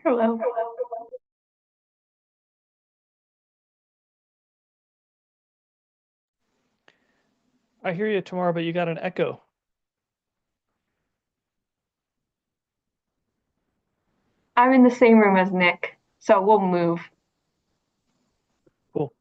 Hello. I hear you tomorrow, but you got an echo. I'm in the same room as Nick, so we'll move. Cool.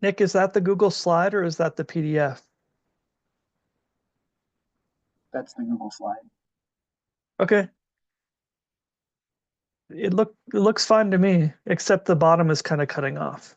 Nick, is that the Google slide or is that the PDF? That's the Google slide. Okay. It looks fine to me, except the bottom is kind of cutting off.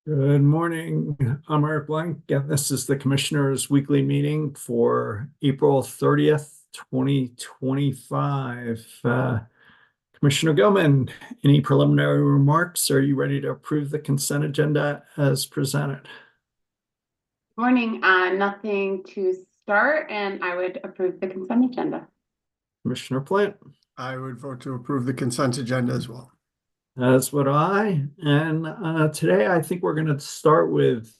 Good morning. I'm Eric Blank, and this is the Commissioners' Weekly Meeting for April 30th, 2025. Commissioner Gilman, any preliminary remarks? Are you ready to approve the consent agenda as presented? Morning, nothing to start, and I would approve the consent agenda. Commissioner Plant? I would vote to approve the consent agenda as well. As would I. And today I think we're going to start with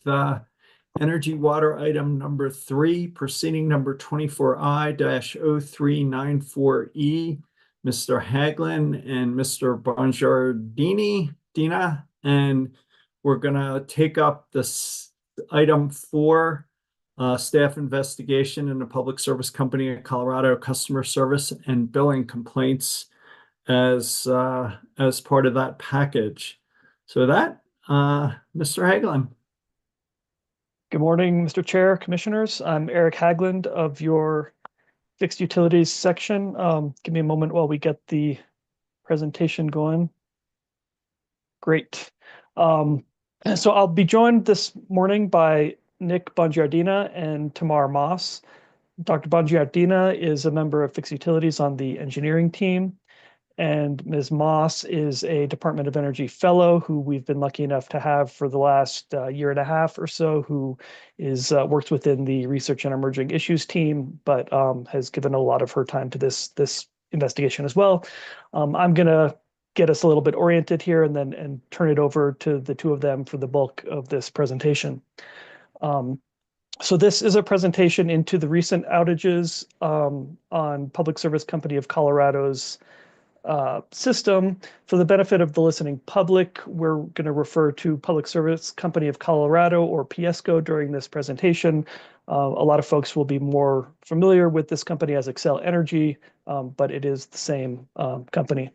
energy water item number 3, proceeding number 24I-0394E, Mr. Haglund and Mr. Bongiardini, Dina, and we're going to take up this item 4, staff investigation in the Public Service Company of Colorado customer service and billing complaints as part of that package. So with that, Mr. Haglund. Good morning, Mr. Chair, Commissioners. I'm Eric Haglund of your Fixed Utilities section. Give me a moment while we get the presentation going. Great. So I'll be joined this morning by Nick Bongiardina and Tamar Moss. Dr. Bongiardina is a member of Fixed Utilities on the engineering team, and Ms. Moss is a Department of Energy fellow who we've been lucky enough to have for the last year and a half or so, who is works within the research and emerging issues team, but has given a lot of her time to this investigation as well. I'm going to get us a little bit oriented here and turn it over to the two of them for the bulk of this presentation. So this is a presentation into the recent outages on Public Service Company of Colorado's system. For the benefit of the listening public, we're going to refer to Public Service Company of Colorado, or PSCO, during this presentation. A lot of folks will be more familiar with this company as Xcel Energy, but it is the same company.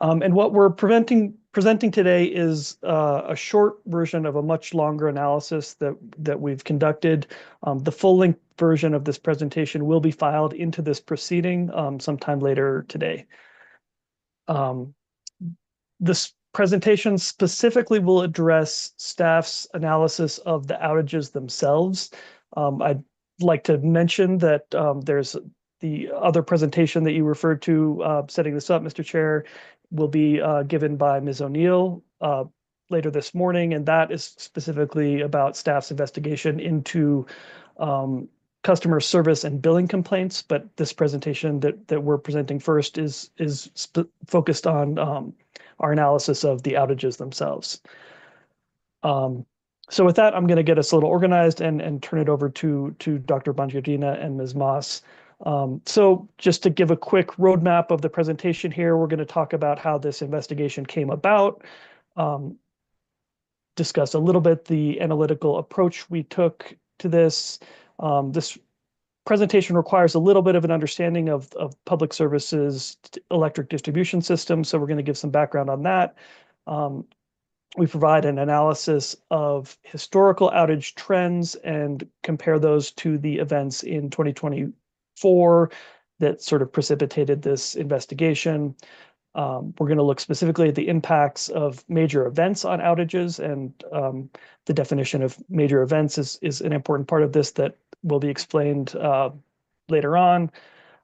And what we're presenting today is a short version of a much longer analysis that we've conducted. The full-length version of this presentation will be filed into this proceeding sometime later today. This presentation specifically will address staff's analysis of the outages themselves. I'd like to mention that there's the other presentation that you referred to setting this up, Mr. Chair, will be given by Ms. O'Neill later this morning, and that is specifically about staff's investigation into customer service and billing complaints. But this presentation that we're presenting first is focused on our analysis of the outages themselves. So with that, I'm going to get us a little organized and turn it over to Dr. Bongiardina and Ms. Moss. So just to give a quick roadmap of the presentation here, we're going to talk about how this investigation came about, discuss a little bit the analytical approach we took to this. This presentation requires a little bit of an understanding of Public Services electric distribution system, so we're going to give some background on that. We provide an analysis of historical outage trends and compare those to the events in 2024 that sort of precipitated this investigation. We're going to look specifically at the impacts of major events on outages, and the definition of major events is an important part of this that will be explained later on.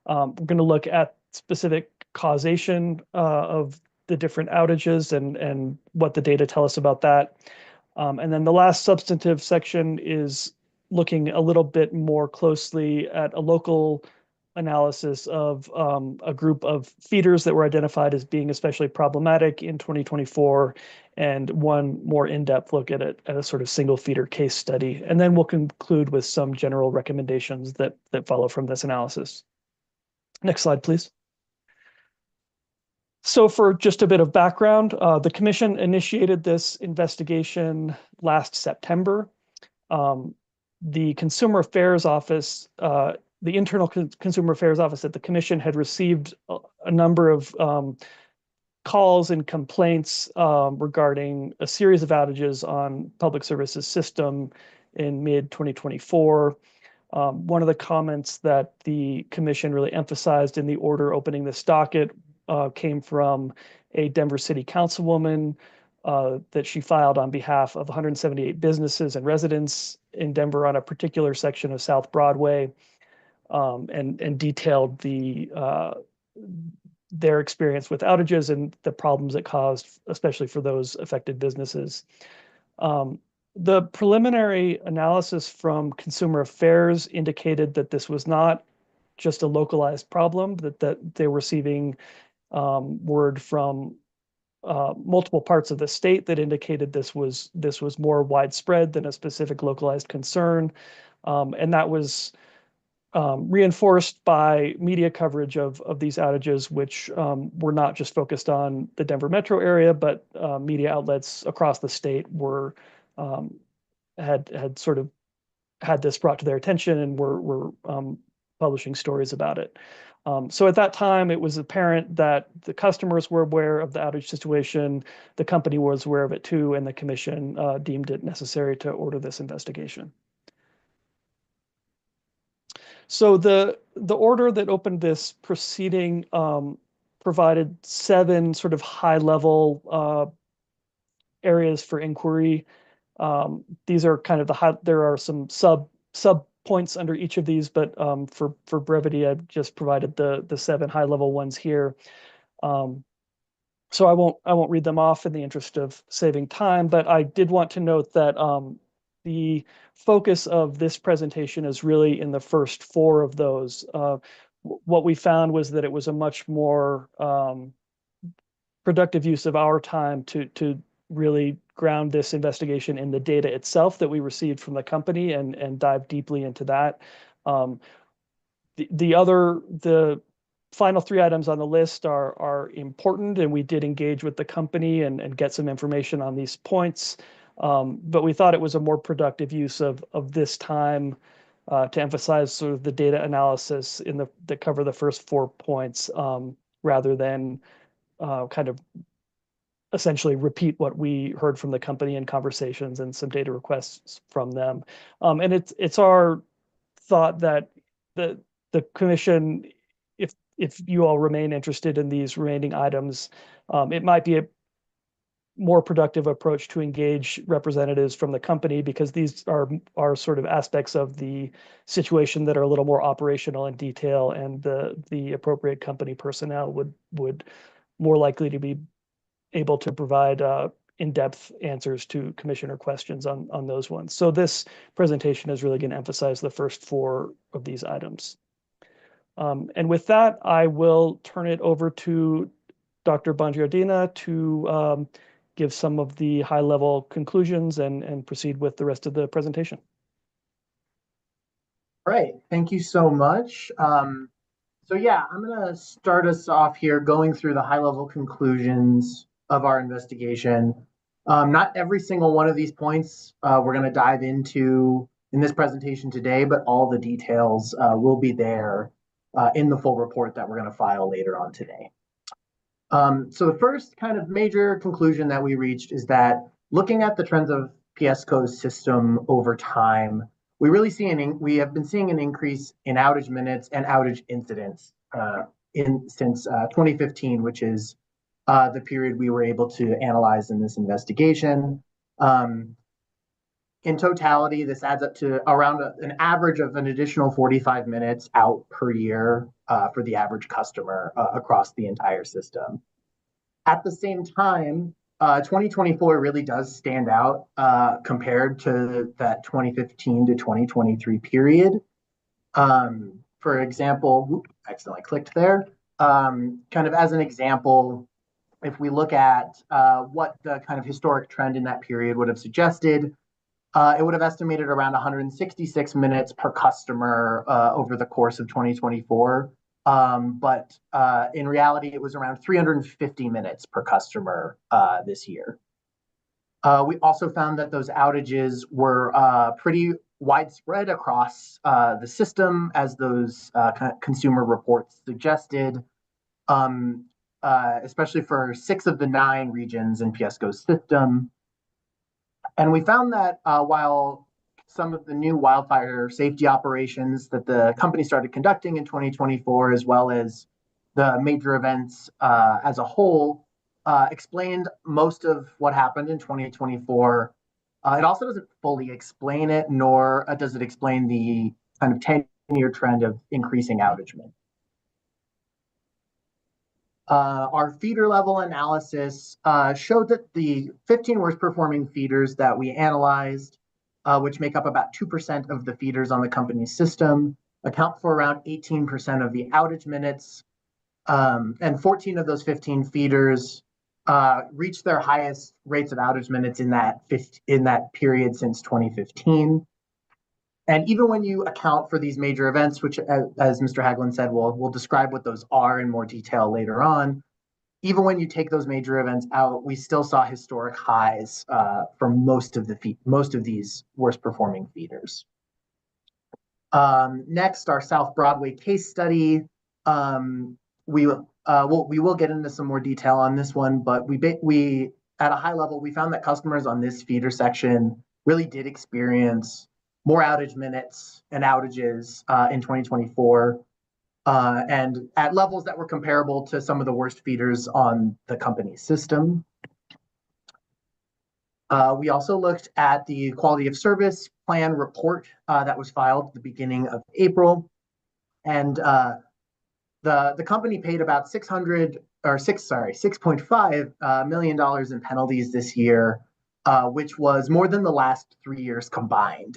We're going to look at specific causation of the different outages and what the data tell us about that. And then the last substantive section is looking a little bit more closely at a local analysis of a group of feeders that were identified as being especially problematic in 2024, and one more in-depth look at a sort of single feeder case study. And then we'll conclude with some general recommendations that follow from this analysis. Next slide, please. So for just a bit of background, the Commission initiated this investigation last September. The Consumer Affairs Office, the internal Consumer Affairs Office at the Commission, had received a number of calls and complaints regarding a series of outages on Public Services system in mid-2024. One of the comments that the Commission really emphasized in the order opening this docket came from a Denver City Councilwoman that she filed on behalf of 178 businesses and residents in Denver on a particular section of South Broadway, and detailed their experience with outages and the problems it caused, especially for those affected businesses. The preliminary analysis from Consumer Affairs indicated that this was not just a localized problem, that they were receiving word from multiple parts of the state that indicated this was more widespread than a specific localized concern. And that was reinforced by media coverage of these outages, which were not just focused on the Denver metro area, but media outlets across the state were had sort of had this brought to their attention and were publishing stories about it. So at that time, it was apparent that the customers were aware of the outage situation, the company was aware of it too, and the commission deemed it necessary to order this investigation. So the order that opened this proceeding provided 7 sort of high-level areas for inquiry. These are kind of there are some sub points under each of these, but for brevity, I've just provided the 7 high-level ones here. So I won't read them off in the interest of saving time, but I did want to note that the focus of this presentation is really in the first 4 of those. What we found was that it was a much more productive use of our time to really ground this investigation in the data itself that we received from the company and dive deeply into that. The final 3 items on the list are important, and we did engage with the company and get some information on these points. But we thought it was a more productive use of this time to emphasize sort of the data analysis that cover the first 4 points, rather than kind of essentially repeat what we heard from the company in conversations and some data requests from them. And it's our thought that the commission, if you all remain interested in these remaining items, it might be a more productive approach to engage representatives from the company, because these are sort of aspects of the situation that are a little more operational in detail, and the appropriate company personnel would more likely to be able to provide in-depth answers to commissioner questions on those ones. So this presentation is really going to emphasize the first 4 of these items. And with that, I will turn it over to Dr. Bongiardina to give some of the high-level conclusions and proceed with the rest of the presentation. Right. Thank you so much. So yeah, I'm going to start us off here going through the high-level conclusions of our investigation. Not every single one of these points we're going to dive into in this presentation today, but all the details will be there in the full report that we're going to file later on today. So the first kind of major conclusion that we reached is that looking at the trends of PSCo's system over time, we really we have been seeing an increase in outage minutes and outage incidents since 2015, which is the period we were able to analyze in this investigation. In totality, this adds up to around an average of an additional 45 minutes out per year for the average customer across the entire system. At the same time, 2024 really does stand out compared to that 2015 to 2023 period. For example, accidentally clicked there. Kind of as an example, if we look at what the kind of historic trend in that period would have suggested, it would have estimated around 166 minutes per customer over the course of 2024. But in reality, it was around 350 minutes per customer this year. We also found that those outages were pretty widespread across the system, as those consumer reports suggested, especially for 6 of the 9 regions in PSCo's system. And we found that while some of the new wildfire safety operations that the company started conducting in 2024, as well as the major events as a whole, explained most of what happened in 2024. It also doesn't fully explain it, nor does it explain the kind of 10-year trend of increasing outage minutes. Our feeder level analysis showed that the 15 worst performing feeders that we analyzed, which make up about 2% of the feeders on the company's system, account for around 18% of the outage minutes. And 14 of those 15 feeders reached their highest rates of outage minutes in that period since 2015. And even when you account for these major events, which, as Mr. Haglund said, we'll describe what those are in more detail later on. Even when you take those major events out, we still saw historic highs for most of these worst performing feeders. Next, our South Broadway case study. We will get into some more detail on this one, but we at a high level, we found that customers on this feeder section really did experience more outage minutes and outages in 2024, and at levels that were comparable to some of the worst feeders on the company's system. We also looked at the quality of service plan report that was filed at the beginning of April, and the company paid about $6.5 million in penalties this year, which was more than the last 3 years combined.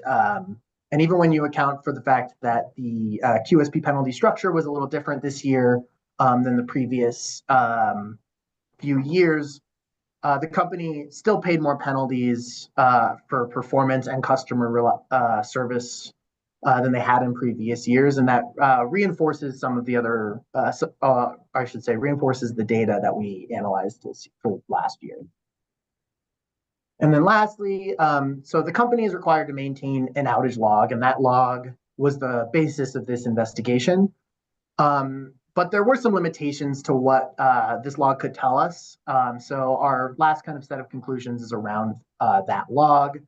And even when you account for the fact that the QSP penalty structure was a little different this year than the previous few years, the company still paid more penalties for performance and customer service than they had in previous years. And that reinforces some of the other, reinforces the data that we analyzed for last year. And then lastly, so the company is required to maintain an outage log, and that log was the basis of this investigation. But there were some limitations to what this log could tell us. So our last kind of set of conclusions is around that log.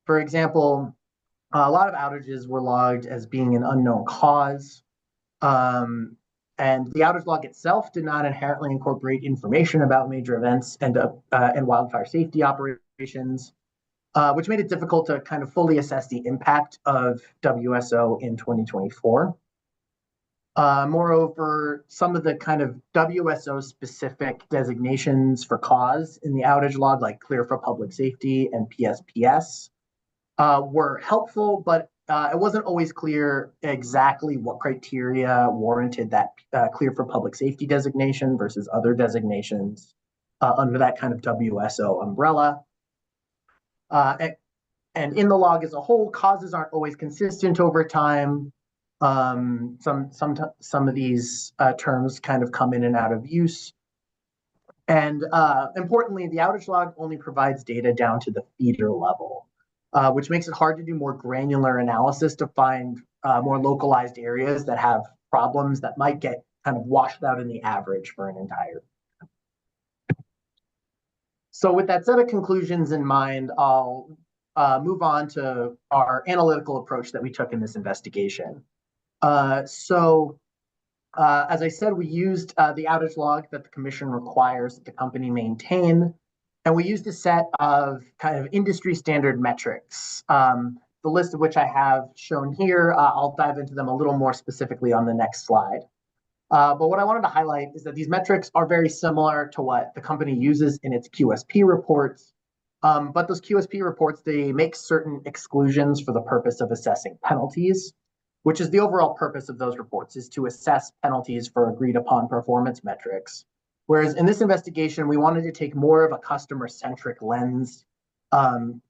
For example, a lot of outages were logged as being an unknown cause. And the outage log itself did not inherently incorporate information about major events and wildfire safety operations, which made it difficult to kind of fully assess the impact of WSO in 2024. Moreover, some of the kind of WSO specific designations for cause in the outage log, like clear for public safety and PSPS, were helpful, but it wasn't always clear exactly what criteria warranted that clear for public safety designation versus other designations under that kind of WSO umbrella. And in the log as a whole, causes aren't always consistent over time. Some of these terms kind of come in and out of use. And importantly, the outage log only provides data down to the feeder level, which makes it hard to do more granular analysis to find more localized areas that have problems that might get kind of washed out in the average for an entire. So with that set of conclusions in mind, I'll move on to our analytical approach that we took in this investigation. As I said, we used the outage log that the commission requires that the company maintain, and we used a set of kind of industry standard metrics, the list of which I have shown here. I'll dive into them a little more specifically on the next slide. But what I wanted to highlight is that these metrics are very similar to what the company uses in its QSP reports. But those QSP reports, they make certain exclusions for the purpose of assessing penalties, which is the overall purpose of those reports, is to assess penalties for agreed upon performance metrics. Whereas in this investigation, we wanted to take more of a customer-centric lens,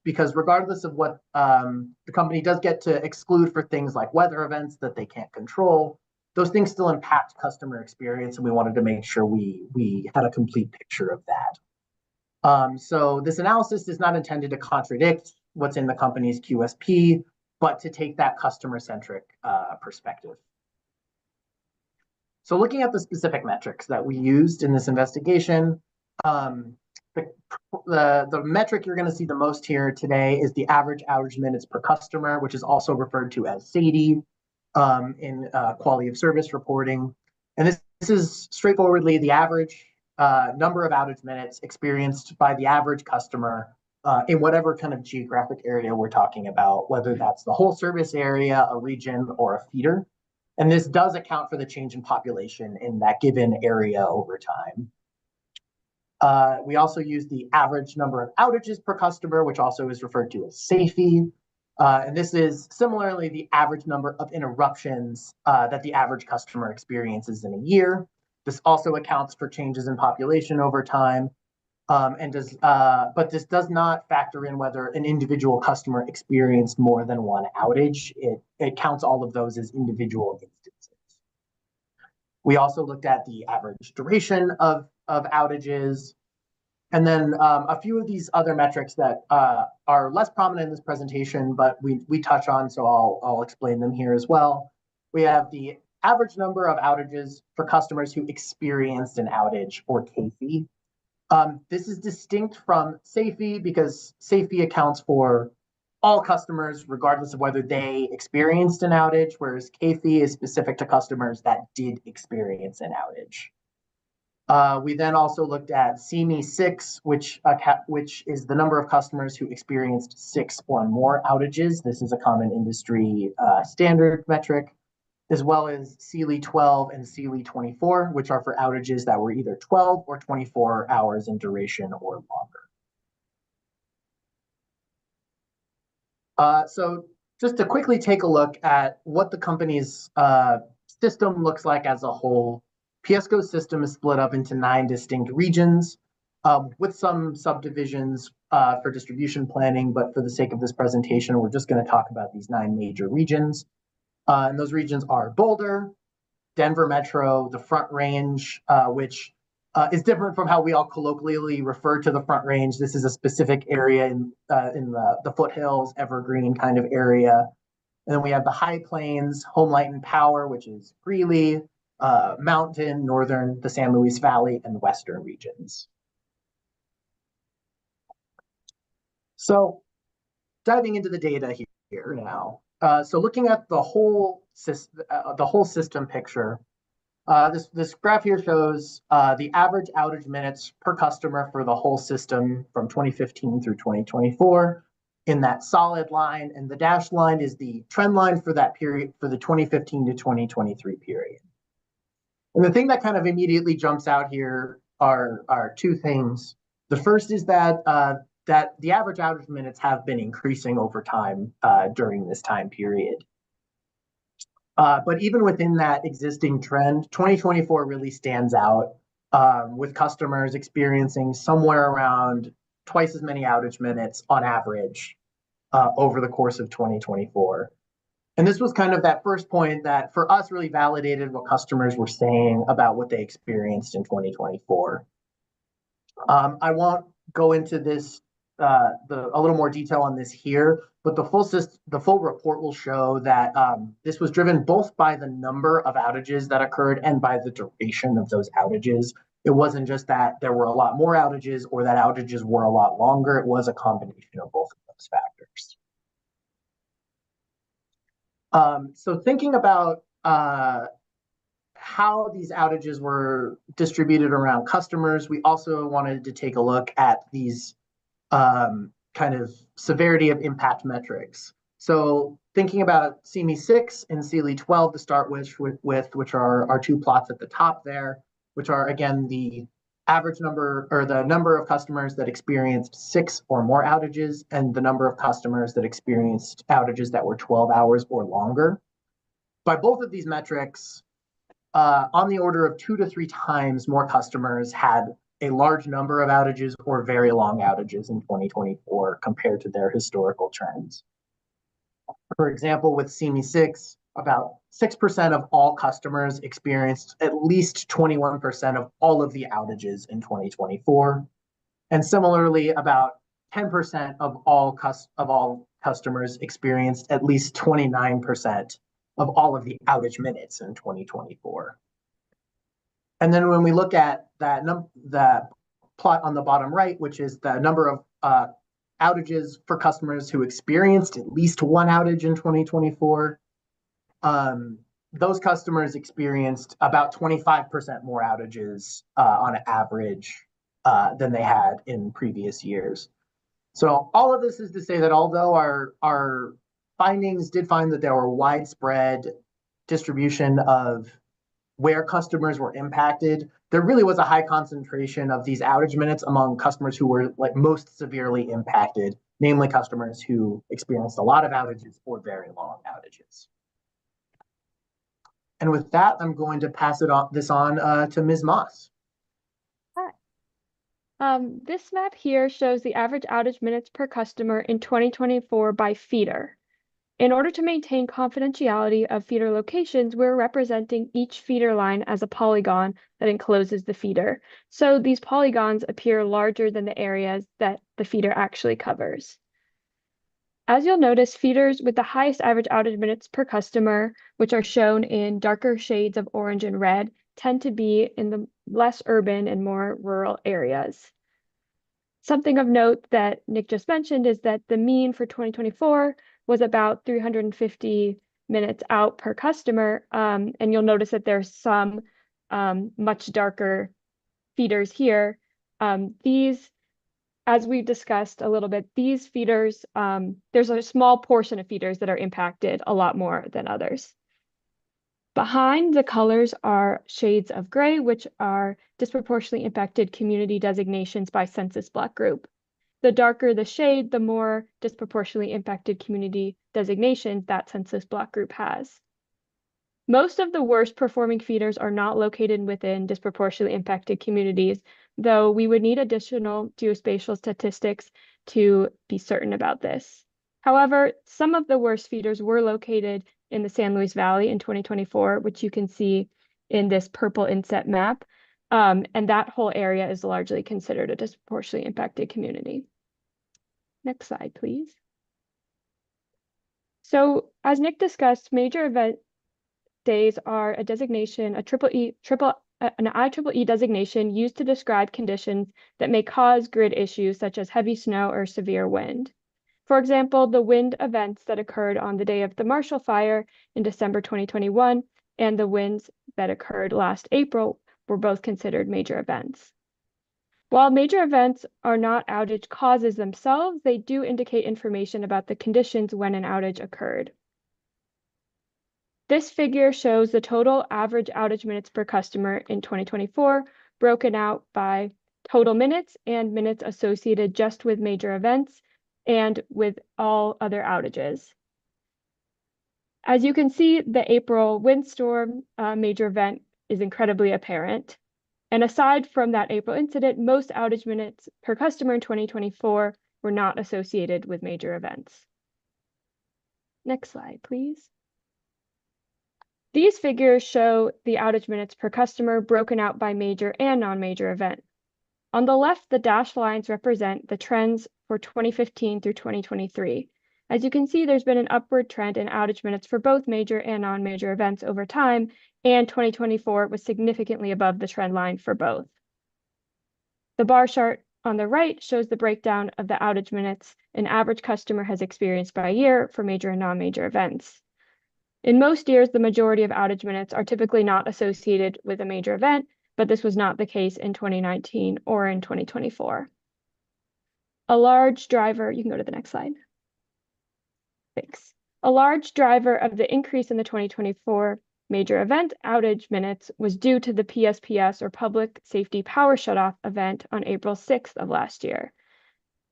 because regardless of what the company does get to exclude for things like weather events that they can't control, those things still impact customer experience, and we wanted to make sure we had a complete picture of that. So this analysis is not intended to contradict what's in the company's QSP, but to take that customer-centric perspective. So looking at the specific metrics that we used in this investigation, the metric you're going to see the most here today is the average outage minutes per customer, which is also referred to as SAIDI in quality of service reporting. And this is straightforwardly the average number of outage minutes experienced by the average customer in whatever kind of geographic area we're talking about, whether that's the whole service area, a region, or a feeder. And this does account for the change in population in that given area over time. We also use the average number of outages per customer, which also is referred to as SAIFI. And this is similarly the average number of interruptions that the average customer experiences in a year. This also accounts for changes in population over time, but this does not factor in whether an individual customer experienced more than one outage. It counts all of those as individual instances. We also looked at the average duration of outages. And then a few of these other metrics that are less prominent in this presentation, but we touch on, so I'll explain them here as well. We have the average number of outages for customers who experienced an outage, or CAFI. This is distinct from SAIFI because SAIFI accounts for all customers, regardless of whether they experienced an outage, whereas CAFI is specific to customers that did experience an outage. We then also looked at CME6, which is the number of customers who experienced 6 or more outages. This is a common industry standard metric, as well as CLE12 and CLE24, which are for outages that were either 12 or 24 hours in duration or longer. So just to quickly take a look at what the company's system looks like as a whole, PSCo's system is split up into 9 distinct regions with some subdivisions for distribution planning, but for the sake of this presentation, we're just going to talk about these 9 major regions. And those regions are Boulder, Denver Metro, the Front Range, which is different from how we all colloquially refer to the Front Range. This is a specific area in the foothills, evergreen kind of area. And then we have the High Plains, Home Light and Power, which is Greeley, Mountain, Northern, the San Luis Valley, and the Western regions. So diving into the data here now. So looking at the whole system picture, this graph here shows the average outage minutes per customer for the whole system from 2015 through 2024 in that solid line, and the dashed line is the trend line for that period, for the 2015 to 2023 period. And the thing that kind of immediately jumps out here are 2 things. The first is that the average outage minutes have been increasing over time during this time period. But even within that existing trend, 2024 really stands out with customers experiencing somewhere around twice as many outage minutes on average over the course of 2024. And this was kind of that first point that for us really validated what customers were saying about what they experienced in 2024. I won't go into this a little more detail on this here, but the full report will show that this was driven both by the number of outages that occurred and by the duration of those outages. It wasn't just that there were a lot more outages or that outages were a lot longer. It was a combination of both of those factors. So thinking about how these outages were distributed around customers, we also wanted to take a look at these kind of severity of impact metrics. So thinking about CME6 and CLE12 to start with, which are our 2 plots at the top there, which are again the average number or the number of customers that experienced 6 or more outages and the number of customers that experienced outages that were 12 hours or longer. By both of these metrics, on the order of 2 to 3 times more customers had a large number of outages or very long outages in 2024 compared to their historical trends. For example, with CME6, about 6% of all customers experienced at least 21% of all of the outages in 2024. And similarly, about 10% of all customers experienced at least 29% of all of the outage minutes in 2024. And then when we look at that plot on the bottom right, which is the number of outages for customers who experienced at least one outage in 2024, those customers experienced about 25% more outages on average than they had in previous years. So all of this is to say that although our findings did find that there were widespread distribution of where customers were impacted, there really was a high concentration of these outage minutes among customers who were like most severely impacted, namely customers who experienced a lot of outages or very long outages. And with that, I'm going to pass this on to Ms. Moss. This map here shows the average outage minutes per customer in 2024 by feeder. In order to maintain confidentiality of feeder locations, we're representing each feeder line as a polygon that encloses the feeder. So these polygons appear larger than the areas that the feeder actually covers. As you'll notice, feeders with the highest average outage minutes per customer, which are shown in darker shades of orange and red, tend to be in the less urban and more rural areas. Something of note that Nick just mentioned is that the mean for 2024 was about 350 minutes out per customer, and you'll notice that there's some much darker feeders here. These, as we've discussed a little bit, these feeders, there's a small portion of feeders that are impacted a lot more than others. Behind the colors are shades of gray, which are disproportionately impacted community designations by census block group. The darker the shade, the more disproportionately impacted community designations that census block group has. Most of the worst performing feeders are not located within disproportionately impacted communities, though we would need additional geospatial statistics to be certain about this. However, some of the worst feeders were located in the San Luis Valley in 2024, which you can see in this purple inset map, and that whole area is largely considered a disproportionately impacted community. Next slide, please. So, as Nick discussed, major event days are a designation, an IEEE designation used to describe conditions that may cause grid issues such as heavy snow or severe wind. For example, the wind events that occurred on the day of the Marshall Fire in December 2021 and the winds that occurred last April were both considered major events. While major events are not outage causes themselves, they do indicate information about the conditions when an outage occurred. This figure shows the total average outage minutes per customer in 2024, broken out by total minutes and minutes associated just with major events and with all other outages. As you can see, the April windstorm major event is incredibly apparent. And aside from that April incident, most outage minutes per customer in 2024 were not associated with major events. Next slide, please. These figures show the outage minutes per customer broken out by major and non-major event. On the left, the dashed lines represent the trends for 2015 through 2023. As you can see, there's been an upward trend in outage minutes for both major and non-major events over time, and 2024 was significantly above the trend line for both. The bar chart on the right shows the breakdown of the outage minutes an average customer has experienced by year for major and non-major events. In most years, the majority of outage minutes are typically not associated with a major event, but this was not the case in 2019 or in 2024. A large driver, you can go to the next slide. Thanks. A large driver of the increase in the 2024 major event outage minutes was due to the PSPS, or Public Safety Power Shutoff event on April 6th of last year.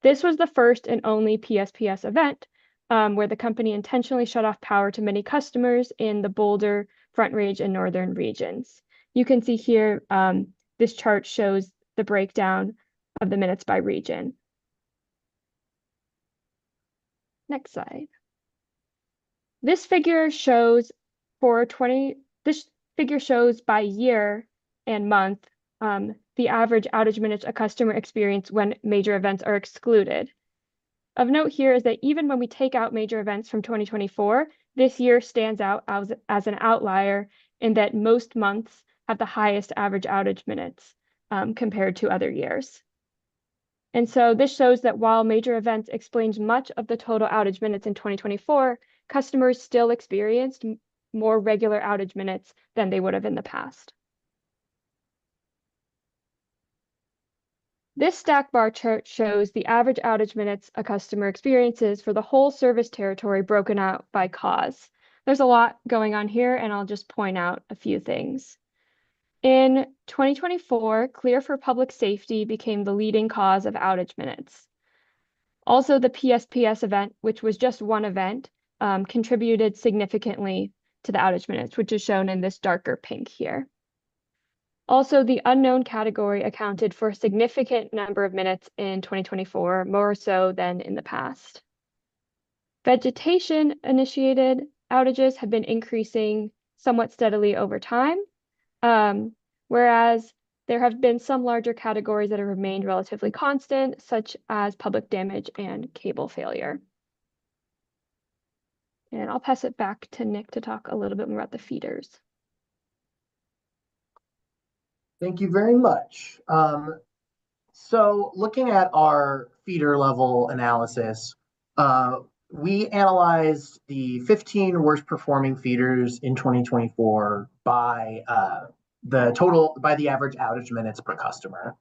This was the first and only PSPS event where the company intentionally shut off power to many customers in the Boulder, Front Range, and Northern regions. You can see here, this chart shows the breakdown of the minutes by region. Next slide. This figure shows by year and month the average outage minutes a customer experiences when major events are excluded. Of note here is that even when we take out major events from 2024, this year stands out as an outlier in that most months have the highest average outage minutes compared to other years. And so this shows that while major events explains much of the total outage minutes in 2024, customers still experienced more regular outage minutes than they would have in the past. This stack bar chart shows the average outage minutes a customer experiences for the whole service territory broken out by cause. There's a lot going on here, and I'll just point out a few things. In 2024, Clear for Public Safety became the leading cause of outage minutes. Also, the PSPS event, which was just one event, contributed significantly to the outage minutes, which is shown in this darker pink here. Also, the unknown category accounted for a significant number of minutes in 2024, more so than in the past. Vegetation-initiated outages have been increasing somewhat steadily over time, whereas there have been some larger categories that have remained relatively constant, such as public damage and cable failure. And I'll pass it back to Nick to talk a little bit more about the feeders. Thank you very much. So looking at our feeder level analysis, we analyzed the 15 worst performing feeders in 2024 by the average outage minutes per customer,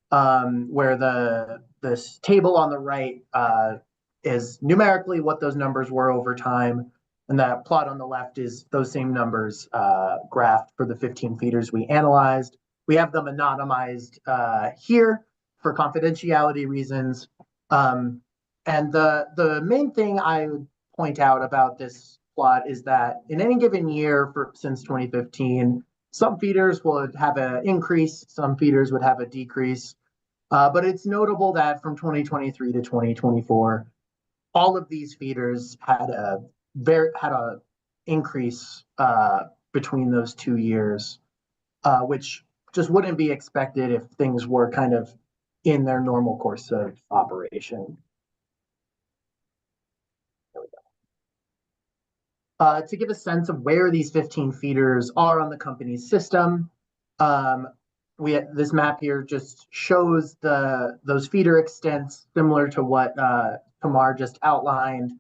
where this table on the right is numerically what those numbers were over time. And that plot on the left is those same numbers graphed for the 15 feeders we analyzed. We have them anonymized here for confidentiality reasons. And the main thing I would point out about this plot is that in any given year since 2015, some feeders would have an increase, some feeders would have a decrease. But it's notable that from 2023 to 2024, all of these feeders had a increase between those 2 years, which just wouldn't be expected if things were kind of in their normal course of operation. There we go. To give a sense of where these 15 feeders are on the company's system, this map here just shows those feeder extents similar to what Tamar just outlined,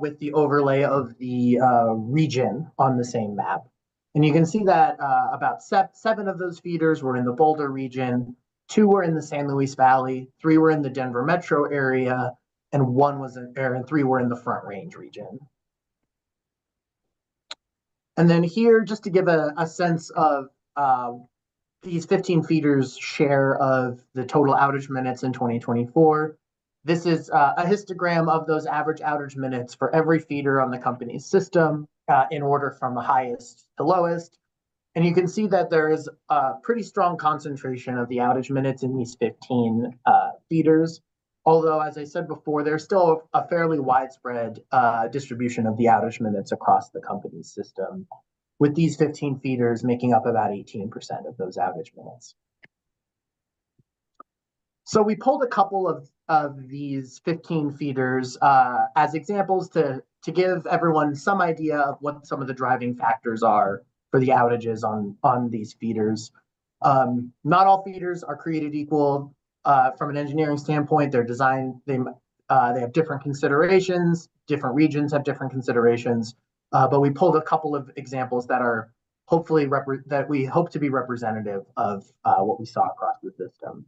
with the overlay of the region on the same map. And you can see that about 7 of those feeders were in the Boulder region, 2 were in the San Luis Valley, 3 were in the Denver metro area, and 3 were in the Front Range region. And then here, just to give a sense of these 15 feeders' share of the total outage minutes in 2024, this is a histogram of those average outage minutes for every feeder on the company's system in order from the highest to lowest. And you can see that there is a pretty strong concentration of the outage minutes in these 15 feeders. Although, as I said before, there's still a fairly widespread distribution of the outage minutes across the company's system, with these 15 feeders making up about 18% of those outage minutes. So we pulled a couple of these 15 feeders as examples to give everyone some idea of what some of the driving factors are for the outages on these feeders. Not all feeders are created equal from an engineering standpoint. They're designed, they have different considerations, different regions have different considerations, but we pulled a couple of examples that are hopefully that we hope to be representative of what we saw across the system.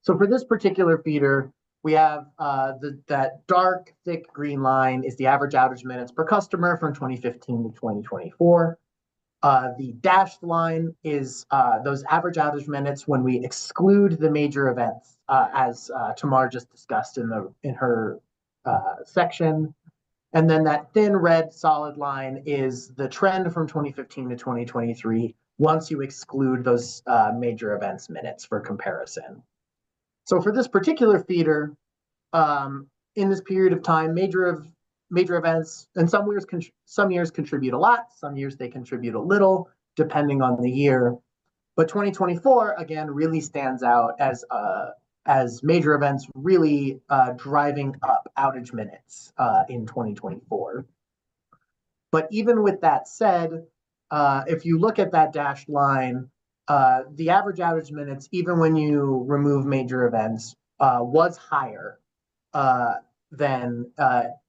So for this particular feeder, we have that dark, thick green line is the average outage minutes per customer from 2015 to 2024. The dashed line is those average outage minutes when we exclude the major events, as Tamar just discussed in her section. And then that thin red solid line is the trend from 2015 to 2023 once you exclude those major events minutes for comparison. So for this particular feeder, in this period of time, major events, and some years contribute a lot, some years they contribute a little, depending on the year. But 2024 again really stands out as major events really driving up outage minutes in 2024. But even with that said, if you look at that dashed line, the average outage minutes, even when you remove major events, was higher than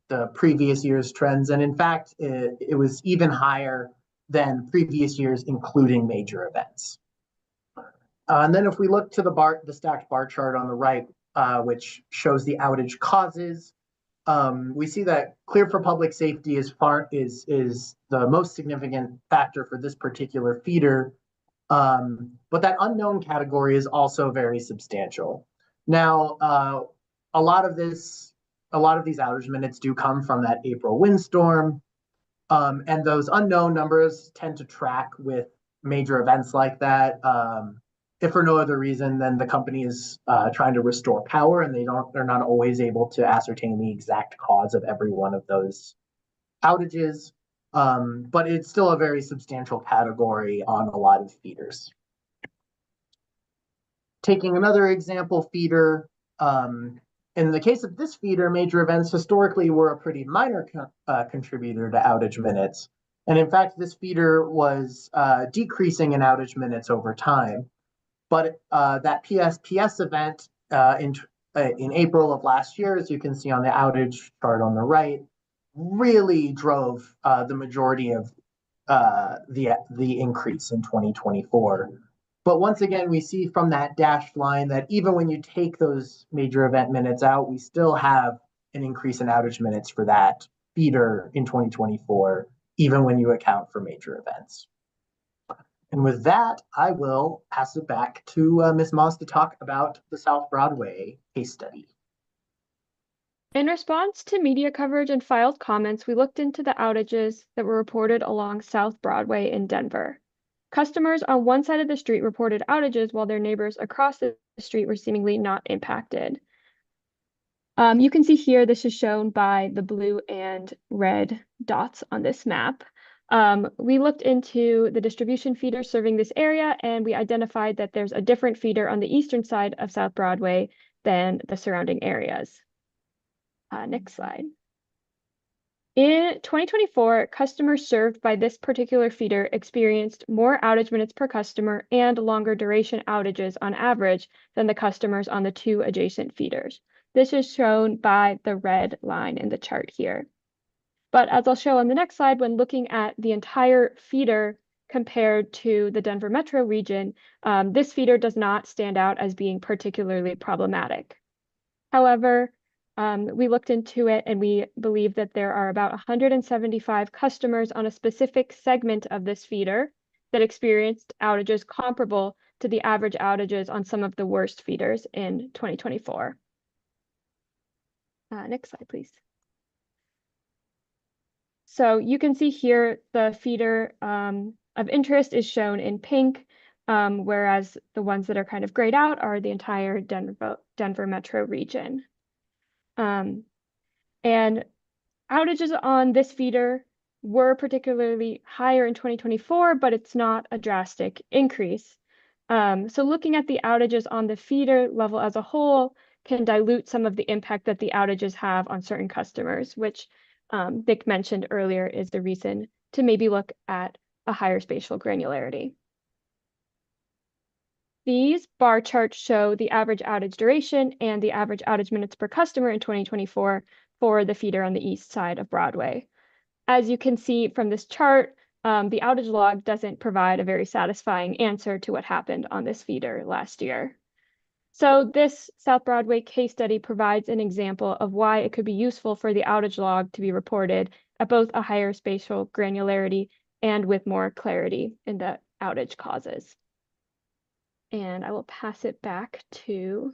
the previous year's trends. And in fact, it was even higher than previous years, including major events. And then if we look to the stacked bar chart on the right, which shows the outage causes, we see that clear for public safety is the most significant factor for this particular feeder. But that unknown category is also very substantial. Now, a lot of these outage minutes do come from that April windstorm. And those unknown numbers tend to track with major events like that. If for no other reason than the company is trying to restore power, and they're not always able to ascertain the exact cause of every one of those outages. But it's still a very substantial category on a lot of feeders. Taking another example feeder, in the case of this feeder, major events historically were a pretty minor contributor to outage minutes. And in fact, this feeder was decreasing in outage minutes over time. But that PSPS event in April of last year, as you can see on the outage chart on the right, really drove the majority of the increase in 2024. But once again, we see from that dashed line that even when you take those major event minutes out, we still have an increase in outage minutes for that feeder in 2024, even when you account for major events. And with that, I will pass it back to Ms. Moss to talk about the South Broadway case study. In response to media coverage and filed comments, we looked into the outages that were reported along South Broadway in Denver. Customers on one side of the street reported outages while their neighbors across the street were seemingly not impacted. You can see here, this is shown by the blue and red dots on this map. We looked into the distribution feeder serving this area, and we identified that there's a different feeder on the eastern side of South Broadway than the surrounding areas. Next slide. In 2024, customers served by this particular feeder experienced more outage minutes per customer and longer duration outages on average than the customers on the two adjacent feeders. This is shown by the red line in the chart here. But as I'll show on the next slide, when looking at the entire feeder compared to the Denver metro region, this feeder does not stand out as being particularly problematic. However, we looked into it and we believe that there are about 175 customers on a specific segment of this feeder that experienced outages comparable to the average outages on some of the worst feeders in 2024. Next slide, please. So you can see here the feeder of interest is shown in pink, whereas the ones that are kind of grayed out are the entire Denver metro region. And outages on this feeder were particularly higher in 2024, but it's not a drastic increase. So looking at the outages on the feeder level as a whole can dilute some of the impact that the outages have on certain customers, which Nick mentioned earlier is the reason to maybe look at a higher spatial granularity. These bar charts show the average outage duration and the average outage minutes per customer in 2024 for the feeder on the east side of Broadway. As you can see from this chart, the outage log doesn't provide a very satisfying answer to what happened on this feeder last year. So this South Broadway case study provides an example of why it could be useful for the outage log to be reported at both a higher spatial granularity and with more clarity in the outage causes. And I will pass it back to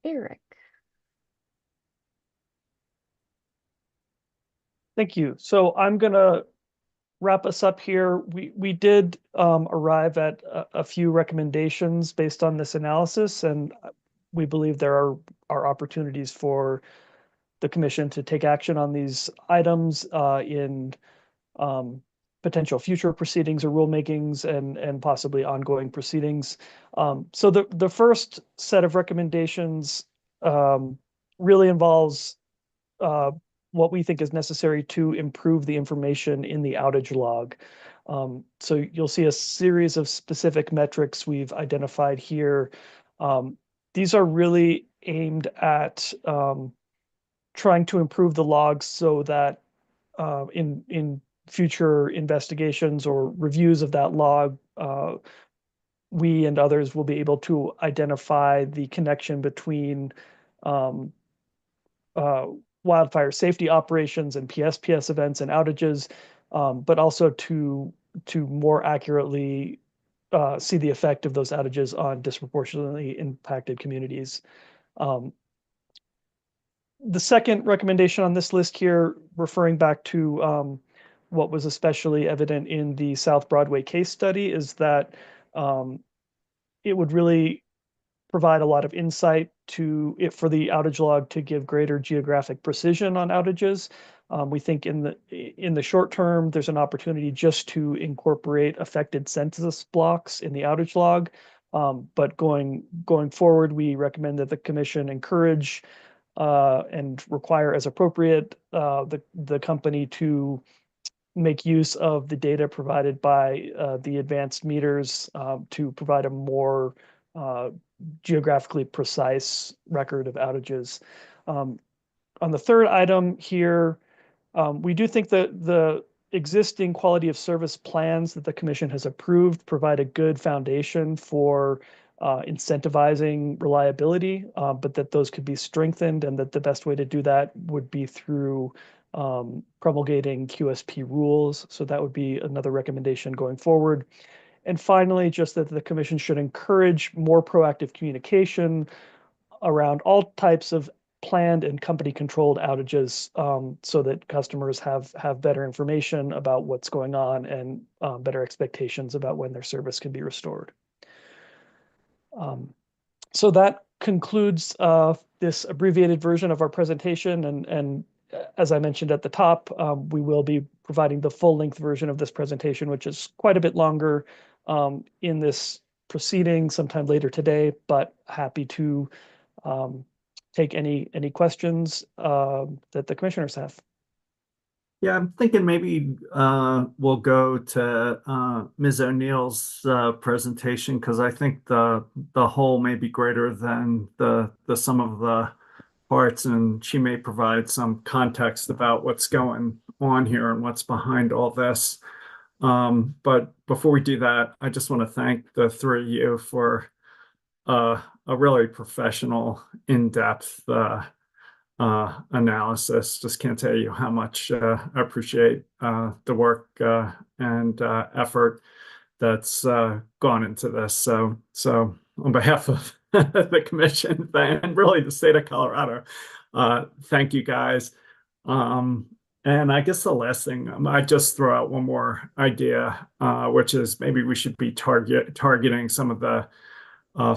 Eric. Thank you. So I'm going to wrap us up here. We did arrive at a few recommendations based on this analysis, and we believe there are opportunities for the commission to take action on these items in potential future proceedings or rulemakings and possibly ongoing proceedings. So the first set of recommendations really involves what we think is necessary to improve the information in the outage log. So you'll see a series of specific metrics we've identified here. These are really aimed at trying to improve the logs so that in future investigations or reviews of that log, we and others will be able to identify the connection between wildfire safety operations and PSPS events and outages, but also to more accurately see the effect of those outages on disproportionately impacted communities. The second recommendation on this list here, referring back to what was especially evident in the South Broadway case study, is that it would really provide a lot of insight for the outage log to give greater geographic precision on outages. We think in the short term, there's an opportunity just to incorporate affected census blocks in the outage log. But going forward, we recommend that the commission encourage and require as appropriate the company to make use of the data provided by the advanced meters to provide a more geographically precise record of outages. On the third item here, we do think that the existing quality of service plans that the commission has approved provide a good foundation for incentivizing reliability, but that those could be strengthened, and that the best way to do that would be through promulgating QSP rules. So that would be another recommendation going forward. And finally, just that the commission should encourage more proactive communication around all types of planned and company-controlled outages, so that customers have better information about what's going on and better expectations about when their service can be restored. So that concludes this abbreviated version of our presentation, and as I mentioned at the top, we will be providing the full-length version of this presentation, which is quite a bit longer, in this proceeding sometime later today, but happy to take any questions that the commissioners have. Yeah, I'm thinking maybe we'll go to Ms. O'Neill's presentation, because I think the whole may be greater than the sum of the parts, and she may provide some context about what's going on here and what's behind all this. But before we do that, I just want to thank the three of you for a really professional, in-depth analysis. Just can't tell you how much I appreciate the work and effort that's gone into this. So on behalf of the commission and really the state of Colorado, thank you guys. And I guess the last thing, I just throw out one more idea, which is maybe we should be targeting some of the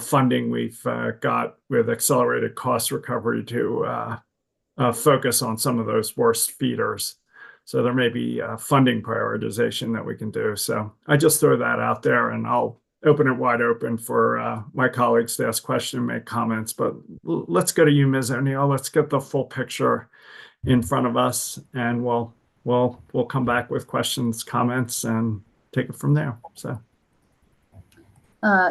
funding we've got with accelerated cost recovery to focus on some of those worst feeders. So there may be funding prioritization that we can do. So I just throw that out there, and I'll open it wide open for my colleagues to ask questions, make comments. But let's go to you, Ms. O'Neill. Let's get the full picture in front of us, and we'll come back with questions, comments, and take it from there. So.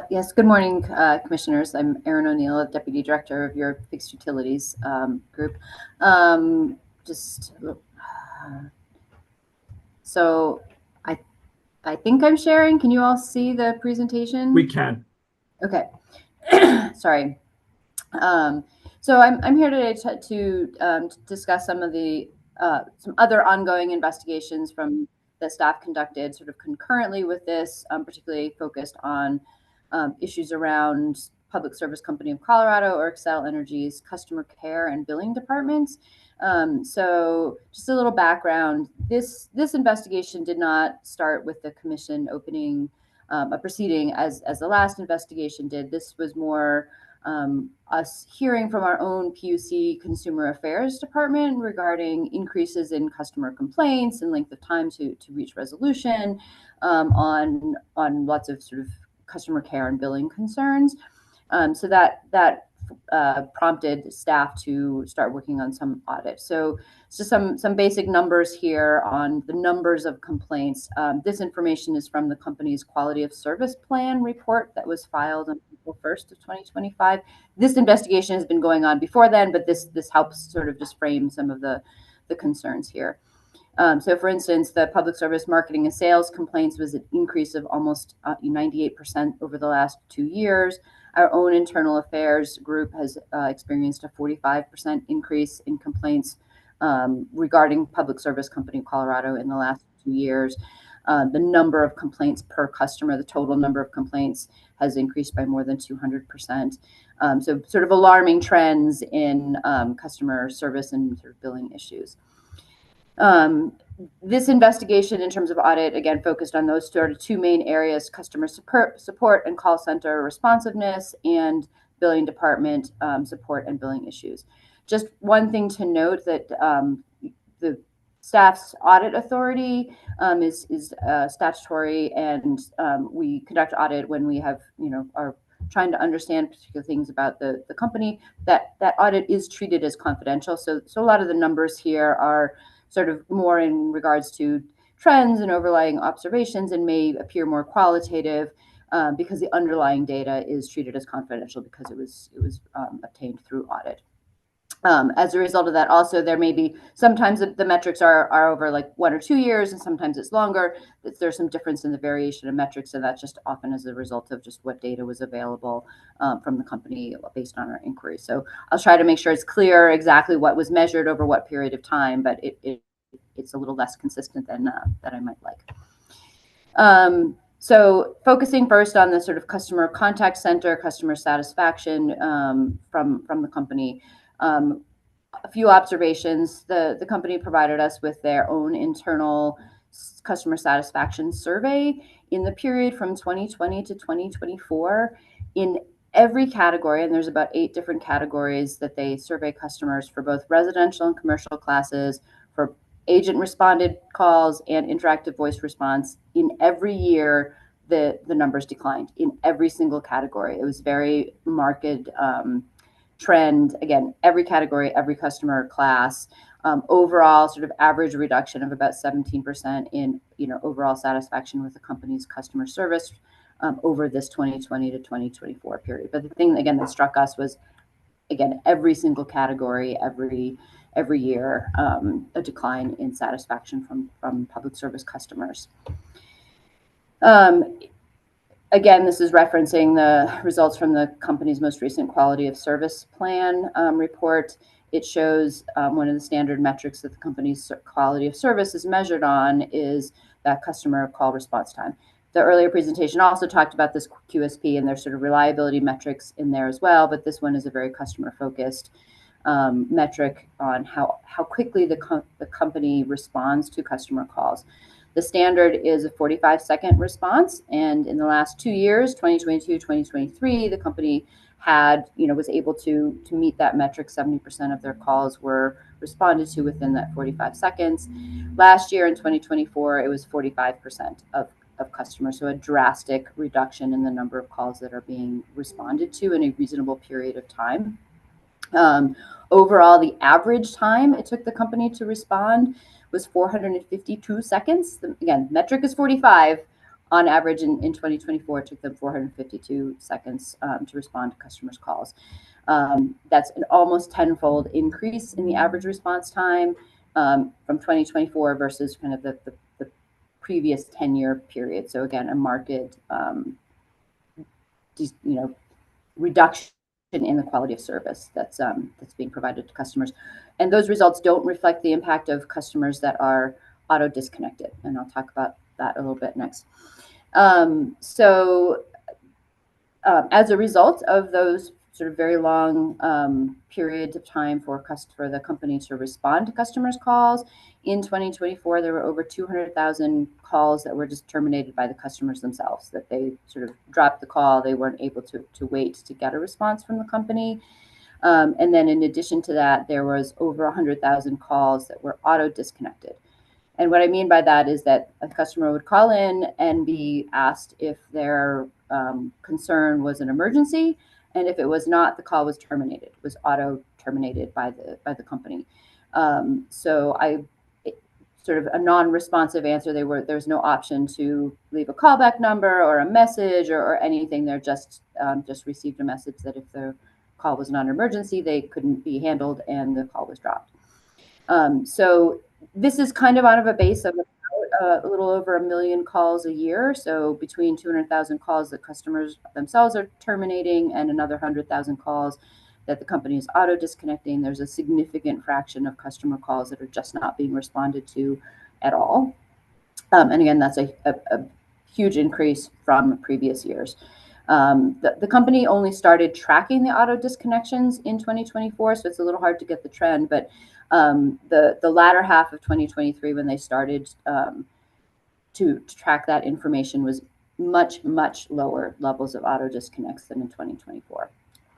Yes, good morning, commissioners. I'm Erin O'Neill, Deputy Director of your Fixed Utilities group. So I think I'm sharing. Can you all see the presentation? We can. Okay. Sorry. So I'm here today to discuss some of the some other ongoing investigations from that staff conducted sort of concurrently with this, particularly focused on issues around Public Service Company of Colorado, or Xcel Energy's customer care and billing departments. So just a little background, this investigation did not start with the commission opening a proceeding as the last investigation did. This was more us hearing from our own PUC Consumer Affairs Department regarding increases in customer complaints and length of time to reach resolution on lots of sort of customer care and billing concerns. So that prompted staff to start working on some audit. So it's just some basic numbers here on the numbers of complaints. This information is from the company's quality of service plan report that was filed on April 1st of 2025. This investigation has been going on before then, but this helps sort of just frame some of the concerns here. So for instance, the public service marketing and sales complaints was an increase of almost 98% over the last 2 years. Our own internal affairs group has experienced a 45% increase in complaints regarding Public Service Company of Colorado in the last 2 years. The number of complaints per customer, the total number of complaints, has increased by more than 200%. So sort of alarming trends in customer service and sort of billing issues. This investigation in terms of audit, again, focused on those sort of 2 main areas: customer support and call center responsiveness, and billing department support and billing issues. Just one thing to note, that the staff's audit authority is statutory, and we conduct audit when we have, are trying to understand particular things about the company. That audit is treated as confidential. So a lot of the numbers here are sort of more in regards to trends and overlying observations, and may appear more qualitative because the underlying data is treated as confidential because it was obtained through audit. As a result of that, also, there may be sometimes the metrics are over like 1 or 2 years, and sometimes it's longer. There's some difference in the variation of metrics, and that's just often as a result of just what data was available from the company based on our inquiry. So I'll try to make sure it's clear exactly what was measured over what period of time, but it's a little less consistent than I might like. So focusing first on the sort of customer contact center, customer satisfaction from the company. A few observations. The company provided us with their own internal customer satisfaction survey in the period from 2020 to 2024. In every category, and there's about 8 different categories that they survey customers for, both residential and commercial classes, for agent responded calls and interactive voice response. In every year, the numbers declined in every single category. It was very marked trend. Again, every category, every customer class. Overall, sort of average reduction of about 17% in overall satisfaction with the company's customer service over this 2020 to 2024 period. But the thing again that struck us was, again, every single category, every year, a decline in satisfaction from public service customers. Again, this is referencing the results from the company's most recent quality of service plan report. It shows one of the standard metrics that the company's quality of service is measured on is that customer call response time. The earlier presentation also talked about this QSP, and there's sort of reliability metrics in there as well, but this one is a very customer-focused metric on how quickly the company responds to customer calls. The standard is a 45-second response, and in the last 2 years, 2022, 2023, the company was able to meet that metric. 70% of their calls were responded to within that 45 seconds. Last year in 2024, it was 45% of customers, so a drastic reduction in the number of calls that are being responded to in a reasonable period of time. Overall, the average time it took the company to respond was 452 seconds. Again, metric is 45. On average, in 2024, it took them 452 seconds to respond to customers' calls. That's an almost tenfold increase in the average response time from 2024 versus kind of the previous 10-year period. So again, a marked reduction in the quality of service that's being provided to customers. And those results don't reflect the impact of customers that are auto disconnected. And I'll talk about that a little bit next. As a result of those sort of very long periods of time for the company to respond to customers' calls, in 2024, there were over 200,000 calls that were just terminated by the customers themselves, that they sort of dropped the call. They weren't able to wait to get a response from the company. And then in addition to that, there was over 100,000 calls that were auto disconnected. And what I mean by that is that a customer would call in and be asked if their concern was an emergency, And if it was not, the call was terminated, was auto terminated by the company. So sort of a non-responsive answer. There was no option to leave a callback number or a message or anything. They're just received a message that if the call was not an emergency, they couldn't be handled, and the call was dropped. So this is kind of out of a base of a little over 1 million calls a year. So between 200,000 calls that customers themselves are terminating and another 100,000 calls that the company is auto disconnecting, there's a significant fraction of customer calls that are just not being responded to at all. And again, that's a huge increase from previous years. The company only started tracking the auto disconnections in 2024, so it's a little hard to get the trend, but the latter half of 2023, when they started to track that information, was much lower levels of auto disconnects than in 2024.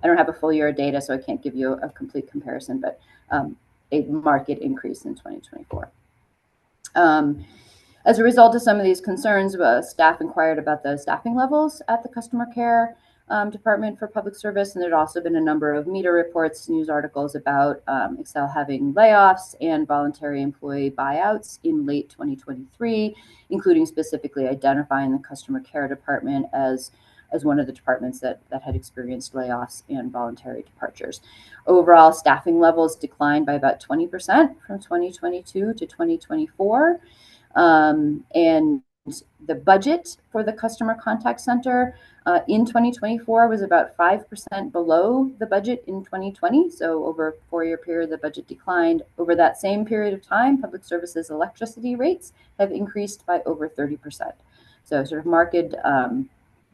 I don't have a full year of data, so I can't give you a complete comparison, but a marked increase in 2024. As a result of some of these concerns, staff inquired about the staffing levels at the customer care department for public service, and there'd also been a number of meter reports, news articles about Xcel having layoffs and voluntary employee buyouts in late 2023, including specifically identifying the customer care department as one of the departments that had experienced layoffs and voluntary departures. Overall, staffing levels declined by about 20% from 2022 to 2024. And the budget for the customer contact center in 2024 was about 5% below the budget in 2020. So over a 4-year period, the budget declined. Over that same period of time, public services electricity rates have increased by over 30%. So sort of marked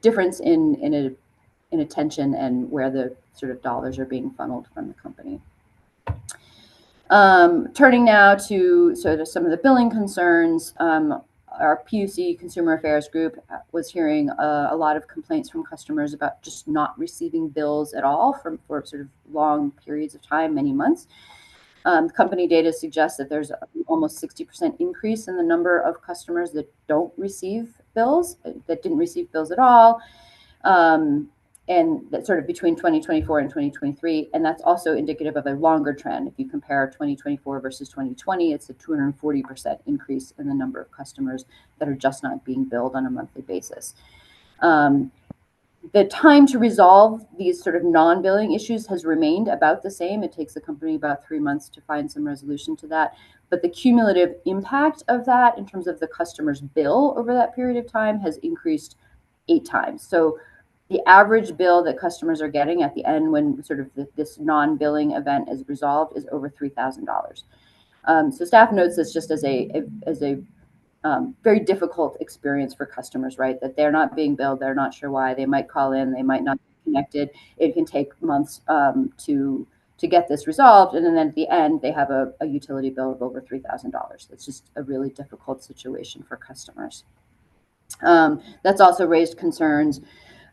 difference in attention and where the sort of dollars are being funneled from the company. Turning now to sort of some of the billing concerns, our PUC Consumer Affairs group was hearing a lot of complaints from customers about just not receiving bills at all for sort of long periods of time, many months. Company data suggests that there's almost 60% increase in the number of customers that don't receive bills, that didn't receive bills at all. And that's sort of between 2024 and 2023. And that's also indicative of a longer trend. If you compare 2024 versus 2020, it's a 240% increase in the number of customers that are just not being billed on a monthly basis. The time to resolve these sort of non-billing issues has remained about the same. It takes the company about 3 months to find some resolution to that. But the cumulative impact of that in terms of the customer's bill over that period of time has increased 8 times. So the average bill that customers are getting at the end when sort of this non-billing event is resolved is over $3,000. So staff notes this just as a very difficult experience for customers, right? That they're not being billed, they're not sure why, they might call in, they might not be connected. It can take months to get this resolved, and then at the end they have a utility bill of over $3,000. It's just a really difficult situation for customers. That's also raised concerns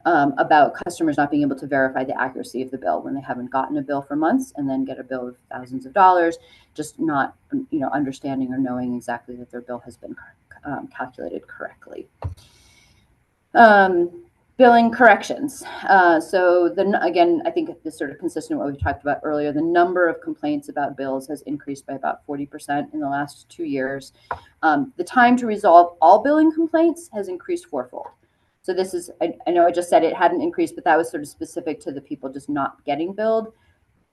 about customers not being able to verify the accuracy of the bill when they haven't gotten a bill for months and then get a bill of thousands of dollars, just not understanding or knowing exactly that their bill has been calculated correctly. Billing corrections. So again, I think this is sort of consistent with what we talked about earlier. The number of complaints about bills has increased by about 40% in the last 2 years. The time to resolve all billing complaints has increased 4-fold. So this is, I know I just said it hadn't increased, but that was sort of specific to the people just not getting billed.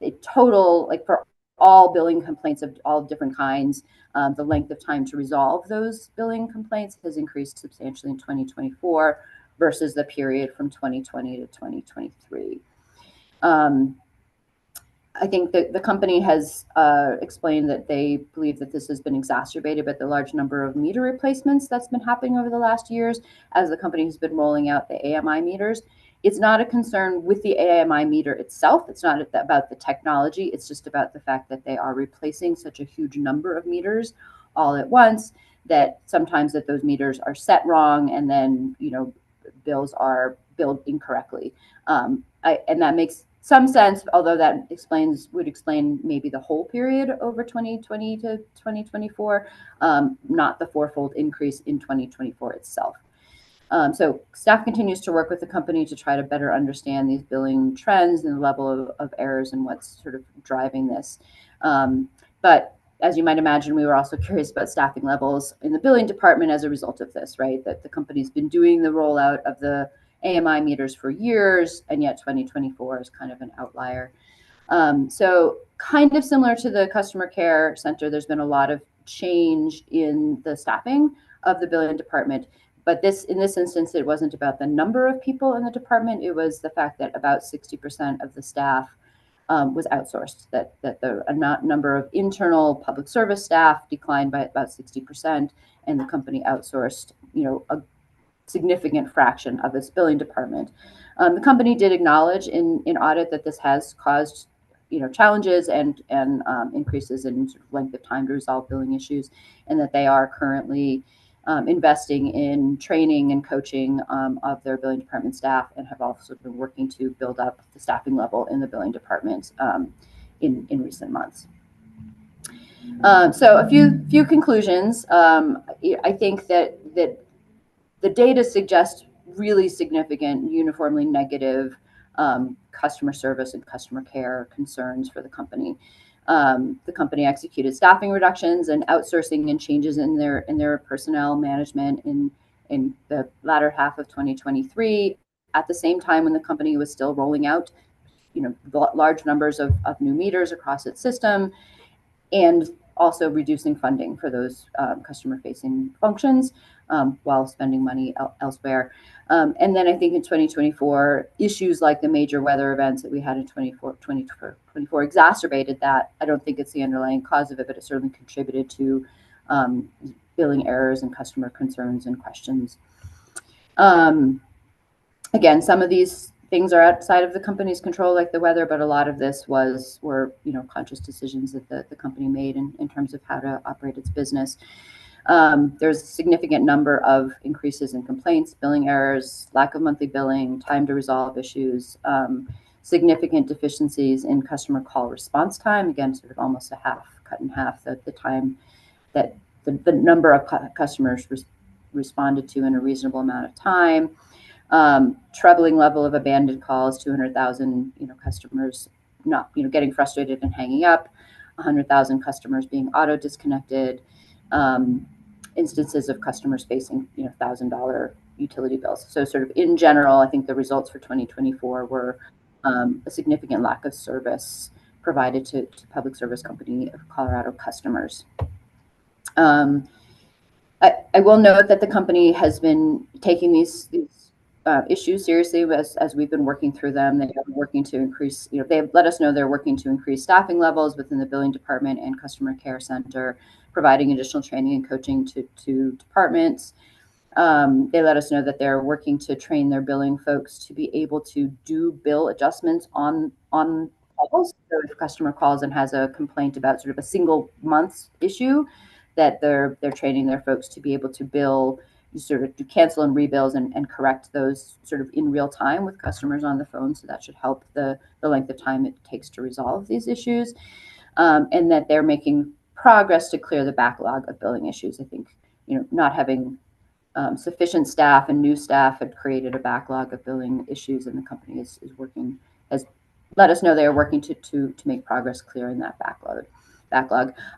The total, like for all billing complaints of all different kinds, the length of time to resolve those billing complaints has increased substantially in 2024 versus the period from 2020 to 2023. I think that the company has explained that they believe that this has been exacerbated by the large number of meter replacements that's been happening over the last years as the company has been rolling out the AMI meters. It's not a concern with the AMI meter itself. It's not about the technology. It's just about the fact that they are replacing such a huge number of meters all at once that sometimes that those meters are set wrong and then, bills are billed incorrectly. And that makes some sense, although that would explain maybe the whole period over 2020 to 2024, not the 4-fold increase in 2024 itself. So staff continues to work with the company to try to better understand these billing trends and the level of errors and what's sort of driving this. But as you might imagine, we were also curious about staffing levels in the billing department as a result of this, right? That the company's been doing the rollout of the AMI meters for years, and yet 2024 is kind of an outlier. So kind of similar to the customer care center, there's been a lot of change in the staffing of the billing department. But in this instance, it wasn't about the number of people in the department. It was the fact that about 60% of the staff was outsourced, that the number of internal public service staff declined by about 60%, and the company outsourced, a significant fraction of its billing department. The company did acknowledge in audit that this has caused, challenges and increases in sort of length of time to resolve billing issues, and that they are currently investing in training and coaching of their billing department staff, and have also been working to build up the staffing level in the billing department in recent months. So a few conclusions. I think that the data suggests really significant, uniformly negative customer service and customer care concerns for the company. The company executed staffing reductions and outsourcing and changes in their personnel management in the latter half of 2023, at the same time when the company was still rolling out, large numbers of new meters across its system, and also reducing funding for those customer-facing functions while spending money elsewhere. And then I think in 2024, issues like the major weather events that we had in 2024 exacerbated that. I don't think it's the underlying cause of it, but it certainly contributed to billing errors and customer concerns and questions. Again, some of these things are outside of the company's control, like the weather, but a lot of this were conscious decisions that the company made in terms of how to operate its business. There's a significant number of increases in complaints, billing errors, lack of monthly billing, time to resolve issues, significant deficiencies in customer call response time. Again, sort of almost cut in half the time that the number of customers responded to in a reasonable amount of time. Troubling level of abandoned calls, 200,000 customers not getting frustrated and hanging up, 100,000 customers being auto disconnected, instances of customers facing $1,000 utility bills. So sort of in general, I think the results for 2024 were a significant lack of service provided to Public Service Company of Colorado customers. I will note that the company has been taking these issues seriously as we've been working through them. They are working to increase, they have let us know they're working to increase staffing levels within the billing department and customer care center, providing additional training and coaching to departments. They let us know that they're working to train their billing folks to be able to do bill adjustments on calls. So if a customer calls and has a complaint about sort of a single month's issue, that they're training their folks to be able to bill, sort of do cancel and rebills and correct those sort of in real time with customers on the phone. So that should help the length of time it takes to resolve these issues, and that they're making progress to clear the backlog of billing issues. I think not having sufficient staff and new staff had created a backlog of billing issues, and the company has let us know they are working to make progress clearing that backlog.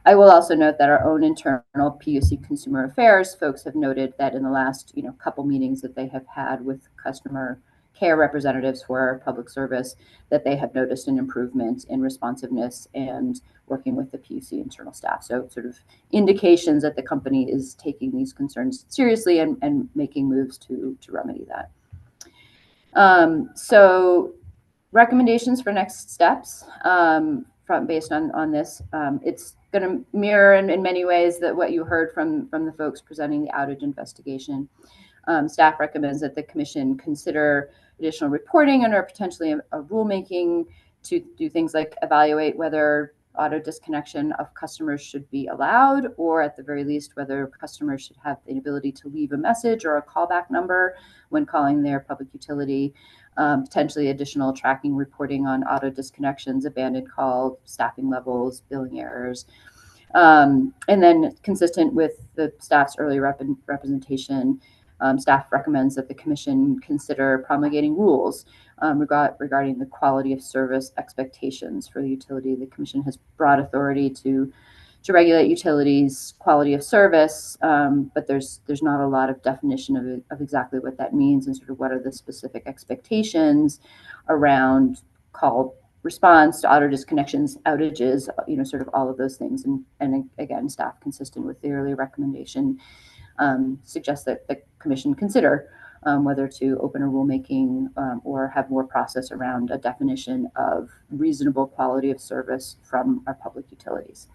I will also note that our own internal PUC Consumer Affairs folks have noted that in the last couple meetings that they have had with customer care representatives for public service, that they have noticed an improvement in responsiveness and working with the PUC internal staff. So sort of indications that the company is taking these concerns seriously and making moves to remedy that. So recommendations for next steps based on this. It's going to mirror in many ways that what you heard from the folks presenting the outage investigation. Staff recommends that the commission consider additional reporting and or potentially a rulemaking to do things like evaluate whether auto disconnection of customers should be allowed, or at the very least, whether customers should have the ability to leave a message or a callback number when calling their public utility. Potentially additional tracking reporting on auto disconnections, abandoned calls, staffing levels, billing errors. And then consistent with the staff's early representation, staff recommends that the commission consider promulgating rules regarding the quality of service expectations for the utility. The commission has broad authority to regulate utilities' quality of service, but there's not a lot of definition of exactly what that means and sort of what are the specific expectations around call response to auto disconnections, outages, sort of all of those things. And again, staff, consistent with the earlier recommendation, suggests that the commission consider whether to open a rulemaking or have more process around a definition of reasonable quality of service from our public utilities.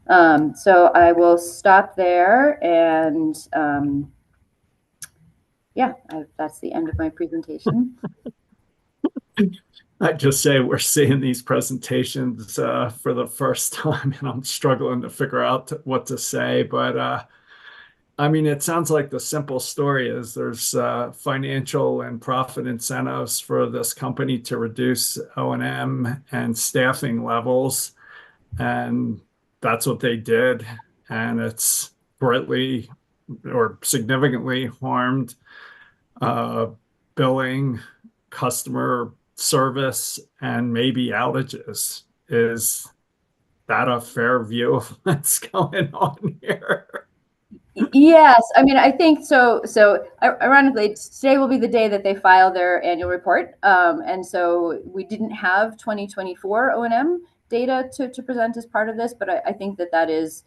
So I will stop there, and that's the end of my presentation. I'd just say we're seeing these presentations for the first time, and I'm struggling to figure out what to say. But I mean, it sounds like the simple story is there's financial and profit incentives for this company to reduce O&M and staffing levels, and that's what they did. And it's greatly or significantly harmed billing, customer service, and maybe outages. Is that a fair view of what's going on here? Yes, I mean, I think so. So ironically, today will be the day that they file their annual report. And so we didn't have 2024 O&M data to present as part of this, but I think that is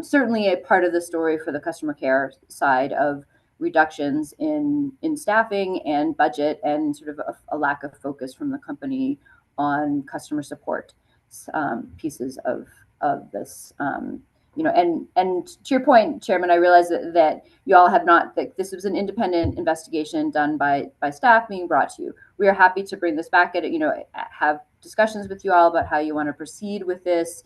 certainly a part of the story for the customer care side of reductions in staffing and budget, and sort of a lack of focus from the company on customer support pieces of this. And to your point, Chairman, I realize that you all have not, that this was an independent investigation done by staff being brought to you. We are happy to bring this back have discussions with you all about how you want to proceed with this,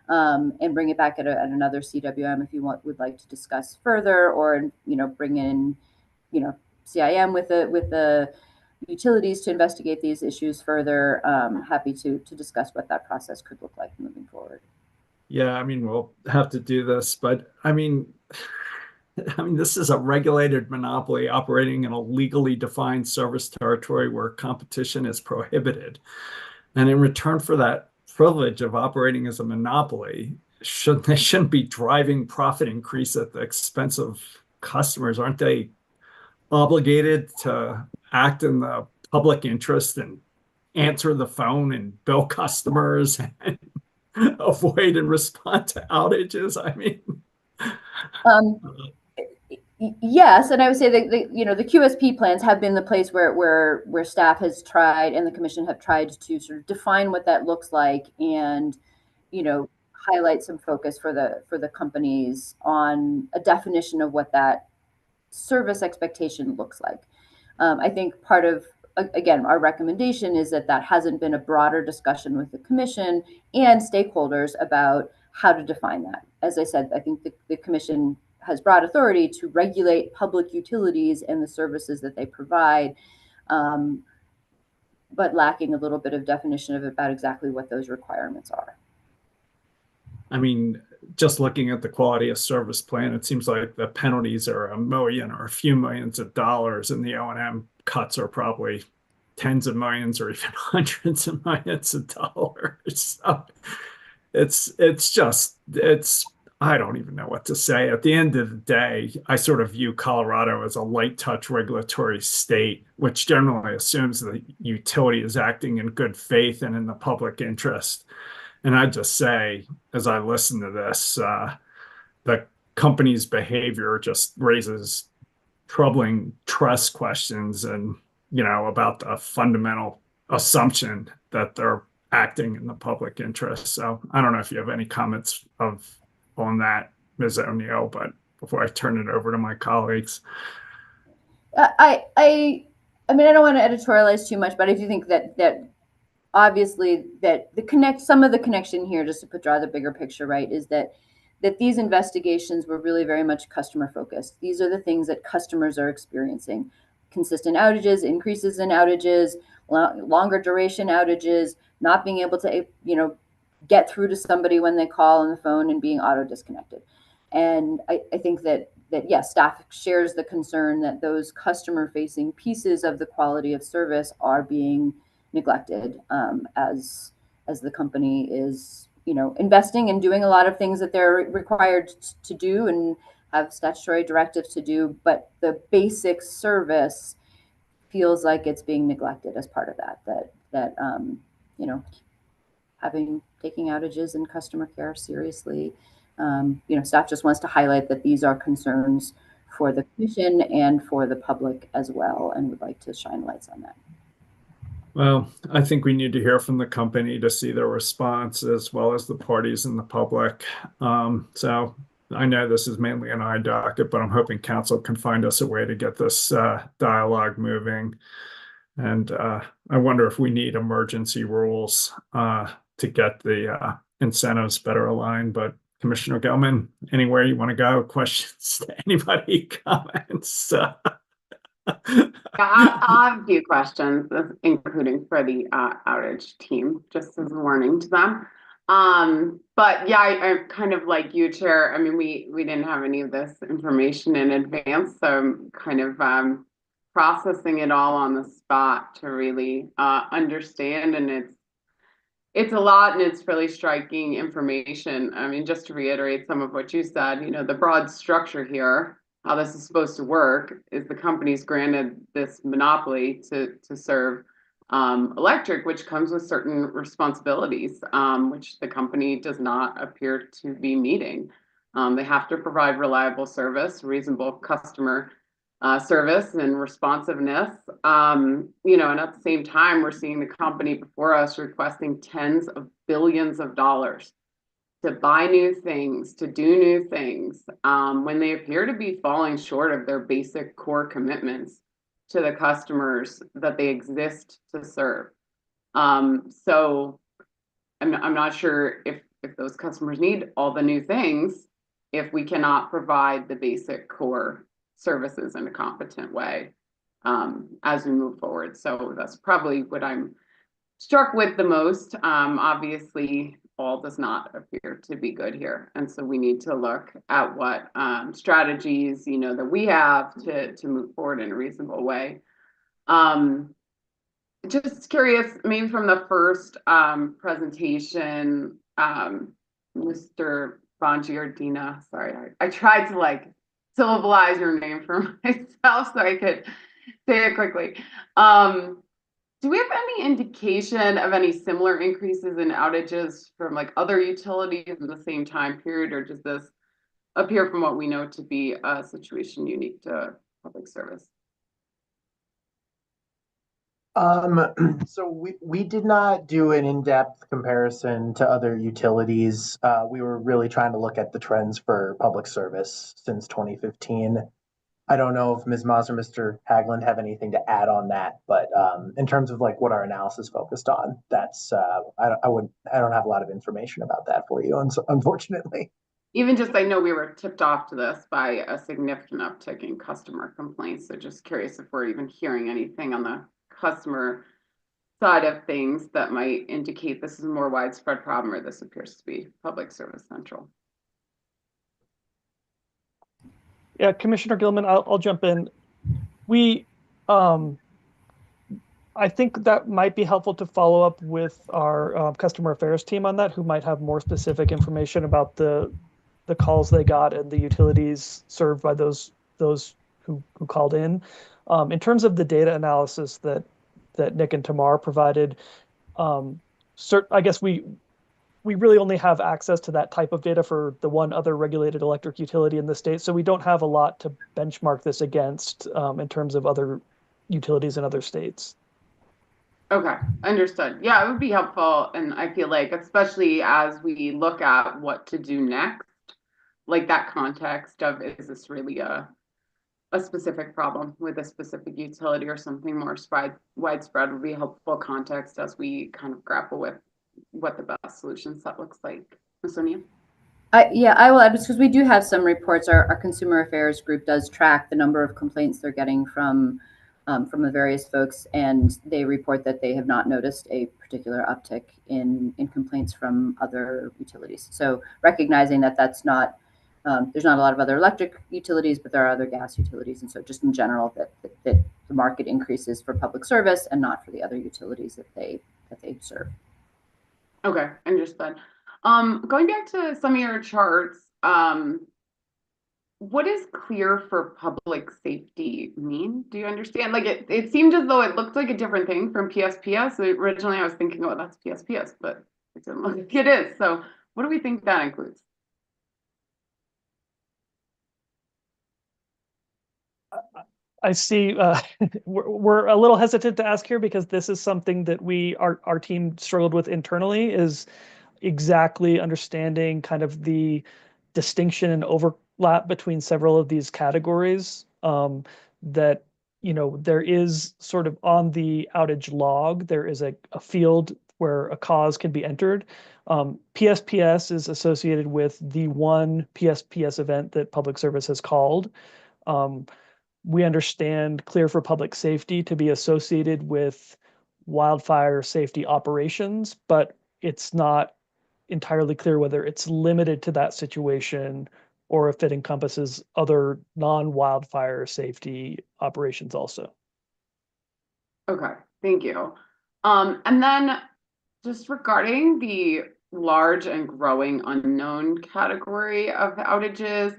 and bring it back at another CWM if you would like to discuss further, or bring in CIM with the utilities to investigate these issues further. Happy to discuss what that process could look like moving forward. Yeah, I mean, we'll have to do this, but I mean, this is a regulated monopoly operating in a legally defined service territory where competition is prohibited. And in return for that privilege of operating as a monopoly, they shouldn't be driving profit increase at the expense of customers. Aren't they obligated to act in the public interest and answer the phone and bill customers and avoid and respond to outages? I mean, yes, and I would say that the QSP plans have been the place where staff has tried and the commission have tried to sort of define what that looks like, and highlight some focus for the companies on a definition of what that service expectation looks like. I think part of, again, our recommendation is that hasn't been a broader discussion with the commission and stakeholders about how to define that. As I said, I think the commission has broad authority to regulate public utilities and the services that they provide, but lacking a little bit of definition about exactly what those requirements are. I mean, just looking at the quality of service plan, it seems like the penalties are $1 million or a few millions of dollars, and the O&M cuts are probably tens of millions or even hundreds of millions of dollars. So it's I don't even know what to say. At the end of the day, I sort of view Colorado as a light touch regulatory state, which generally assumes the utility is acting in good faith and in the public interest. And I just say, as I listen to this, the company's behavior just raises troubling trust questions, and about the fundamental assumption that they're acting in the public interest. So I don't know if you have any comments on that, Ms. O'Neill, but before I turn it over to my colleagues. I mean, I don't want to editorialize too much, but I do think that obviously that some of the connection here, just to draw the bigger picture, right, is that these investigations were really very much customer focused. These are the things that customers are experiencing: consistent outages, increases in outages, longer duration outages, not being able to get through to somebody when they call on the phone, and being auto disconnected. And I think that that yes, staff shares the concern that those customer-facing pieces of the quality of service are being neglected as the company is, investing and doing a lot of things that they're required to do and have statutory directives to do, but the basic service feels like it's being neglected as part of that taking outages and customer care seriously. Staff just wants to highlight that these are concerns for the commission and for the public as well, and would like to shine lights on that. Well, I think we need to hear from the company to see their response as well as the parties and the public. So I know this is mainly an eye docket, but I'm hoping council can find us a way to get this dialogue moving. And I wonder if we need emergency rules to get the incentives better aligned. But Commissioner Gelman, anywhere you want to go? Questions to anybody? Comments? I have a few questions, including for the outage team, just as a warning to them. But yeah, I'm kind of like you, Chair. I mean, we didn't have any of this information in advance, so I'm kind of processing it all on the spot to really understand, and it's a lot, and it's really striking information. I mean, just to reiterate some of what you said, the broad structure here, how this is supposed to work, is the company's granted this monopoly to serve electric, which comes with certain responsibilities, which the company does not appear to be meeting. They have to provide reliable service, reasonable customer service and responsiveness. And at the same time, we're seeing the company before us requesting tens of billions of dollars to buy new things, to do new things, when they appear to be falling short of their basic core commitments to the customers that they exist to serve. So I'm not sure if those customers need all the new things if we cannot provide the basic core services in a competent way as we move forward. So that's probably what I'm struck with the most. Obviously, all does not appear to be good here. And so we need to look at what strategies, that we have to move forward in a reasonable way. Just curious, maybe from the first presentation, Mr. Bongiardina, sorry, I tried to syllableize your name for myself so I could say it quickly. Do we have any indication of any similar increases in outages from other utilities in the same time period, or does this appear from what we know to be a situation unique to public service? So we did not do an in-depth comparison to other utilities. We were really trying to look at the trends for public service since 2015. I don't know if Ms. Maas or Mr. Hagland have anything to add on that, but in terms of what our analysis focused on, that's I don't have a lot of information about that for you, unfortunately. Even just, I know we were tipped off to this by a significant uptick in customer complaints. So just curious if we're even hearing anything on the customer side of things that might indicate this is a more widespread problem, or this appears to be public service central. Yeah, Commissioner Gilman, I'll jump in. I think that might be helpful to follow up with our customer affairs team on that, who might have more specific information about the calls they got and the utilities served by those who called in. In terms of the data analysis that Nick and Tamar provided, I guess we really only have access to that type of data for the one other regulated electric utility in the state. So we don't have a lot to benchmark this against in terms of other utilities in other states. Okay, understood. Yeah, it would be helpful. And I feel like, especially as we look at what to do next, that context of, is this really a specific problem with a specific utility or something more widespread, would be helpful context as we kind of grapple with what the best solution set looks like. Ms. Sonia? Yeah, I will add, because we do have some reports. Our consumer affairs group does track the number of complaints they're getting from the various folks, and they report that they have not noticed a particular uptick in complaints from other utilities. So recognizing that that's not There's not a lot of other electric utilities, but there are other gas utilities. And so just in general, that the market increases for public service and not for the other utilities that they serve. Okay, understood. Going back to some of your charts, what does clear for public safety mean? Do you understand? Like it seemed as though it looked like a different thing from PSPS. Originally, I was thinking, oh, that's PSPS, but it didn't look like it is. So what do we think that includes? I see we're a little hesitant to ask here because this is something that our team struggled with internally, is exactly understanding kind of the distinction and overlap between several of these categories. That, there is sort of on the outage log, there is a field where a cause can be entered. PSPS is associated with the one PSPS event that public service has called. We understand clear for public safety to be associated with wildfire safety operations, but it's not entirely clear whether it's limited to that situation or if it encompasses other non-wildfire safety operations also. Okay, thank you. And then just regarding the large and growing unknown category of outages,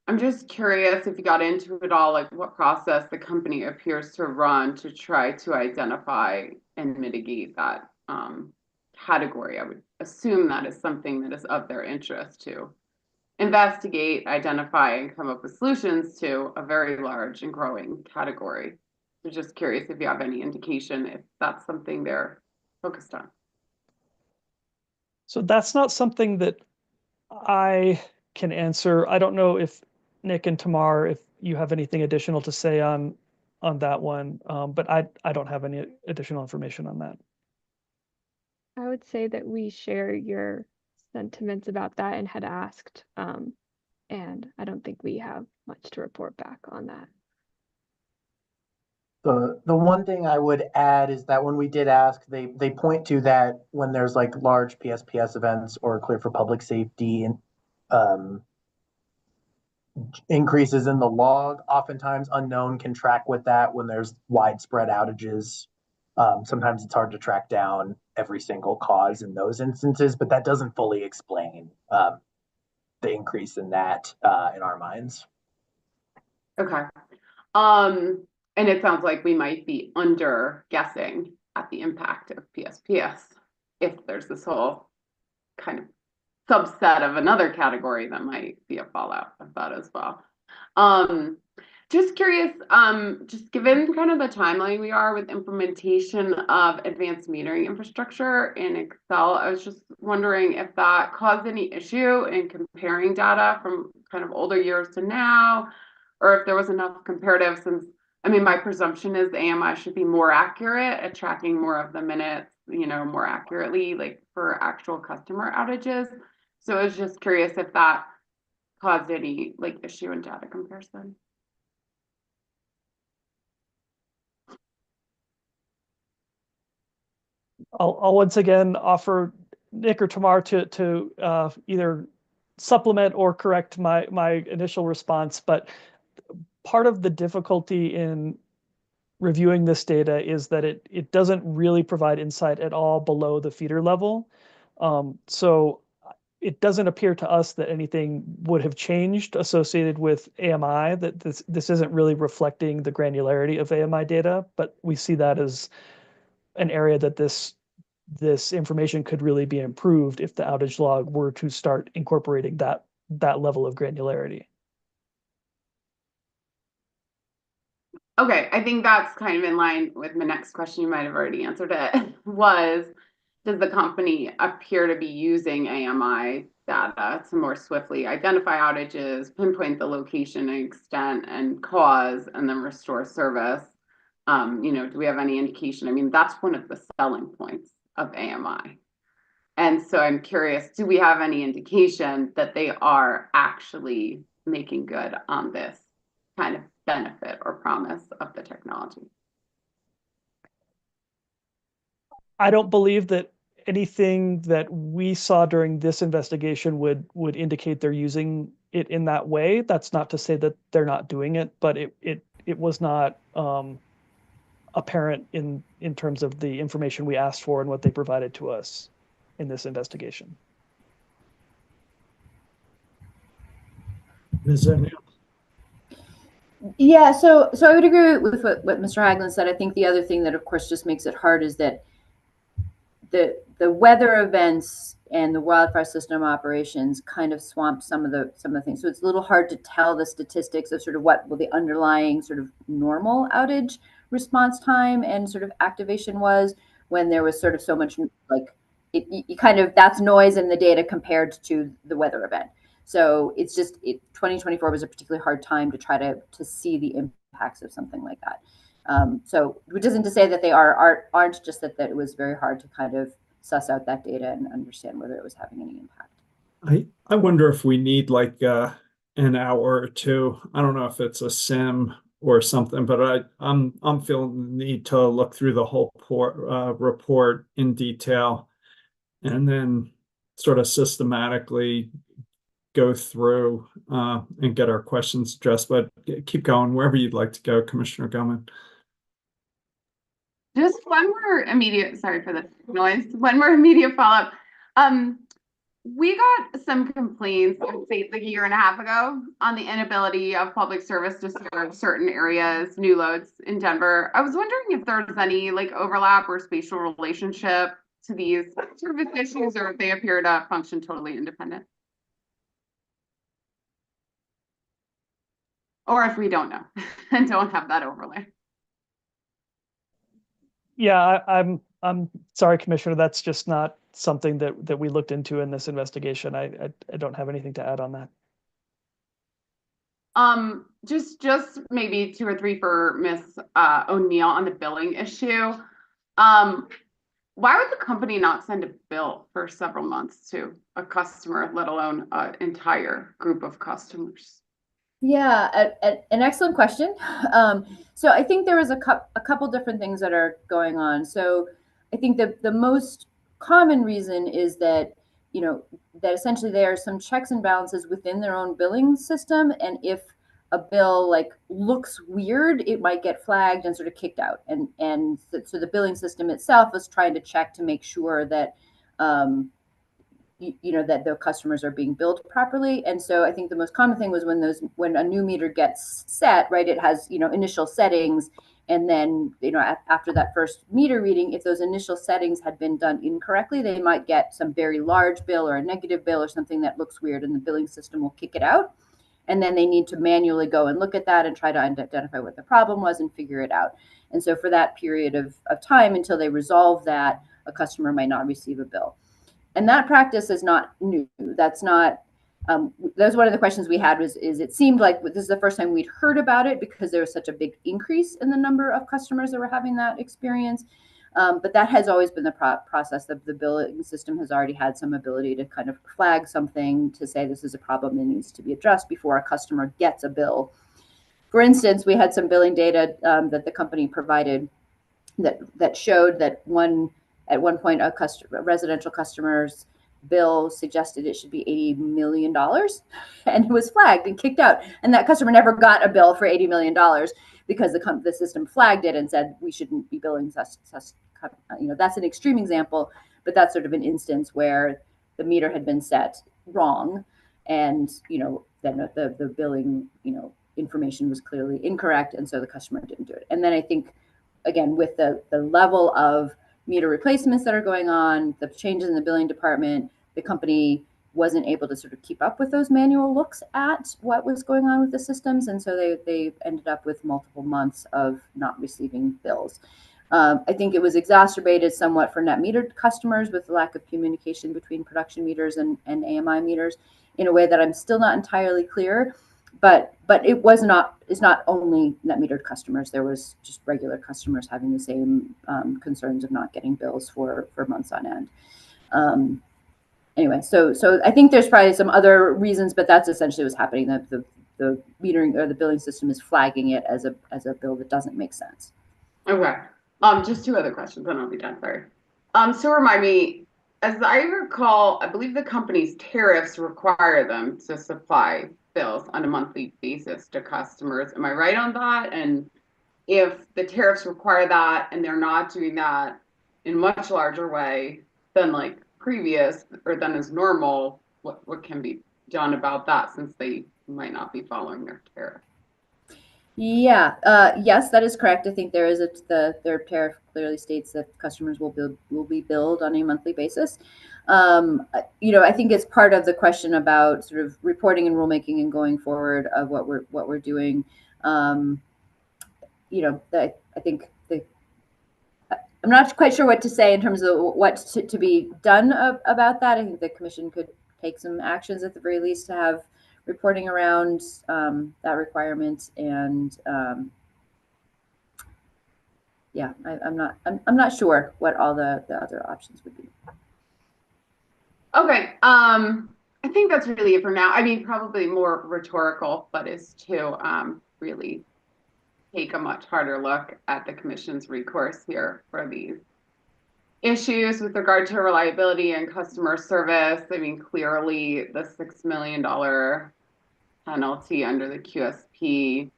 I'm just curious if you got into it all, like what process the company appears to run to try to identify and mitigate that category. I would assume that is something that is of their interest to investigate, identify, and come up with solutions to a very large and growing category. So just curious if you have any indication if that's something they're focused on. So that's not something that I can answer. I don't know if Nick and Tamar, if you have anything additional to say on that one, but I don't have any additional information on that. I would say that we share your sentiments about that and had asked, and I don't think we have much to report back on that. The one thing I would add is that when we did ask, they point to that when there's like large PSPS events or clear for public safety and increases in the log, oftentimes unknown can track with that when there's widespread outages. Sometimes it's hard to track down every single cause in those instances, but that doesn't fully explain the increase in that in our minds. Okay. And it sounds like we might be under guessing at the impact of PSPS if there's this whole kind of subset of another category that might be a fallout of that as well. Just curious, just given kind of the timeline we are with implementation of advanced metering infrastructure in Excel, I was just wondering if that caused any issue in comparing data from kind of older years to now, or if there was enough comparative since, I mean, my presumption is the AMI should be more accurate at tracking more of the minutes, more accurately, like for actual customer outages. So I was just curious if that caused any like issue in data comparison. I'll once again offer Nick or Tamar to either supplement or correct my initial response, but part of the difficulty in reviewing this data is that it doesn't really provide insight at all below the feeder level. So it doesn't appear to us that anything would have changed associated with AMI, that this isn't really reflecting the granularity of AMI data, but we see that as an area that this information could really be improved if the outage log were to start incorporating that level of granularity. Okay, I think that's kind of in line with my next question. You might have already answered it. Does the company appear to be using AMI data to more swiftly identify outages, pinpoint the location and extent and cause, and then restore service? Do we have any indication? I mean, that's one of the selling points of AMI. And so I'm curious, do we have any indication that they are actually making good on this kind of benefit or promise of the technology? I don't believe that anything that we saw during this investigation would indicate they're using it in that way. That's not to say that they're not doing it, but it was not apparent in terms of the information we asked for and what they provided to us in this investigation. Ms. O'Neill? Yeah, so I would agree with what Mr. Haglund said. I think the other thing that, of course, just makes it hard is that the weather events and the wildfire system operations kind of swamped some of the things. So it's a little hard to tell the statistics of sort of what the underlying sort of normal outage response time and sort of activation was when there was sort of so much like you kind of, that's noise in the data compared to the weather event. So it's just 2024 was a particularly hard time to try to see the impacts of something like that. So which isn't to say that they aren't, just that it was very hard to kind of suss out that data and understand whether it was having any impact. I wonder if we need like an hour or two. I don't know if it's a sim or something, but I'm feeling the need to look through the whole report in detail and then sort of systematically go through and get our questions addressed. But keep going wherever you'd like to go, Commissioner Gilman. Just one more immediate, sorry for the noise, one more immediate follow-up. We got some complaints, I would say like a year and a half ago, on the inability of public service to serve certain areas, new loads in Denver. I was wondering if there's any like overlap or spatial relationship to these service issues, or if they appear to function totally independent. Or if we don't know and don't have that overlay. Yeah, I'm sorry, Commissioner. That's just not something that we looked into in this investigation. I don't have anything to add on that. Just maybe 2 or 3 for Ms. O'Neill on the billing issue. Why would the company not send a bill for several months to a customer, let alone an entire group of customers? Yeah, an excellent question. So I think there was a couple different things that are going on. So I think the most common reason is that, you know, that essentially there are some checks and balances within their own billing system. And if a bill like looks weird, it might get flagged and sort of kicked out. And so the billing system itself was trying to check to make sure that, you know, that the customers are being billed properly. And so I think the most common thing was when a new meter gets set, right, it has, you know, initial settings. And then, you know, after that first meter reading, if those initial settings had been done incorrectly, they might get some very large bill or a negative bill or something that looks weird, and the billing system will kick it out. And then they need to manually go and look at that and try to identify what the problem was and figure it out. And so for that period of time until they resolve that, a customer might not receive a bill. And that practice is not new. That's not, that was one of the questions we had is it seemed like this is the first time we'd heard about it because there was such a big increase in the number of customers that were having that experience. But that has always been the process. The billing system has already had some ability to kind of flag something to say this is a problem that needs to be addressed before a customer gets a bill. For instance, we had some billing data that the company provided that showed that at one point, a residential customer's bill suggested it should be $80 million, and it was flagged and kicked out. And that customer never got a bill for $80 million because the system flagged it and said we shouldn't be billing such. You know, that's an extreme example, but that's sort of an instance where the meter had been set wrong, and you know then the billing information was clearly incorrect, and so the customer didn't do it. And then I think again with the level of meter replacements that are going on, the changes in the billing department, the company wasn't able to sort of keep up with those manual looks at what was going on with the systems. And so they ended up with multiple months of not receiving bills. I think it was exacerbated somewhat for net metered customers with the lack of communication between production meters and AMI meters in a way that I'm still not entirely clear. But it's not only net metered customers. There was just regular customers having the same concerns of not getting bills for months on end. Anyway, so I think there's probably some other reasons, but that's essentially what's happening. The metering or the billing system is flagging it as a bill that doesn't make sense. Okay. Just 2 other questions, then I'll be done. Sorry. So remind me, as I recall, I believe the company's tariffs require them to supply bills on a monthly basis to customers. Am I right on that? And if the tariffs require that and they're not doing that in a much larger way than like previous or than is normal, what can be done about that since they might not be following their tariff? Yeah, yes, that is correct. I think there is their tariff clearly states that customers will be billed on a monthly basis. I think it's part of the question about sort of reporting and rulemaking and going forward of what we're doing. I think I'm not quite sure what to say in terms of what to be done about that. I think the commission could take some actions at the very least to have reporting around that requirement. And yeah, I'm not sure what all the other options would be. Okay. I think that's really it for now. I mean, probably more rhetorical, but is to really take a much harder look at the commission's recourse here for these issues with regard to reliability and customer service. I mean, clearly the $6 million penalty under the QSP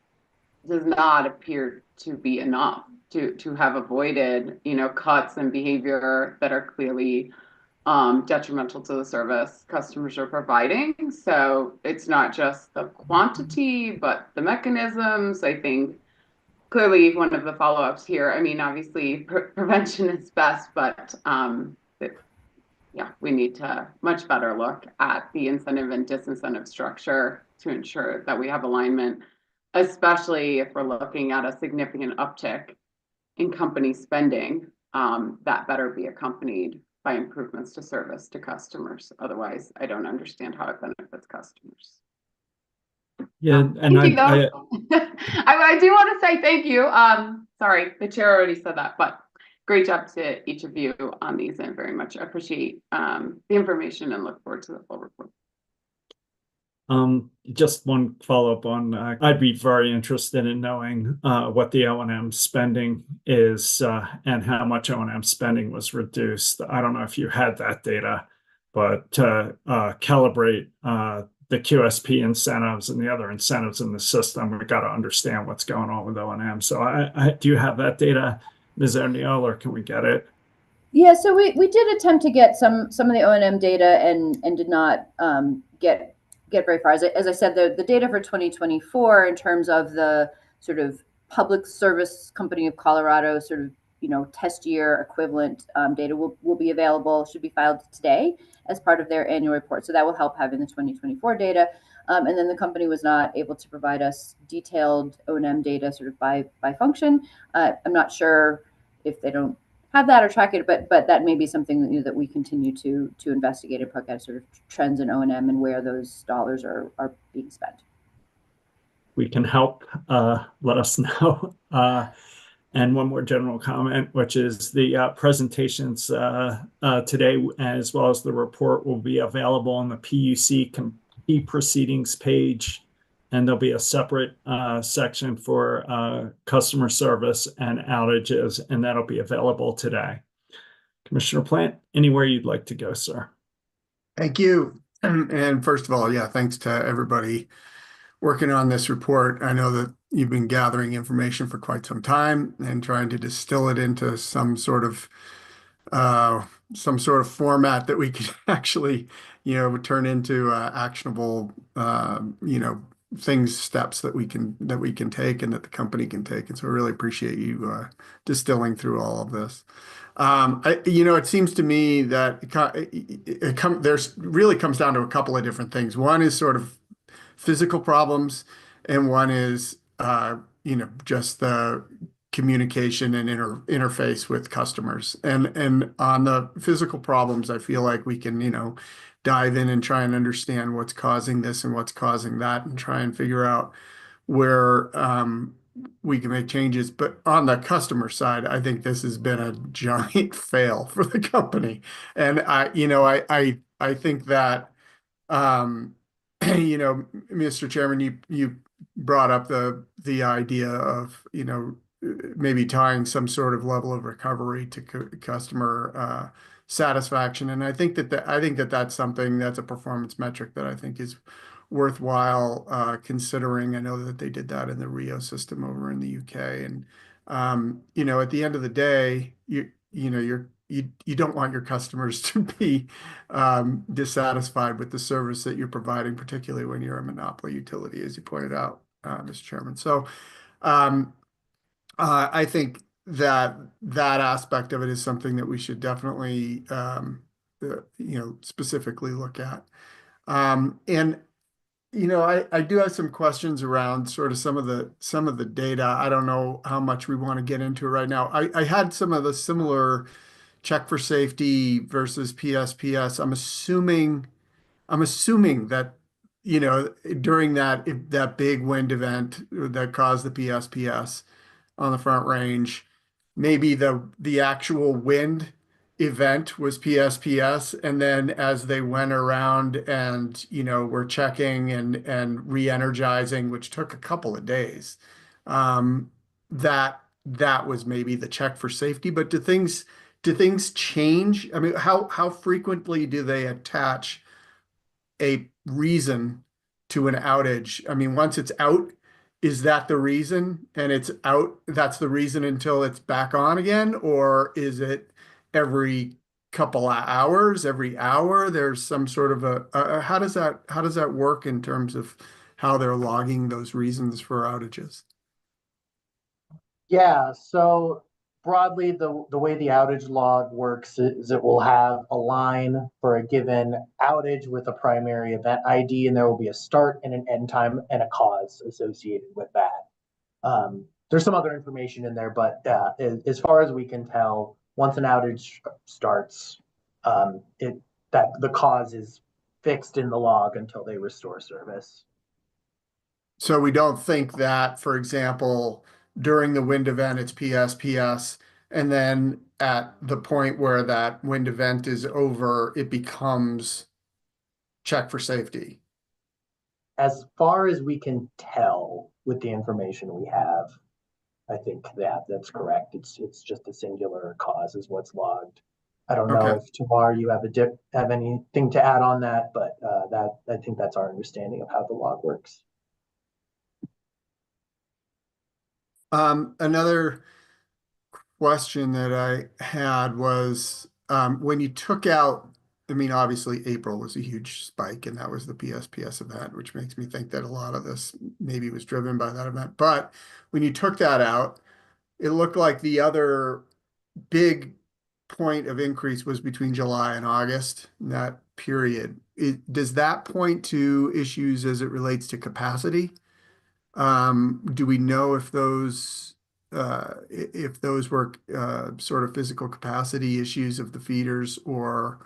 does not appear to be enough to have avoided, cuts in behavior that are clearly detrimental to the service customers are providing. So it's not just the quantity, but the mechanisms. I think clearly one of the follow-ups here, I mean, obviously prevention is best, but yeah, we need to much better look at the incentive and disincentive structure to ensure that we have alignment, especially if we're looking at a significant uptick in company spending, that better be accompanied by improvements to service to customers. Otherwise, I don't understand how it benefits customers. Yeah, and Thank you, though. I do want to say thank you. Sorry, the chair already said that, but great job to each of you on these, and very much appreciate the information and look forward to the full report. Just one follow-up on, I'd be very interested in knowing what the O&M spending is and how much O&M spending was reduced. I don't know if you had that data, but to calibrate the QSP incentives and the other incentives in the system, we've got to understand what's going on with O&M. So do you have that data, Ms. O'Neill, or can we get it? Yeah, so we did attempt to get some of the O&M data and did not get very far. As I said, the data for 2024 in terms of the sort of Public Service Company of Colorado sort of test year equivalent data will be available, should be filed today as part of their annual report. So that will help having the 2024 data. And then the company was not able to provide us detailed O&M data sort of by function. I'm not sure if they don't have that or track it, but that may be something that we continue to investigate and poke at sort of trends in O&M and where those dollars are being spent. We can help. Let us know. And one more general comment, which is the presentations today, as well as the report, will be available on the PUC proceedings page. And there'll be a separate section for customer service and outages, and that'll be available today. Commissioner Plant, anywhere you'd like to go, sir. Thank you. And first of all, yeah, thanks to everybody working on this report. I know that you've been gathering information for quite some time and trying to distill it into some sort of format that we can actually, turn into actionable, steps that we can take and that the company can take. And so I really appreciate you distilling through all of this. It seems to me that there's really comes down to a couple of different things. One is sort of physical problems, and one is just the communication and interface with customers. And on the physical problems, I feel like we can dive in and try and understand what's causing this and what's causing that, and try and figure out where we can make changes. But on the customer side, I think this has been a giant fail for the company. And I think that Mr. Chairman, you brought up the idea of maybe tying some sort of level of recovery to customer satisfaction. And I think that that's something that's a performance metric that I think is worthwhile considering. I know that they did that in the Rio system over in the UK. And at the end of the day, you don't want your customers to be dissatisfied with the service that you're providing, particularly when you're a monopoly utility, as you pointed out, Mr. Chairman. So I think that aspect of it is something that we should definitely specifically look at. And I do have some questions around sort of some of the data. I don't know how much we want to get into it right now. I had some of the similar check for safety versus PSPS. I'm assuming that during that big wind event that caused the PSPS on the Front Range, maybe the actual wind event was PSPS, and then as they went around and were checking and re-energizing, which took a couple of days, that was maybe the check for safety. But do things change? I mean, how frequently do they attach a reason to an outage? I mean, once it's out, is that the reason? And it's out, that's the reason until it's back on again? Or is it every couple of hours, every hour? There's some sort of how does that work in terms of how they're logging those reasons for outages? Yeah, so broadly, the way the outage log works is it will have a line for a given outage with a primary event ID, and there will be a start and an end time and a cause associated with that. There's some other information in there, but as far as we can tell, once an outage starts, the cause is fixed in the log until they restore service. So we don't think that, for example, during the wind event, it's PSPS, and then at the point where that wind event is over, it becomes check for safety. As far as we can tell with the information we have, I think that's correct. It's just a singular cause is what's logged. I don't know if Tamar, you have anything to add on that, but I think that's our understanding of how the log works. Another question that I had was when you took out, I mean, obviously April was a huge spike, and that was the PSPS event, which makes me think that a lot of this maybe was driven by that event. But when you took that out, it looked like the other big point of increase was between July and August, in that period. Does that point to issues as it relates to capacity? Do we know if those were sort of physical capacity issues of the feeders or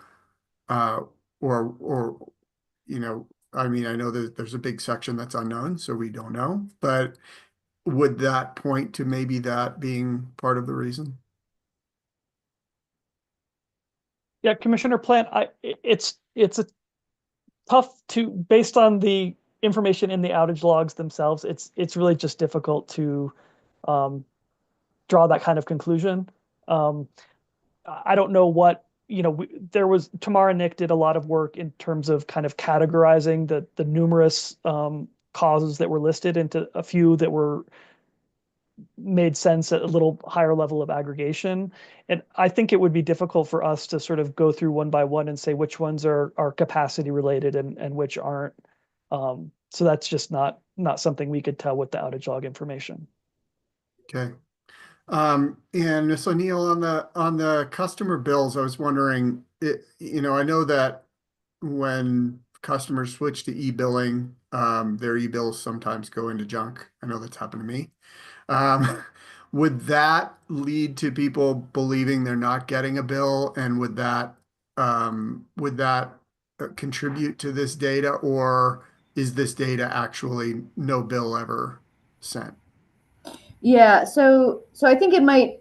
I mean, I know that there's a big section that's unknown, so we don't know, but would that point to maybe that being part of the reason? Yeah, Commissioner Plant, it's a tough to, based on the information in the outage logs themselves, it's really just difficult to draw that kind of conclusion. I don't know what, Tamara and Nick did a lot of work in terms of kind of categorizing the numerous causes that were listed into a few that were made sense at a little higher level of aggregation. And I think it would be difficult for us to sort of go through one by one and say which ones are capacity related and which aren't. So that's just not something we could tell with the outage log information. Okay. And Ms. O'Neill, on the customer bills, I was wondering, I know that when customers switch to e-billing, their e-bills sometimes go into junk. I know that's happened to me. Would that lead to people believing they're not getting a bill, and would that contribute to this data, or is this data actually no bill ever sent? Yeah, so I think it might.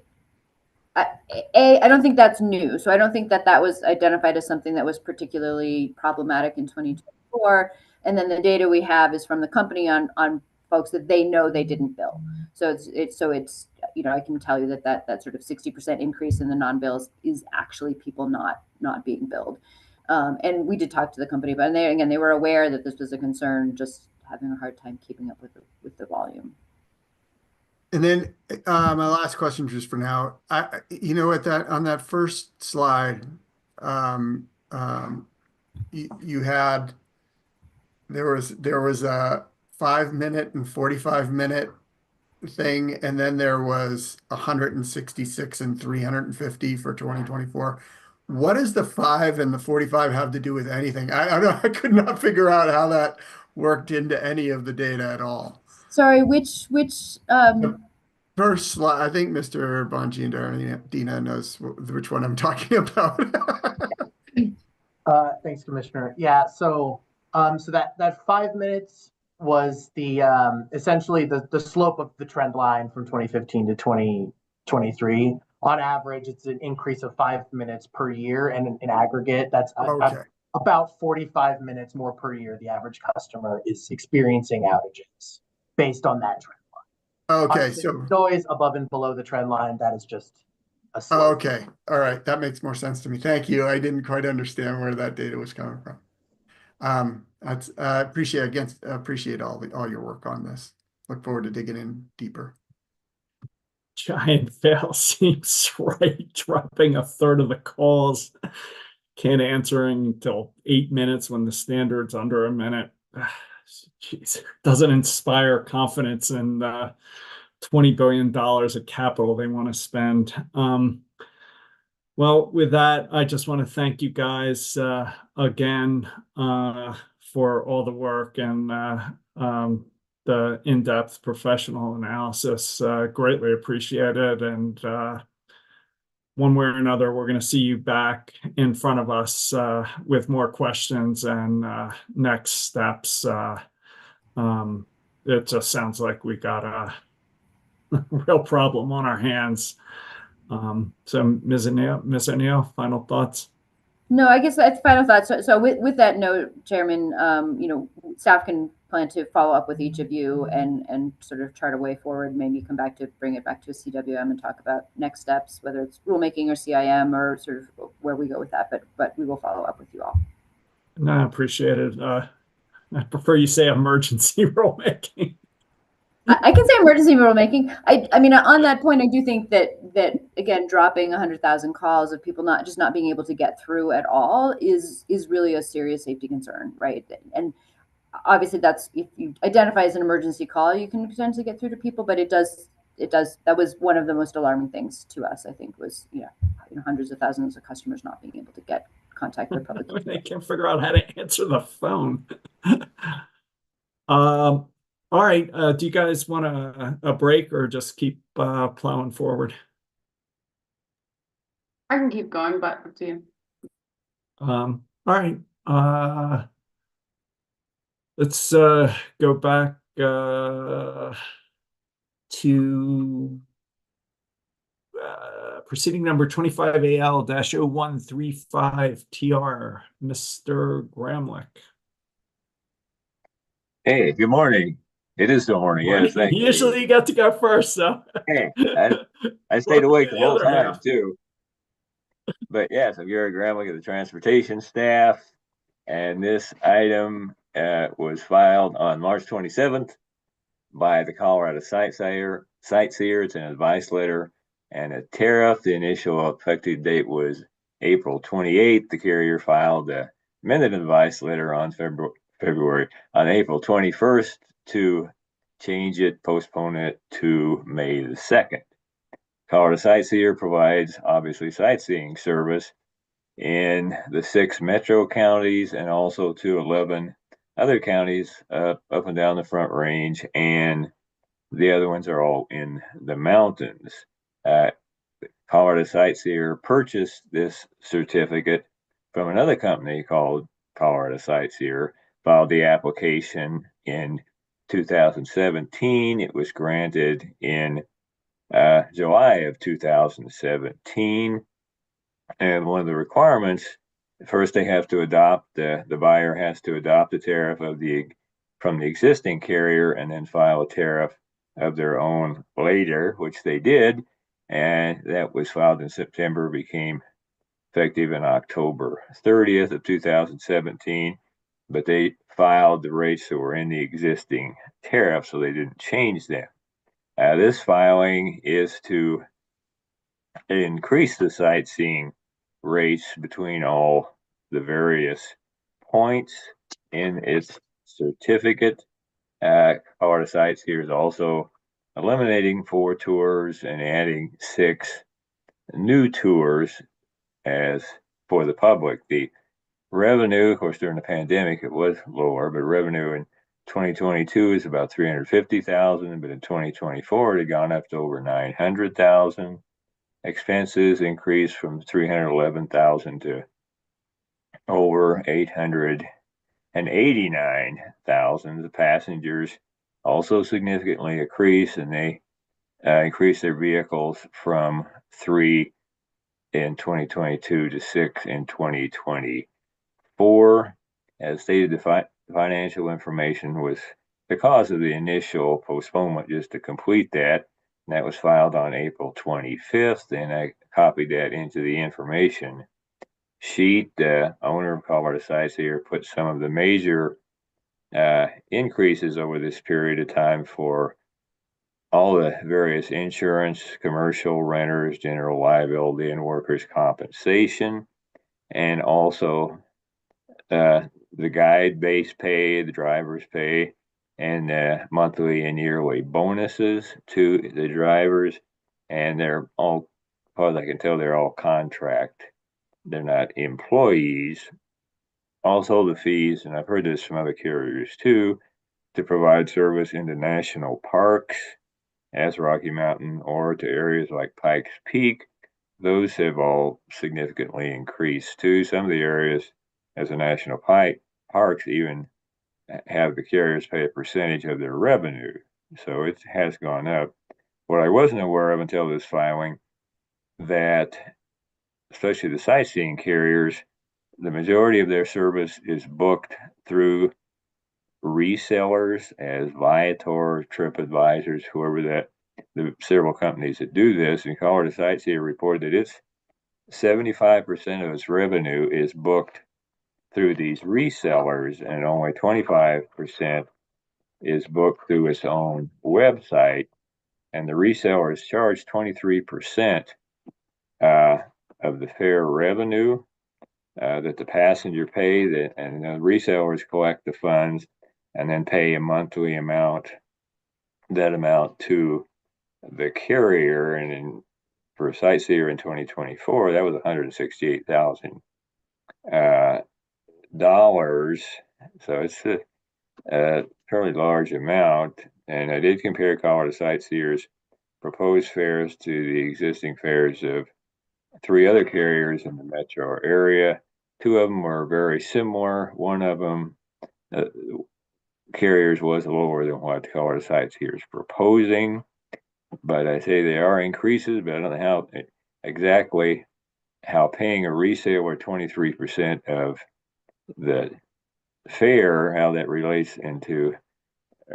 I don't think that's new. So I don't think that was identified as something that was particularly problematic in 2024. And then the data we have is from the company on folks that they know they didn't bill. So it's I can tell you that sort of 60% increase in the non-bills is actually people not not being billed. And we did talk to the company, but they were aware that this was a concern, just having a hard time keeping up with the volume. And then my last question just for now, on that first slide, you had there was a 5 minute and 45 minute thing, and then there was 166 and 350 for 2024. What does the 5 and the 45 have to do with anything? I don't know. I could not figure out how that worked into any of the data at all. Sorry, which First slide, I think Mr. Bongardini knows which one I'm talking about. Thanks, Commissioner. Yeah, so that 5 minutes was the essentially the slope of the trend line from 2015 to 2023. On average, it's an increase of 5 minutes per year, and in aggregate, that's Okay. about 45 minutes more per year. The average customer is experiencing outages based on that trend. Okay, so noise above and below the trend line, that is just a slope. Okay, all right, that makes more sense to me. Thank you. I didn't quite understand where that data was coming from. Appreciate all your work on this. Look forward to digging in deeper. Giant fail seems right. Dropping a third of the calls, can't answering until 8 minutes when the standard's under a minute. Jeez, doesn't inspire confidence in $20 billion of capital they want to spend. Well, with that, I just want to thank you guys again for all the work and the in-depth professional analysis. Greatly appreciated. And one way or another, we're going to see you back in front of us with more questions and next steps. It just sounds like we got a real problem on our hands. So Ms. O'Neill, final thoughts? No, I guess that's final thoughts. So with that note, Chairman, staff can plan to follow up with each of you and sort of chart a way forward, maybe bring it back to a CWM and talk about next steps, whether it's rulemaking or CIM or sort of where we go with that, but we will follow up with you all. No, I appreciate it. I prefer you say emergency rulemaking. I can say emergency rulemaking. I mean, on that point, I do think that again, dropping 100,000 calls of people not being able to get through at all is really a serious safety concern, right? And obviously, that's if you identify as an emergency call, you can potentially get through to people, but it does. That was one of the most alarming things to us. I think was hundreds of thousands of customers not being able to get contact their public. They can't figure out how to answer the phone. All right. Do you guys want a break or just keep plowing forward? I can keep going, but up to you. All right. Let's go back to proceeding number 25AL-0135TR, Mr. Gramlich. Hey, good morning. It is still morning. Yes, thank you. Usually you got to go first, so. Hey, I stayed awake the whole other time half. too. But yes, I'm Gary Gramlich of the transportation staff, and this item was filed on March 27th by the Colorado Sightseer. It's an advice letter and a tariff. The initial effective date was April 28th. The carrier filed a amended advice letter on April 21st to change it, postpone it to May the 2nd. Colorado Sightseer provides obviously sightseeing service in the 6 metro counties and also to 11 other counties up and down the Front Range, and the other ones are all in the mountains. Colorado Sightseer purchased this certificate from another company called Colorado Sightseer, filed the application in 2017. It was granted in July of 2017. And one of the requirements, first they have to adopt, the buyer has to adopt a tariff from the existing carrier and then file a tariff of their own later, which they did. And that was filed in September, became effective in October 30th of 2017, but they filed the rates that were in the existing tariff, so they didn't change them. This filing is to increase the sightseeing rates between all the various points in its certificate. Colorado Sites here is also eliminating 4 tours and adding 6 new tours as for the public. The revenue, of course, during the pandemic, it was lower, but revenue in 2022 is about 350,000, but in 2024, it had gone up to over 900,000. Expenses increased from 311,000 to over 889,000. The passengers also significantly increased, and they increased their vehicles from 3 in 2022 to 6 in 2024. As stated, the financial information was the cause of the initial postponement just to complete that. And that was filed on April 25th, and I copied that into the information sheet. The owner of Colorado Sites here put some of the major increases over this period of time for all the various insurance, commercial, renters, general liability, and workers' compensation, and also the guide base pay, the driver's pay, and monthly and yearly bonuses to the drivers. And they're all, as far as I can tell, they're all contract. They're not employees. Also the fees, and I've heard this from other carriers too, to provide service into national parks as Rocky Mountain or to areas like Pikes Peak. Those have all significantly increased too. Some of the areas as a national parks even have the carriers pay a percentage of their revenue. So it has gone up. What I wasn't aware of until this filing, that especially the sightseeing carriers, the majority of their service is booked through resellers as Viator, TripAdvisors, whoever that, the several companies that do this. And Colorado Sites here reported that it's 75% of its revenue is booked through these resellers, and only 25% is booked through its own website. And the resellers charge 23% of the fare revenue that the passenger pay, and the resellers collect the funds and then pay a monthly amount, that amount to the carrier. And for a sightseer in 2024, that was $168,000. So it's a fairly large amount. And I did compare Colorado Sightseers' proposed fares to the existing fares of 3 other carriers in the metro area. 2 of them were very similar. One of them, carriers, was lower than what Colorado Sightseers is proposing. But I say there are increases, but I don't know how exactly how paying a reseller 23% of the fare, how that relates into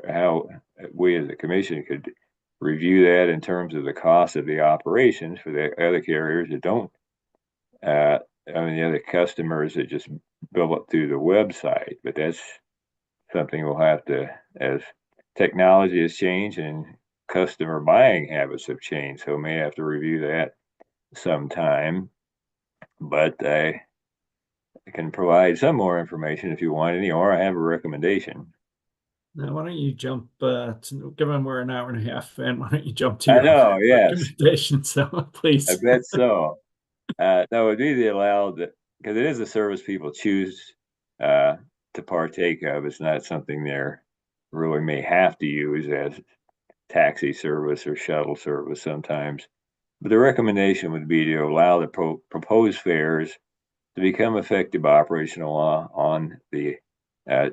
how we as a commission could review that in terms of the cost of the operations for the other carriers that don't, the other customers that just bill it through the website. But that's something we'll have to, as technology has changed and customer buying habits have changed, so we may have to review that sometime. But I can provide some more information if you want any, or I have a recommendation. Now, why don't you jump, given we're an hour and a half in, why don't you jump to I your know, yes. recommendation? So please. I bet so. That would be the allowed, because it is a service people choose to partake of. It's not something they're really may have to use as taxi service or shuttle service sometimes. But the recommendation would be to allow the proposed fares to become effective operational on the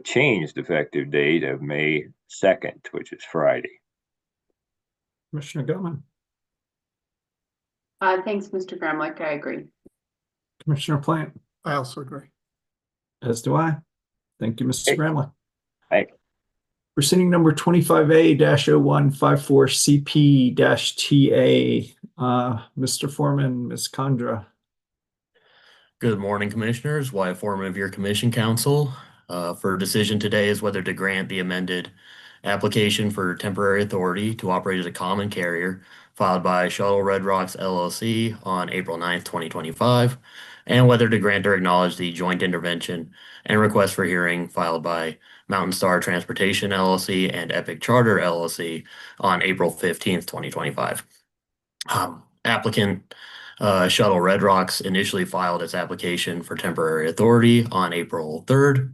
changed effective date of May 2nd, which is Friday. Commissioner Gilman. Thanks, Mr. Gramlich. I agree. Commissioner Plant. I also agree. As do I. Thank you, Mr. Gramlich. Thanks. Proceeding number 25A-0154CP-TA. Mr. Foreman, Ms. Condra. Good morning, Commissioners. Wyatt Foreman of your Commission Council. For decision today is whether to grant the amended application for temporary authority to operate as a common carrier filed by Shuttle Red Rocks LLC on April 9th, 2025, and whether to grant or acknowledge the joint intervention and request for hearing filed by Mountain Star Transportation LLC and Epic Charter LLC on April 15th, 2025. Applicant Shuttle Red Rocks initially filed its application for temporary authority on April 3rd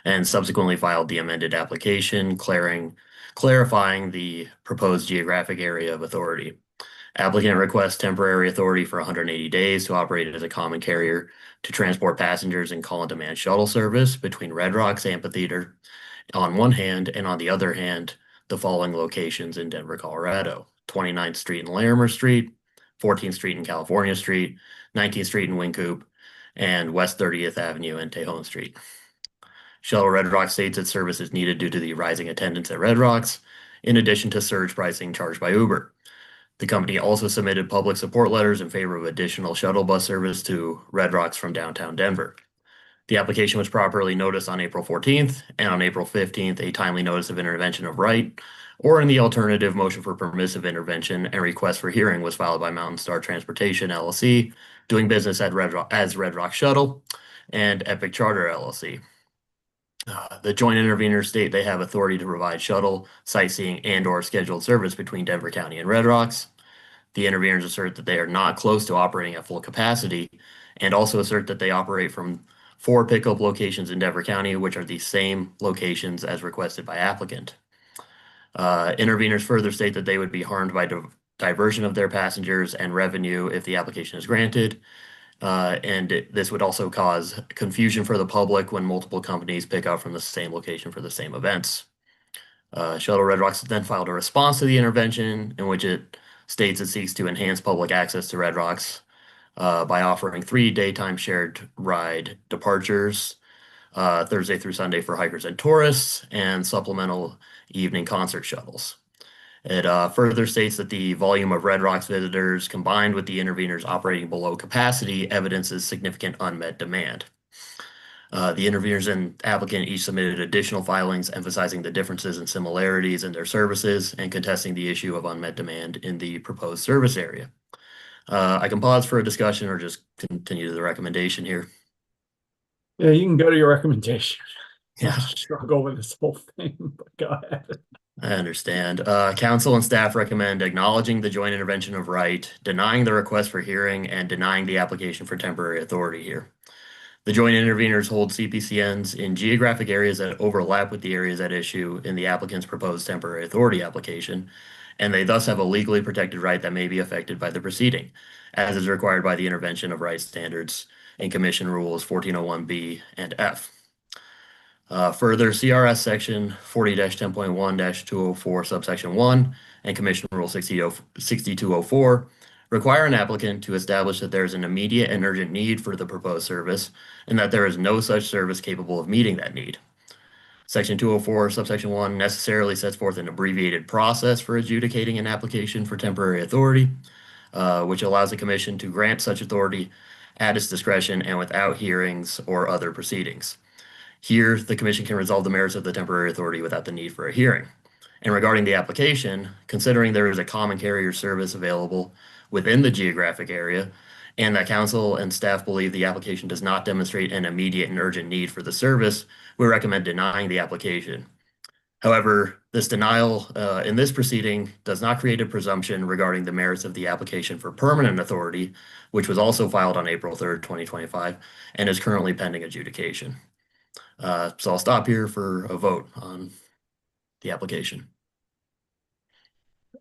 and subsequently filed the amended application clarifying the proposed geographic area of authority. Applicant requests temporary authority for 180 days to operate as a common carrier to transport passengers in call and demand shuttle service between Red Rocks Amphitheater on one hand, and on the other hand, the following locations in Denver, Colorado: 29th Street and Larimer Street, 14th Street and California Street, 19th Street and Wynkoop, and West 30th Avenue and Tejon Street. Shuttle Red Rocks states its service is needed due to the rising attendance at Red Rocks, in addition to surge pricing charged by Uber. The company also submitted public support letters in favor of additional shuttle bus service to Red Rocks from downtown Denver. The application was properly noticed on April 14th, and on April 15th, a timely notice of intervention of right, or in the alternative, motion for permissive intervention and request for hearing was filed by Mountain Star Transportation LLC, doing business at as Red Rock Shuttle, and Epic Charter LLC. The joint interveners state they have authority to provide shuttle, sightseeing, and/or scheduled service between Denver County and Red Rocks. The interveners assert that they are not close to operating at full capacity, and also assert that they operate from 4 pickup locations in Denver County, which are the same locations as requested by applicant. Interveners further state that they would be harmed by diversion of their passengers and revenue if the application is granted. This would also cause confusion for the public when multiple companies pick up from the same location for the same events. Shuttle Red Rocks then filed a response to the intervention in which it states it seeks to enhance public access to Red Rocks by offering 3 daytime shared ride departures Thursday through Sunday for hikers and tourists, and supplemental evening concert shuttles. It further states that the volume of Red Rocks visitors combined with the interveners operating below capacity evidences significant unmet demand. The interveners and applicant each submitted additional filings emphasizing the differences and similarities in their services and contesting the issue of unmet demand in the proposed service area. I can pause for a discussion or just continue to the recommendation here. Yeah, you can go to your recommendation. Yeah. I struggle with this whole thing, but go ahead. I understand. Council and staff recommend acknowledging the joint intervention of right, denying the request for hearing, and denying the application for temporary authority here. The joint interveners hold CPCNs in geographic areas that overlap with the areas at issue in the applicant's proposed temporary authority application, and they thus have a legally protected right that may be affected by the proceeding, as is required by the intervention of right standards in Commission Rules 1401B and F. Further, CRS Section 40-10.1-204 subsection 1 and Commission Rule 6204 require an applicant to establish that there is an immediate and urgent need for the proposed service and that there is no such service capable of meeting that need. Section 204 subsection 1 necessarily sets forth an abbreviated process for adjudicating an application for temporary authority, which allows the Commission to grant such authority at its discretion and without hearings or other proceedings. Here, the Commission can resolve the merits of the temporary authority without the need for a hearing. And regarding the application, considering there is a common carrier service available within the geographic area, and that Council and staff believe the application does not demonstrate an immediate and urgent need for the service, we recommend denying the application. However, this denial in this proceeding does not create a presumption regarding the merits of the application for permanent authority, which was also filed on April 3rd, 2025, and is currently pending adjudication. So I'll stop here for a vote on the application.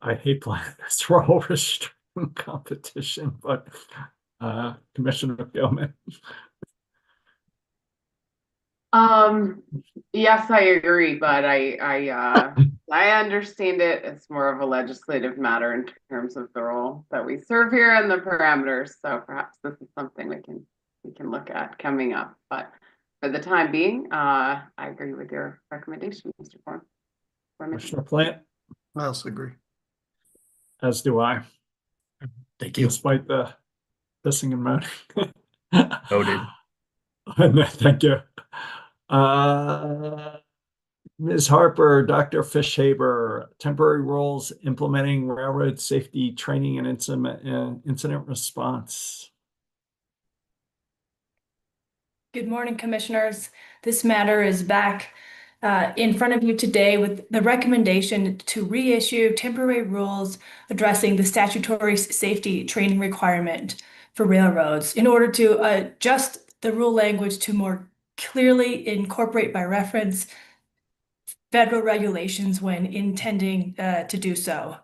I hate playing this role restricting competition, but Commissioner Gilman. Yes, I agree, but I understand it. It's more of a legislative matter in terms of the role that we serve here and the parameters. So perhaps this is something we can look at coming up. But for the time being, I agree with your recommendation, Mr. Foreman. Commissioner Plant, I also agree. as do I. Thank you. Despite the pissing and moaning. Noted. Thank you. Ms. Harper, Dr. Fishaber, temporary rules implementing railroad safety training and incident response. Good morning, commissioners. This matter is back in front of you today with the recommendation to reissue temporary rules addressing the statutory safety training requirement for railroads in order to adjust the rule language to more clearly incorporate by reference federal regulations when intending to do so.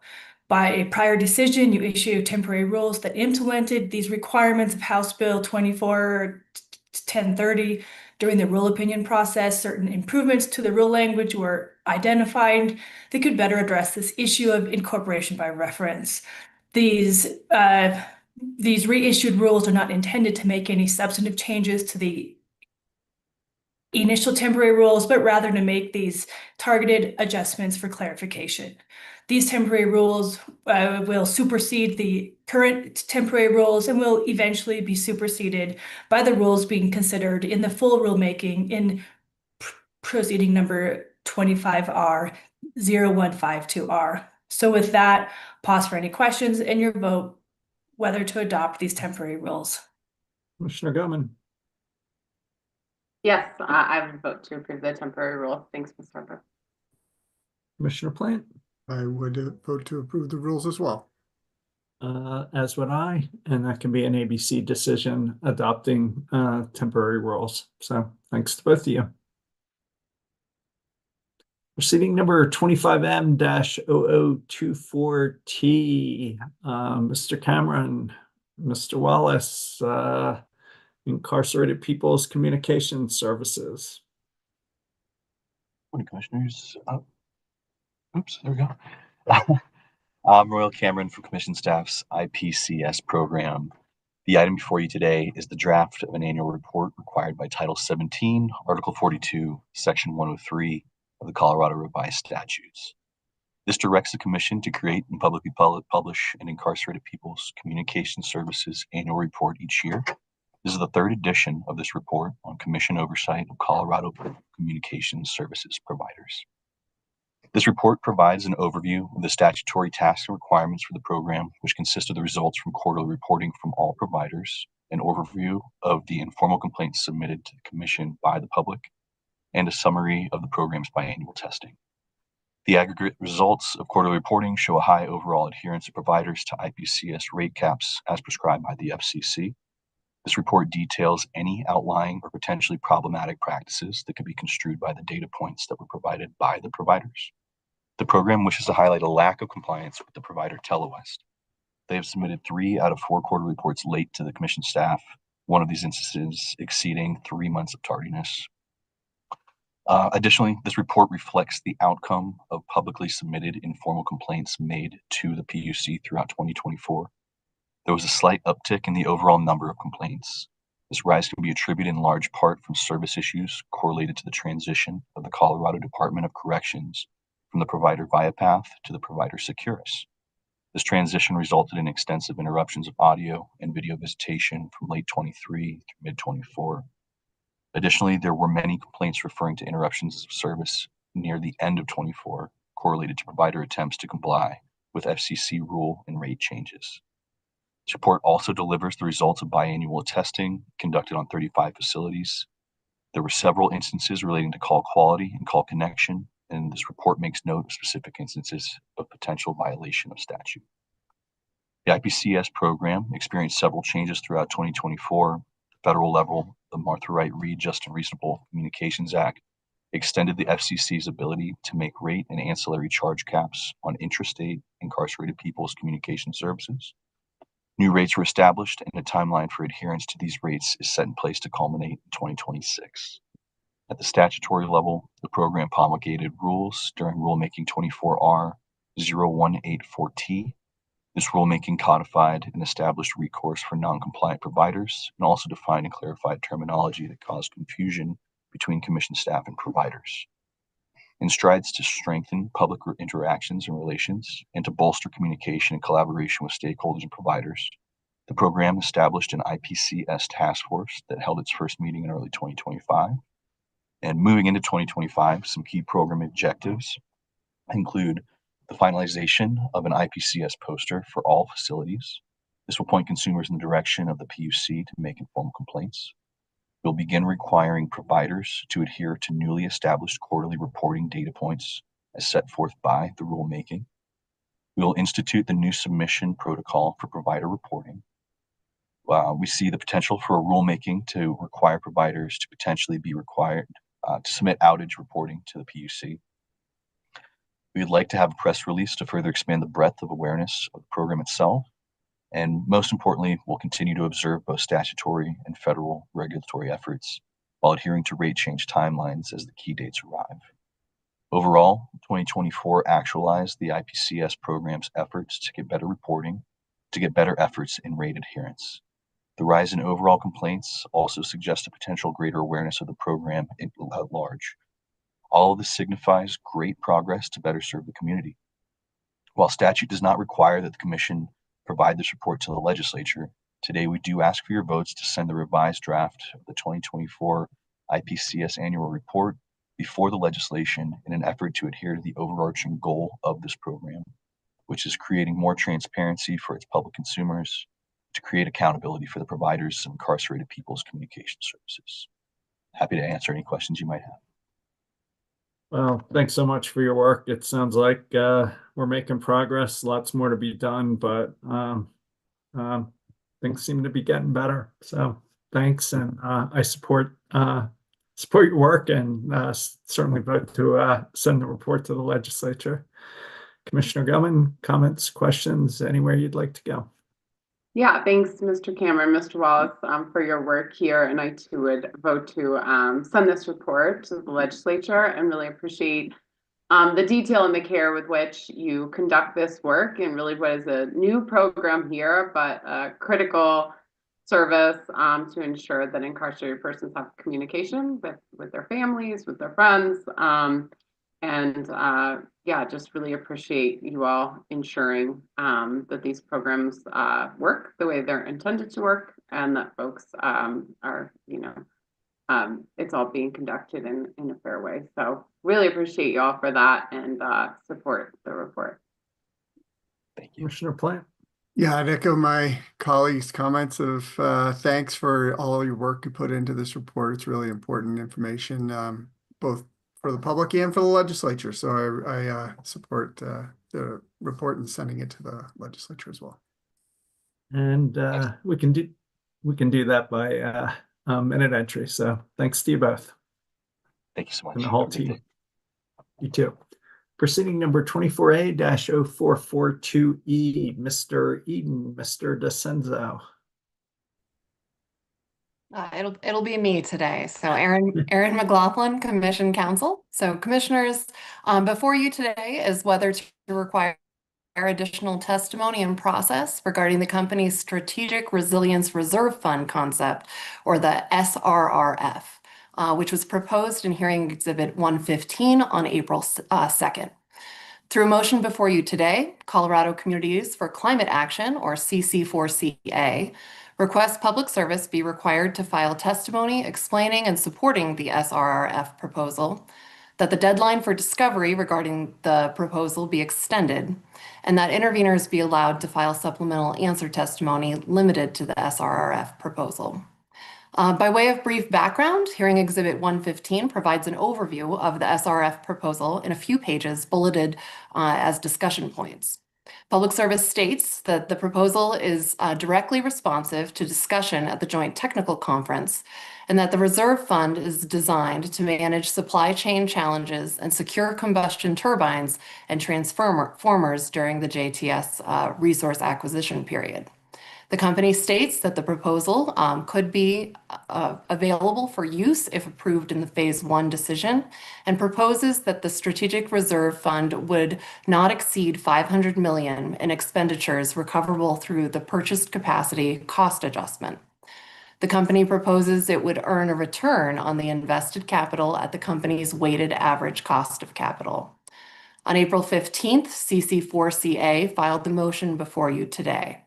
By a prior decision, you issued temporary rules that implemented these requirements of House Bill 241030. During the rule opinion process, certain improvements to the rule language were identified that could better address this issue of incorporation by reference. These reissued rules are not intended to make any substantive changes to the initial temporary rules, but rather to make these targeted adjustments for clarification. These temporary rules will supersede the current temporary rules and will eventually be superseded by the rules being considered in the full rulemaking in proceeding number 25R0152R. So with that, pause for any questions and your vote whether to adopt these temporary rules. Commissioner Goman. Yes, I would vote to approve the temporary rule. Thanks, Ms. Harper. Commissioner Plant. I would vote to approve the rules as well. As would I, and that can be an ABC decision adopting temporary rules. So thanks to both of you. Proceeding number 25M-0024T, Mr. Cameron, Mr. Wallace, Incarcerated People's Communication Services. Morning, commissioners. Oops, there we go. I'm Royal Cameron from Commission Staff's IPCS program. The item before you today is the draft of an annual report required by Title 17, Article 42, Section 103 of the Colorado Revised Statutes. This directs the Commission to create and publicly publish an Incarcerated People's Communication Services annual report each year. This is the third edition of this report on Commission oversight of Colorado communications services providers. This report provides an overview of the statutory tasks and requirements for the program, which consist of the results from quarterly reporting from all providers, an overview of the informal complaints submitted to the Commission by the public, and a summary of the program's biannual testing. The aggregate results of quarterly reporting show a high overall adherence of providers to IPCS rate caps as prescribed by the FCC. This report details any outlying or potentially problematic practices that could be construed by the data points that were provided by the providers. The program wishes to highlight a lack of compliance with the provider TeleWest. They have submitted 3 out of 4 quarterly reports late to the Commission staff, one of these instances exceeding 3 months of tardiness. Additionally, this report reflects the outcome of publicly submitted informal complaints made to the PUC throughout 2024. There was a slight uptick in the overall number of complaints. This rise can be attributed in large part from service issues correlated to the transition of the Colorado Department of Corrections from the provider ViaPath to the provider Securus. This transition resulted in extensive interruptions of audio and video visitation from late 23 through mid 24. Additionally, there were many complaints referring to interruptions of service near the end of 24, correlated to provider attempts to comply with FCC rule and rate changes. This report also delivers the results of biannual testing conducted on 35 facilities. There were several instances relating to call quality and call connection, and this report makes note of specific instances of potential violation of statute. The IPCS program experienced several changes throughout 2024. Federal level, the Martha Wright Reed Just and Reasonable Communications Act extended the FCC's ability to make rate and ancillary charge caps on intrastate incarcerated people's communication services. New rates were established, and a timeline for adherence to these rates is set in place to culminate in 2026. At the statutory level, the program promulgated rules during Rulemaking 24R0184T. This rulemaking codified and established recourse for non-compliant providers and also defined and clarified terminology that caused confusion between Commission staff and providers. In strides to strengthen public interactions and relations and to bolster communication and collaboration with stakeholders and providers, The program established an IPCS task force that held its first meeting in early 2025. And moving into 2025, some key program objectives include the finalization of an IPCS poster for all facilities. This will point consumers in the direction of the PUC to make informed complaints. We'll begin requiring providers to adhere to newly established quarterly reporting data points as set forth by the rulemaking. We will institute the new submission protocol for provider reporting. We see the potential for a rulemaking to require providers to potentially be required to submit outage reporting to the PUC. We would like to have a press release to further expand the breadth of awareness of the program itself. And most importantly, we'll continue to observe both statutory and federal regulatory efforts while adhering to rate change timelines as the key dates arrive. Overall, 2024 actualized the IPCS program's efforts to get better reporting, to get better efforts in rate adherence. The rise in overall complaints also suggests a potential greater awareness of the program at large. All of this signifies great progress to better serve the community. While statute does not require that the Commission provide this report to the legislature, today we do ask for your votes to send the revised draft of the 2024 IPCS annual report before the legislation in an effort to adhere to the overarching goal of this program, which is creating more transparency for its public consumers, to create accountability for the providers of incarcerated people's communication services. Happy to answer any questions you might have. Well, thanks so much for your work. It sounds like we're making progress, lots more to be done, but things seem to be getting better. So thanks, and I support your work, and certainly vote to send the report to the legislature. Commissioner Gellman, comments, questions, anywhere you'd like to go? Yeah, thanks, Mr. Cameron, Mr. Wallace, for your work here. And I too would vote to send this report to the legislature, and really appreciate the detail and the care with which you conduct this work, and really what is a new program here, but a critical service to ensure that incarcerated persons have communication with their families, with their friends. Yeah, just really appreciate you all ensuring that these programs work the way they're intended to work, and that folks are, it's all being conducted in a fair way. So really appreciate you all for that, and support the report. Thank you. Commissioner Plant. Yeah, I'd echo my colleagues' comments of thanks for all your work you put into this report. It's really important information, both for the public and for the legislature. So I support the report and sending it to the legislature as well. And we can do that by minute entry. So thanks to you both. Thank you so much. And the whole team. You too. Proceeding number 24A-0442E, Mr. Eden, Mr. DeCenzo. It'll be me today. So Erin McLaughlin, Commission Counsel. So commissioners, before you today is whether to require additional testimony and process regarding the company's Strategic Resilience Reserve Fund concept, or the SRRF, which was proposed in hearing exhibit 115 on April 2nd. Through a motion before you today, Colorado Communities for Climate Action, or CC4CA, requests public service be required to file testimony explaining and supporting the SRRF proposal, that the deadline for discovery regarding the proposal be extended, and that interveners be allowed to file supplemental answer testimony limited to the SRRF proposal. By way of brief background, hearing exhibit 115 provides an overview of the SRF proposal in a few pages bulleted as discussion points. Public Service states that the proposal is directly responsive to discussion at the Joint Technical Conference, and that the reserve fund is designed to manage supply chain challenges and secure combustion turbines and transformers during the JTS resource acquisition period. The company states that the proposal could be available for use if approved in the Phase 1 decision, and proposes that the Strategic Reserve Fund would not exceed $500 million in expenditures recoverable through the purchased capacity cost adjustment. The company proposes it would earn a return on the invested capital at the company's weighted average cost of capital. On April 15th, CC4CA filed the motion before you today.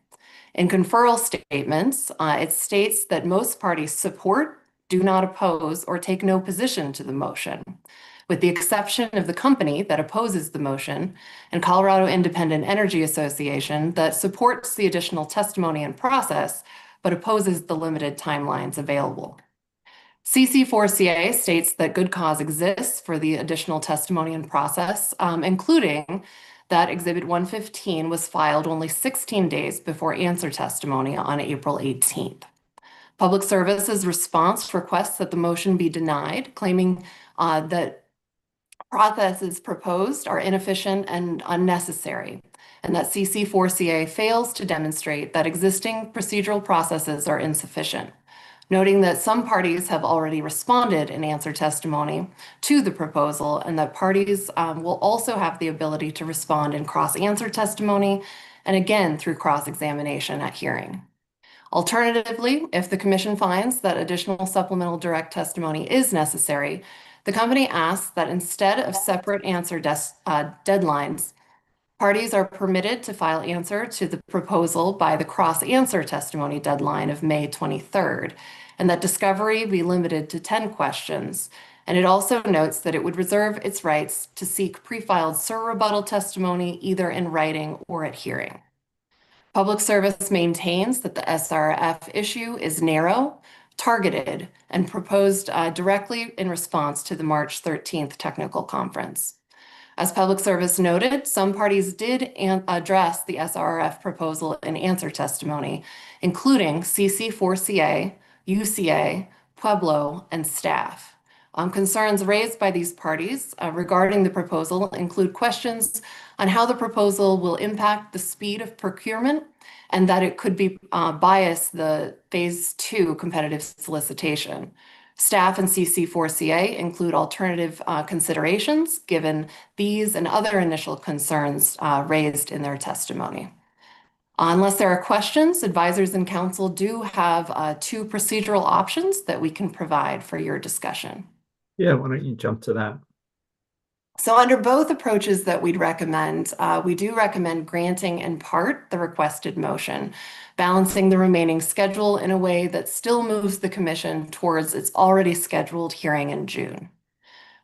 In conferral statements, it states that most parties support, do not oppose, or take no position to the motion, with the exception of the company that opposes the motion and Colorado Independent Energy Association that supports the additional testimony and process, but opposes the limited timelines available. CC4CA states that good cause exists for the additional testimony and process, including that Exhibit 115 was filed only 16 days before answer testimony on April 18th. Public Service's response requests that the motion be denied, claiming that processes proposed are inefficient and unnecessary, and that CC4CA fails to demonstrate that existing procedural processes are insufficient, noting that some parties have already responded in answer testimony to the proposal and that parties will also have the ability to respond in cross-answer testimony and again through cross-examination at hearing. Alternatively, if the commission finds that additional supplemental direct testimony is necessary, the company asks that instead of separate answer deadlines, parties are permitted to file answer to the proposal by the cross-answer testimony deadline of May 23rd, and that discovery be limited to 10 questions. And it also notes that it would reserve its rights to seek pre-filed rebuttal testimony either in writing or at hearing. Public Service maintains that the SRF issue is narrow, targeted, and proposed directly in response to the March 13th technical conference. As Public Service noted, some parties did address the SRF proposal in answer testimony, including CC4CA, UCA, Pueblo, and staff. Concerns raised by these parties regarding the proposal include questions on how the proposal will impact the speed of procurement and that it could be bias the Phase 2 competitive solicitation. Staff and CC4CA include alternative considerations given these and other initial concerns raised in their testimony. Unless there are questions, advisors and counsel do have 2 procedural options that we can provide for your discussion. Yeah, why don't you jump to that? So under both approaches that we'd recommend, we do recommend granting in part the requested motion, balancing the remaining schedule in a way that still moves the commission towards its already scheduled hearing in June.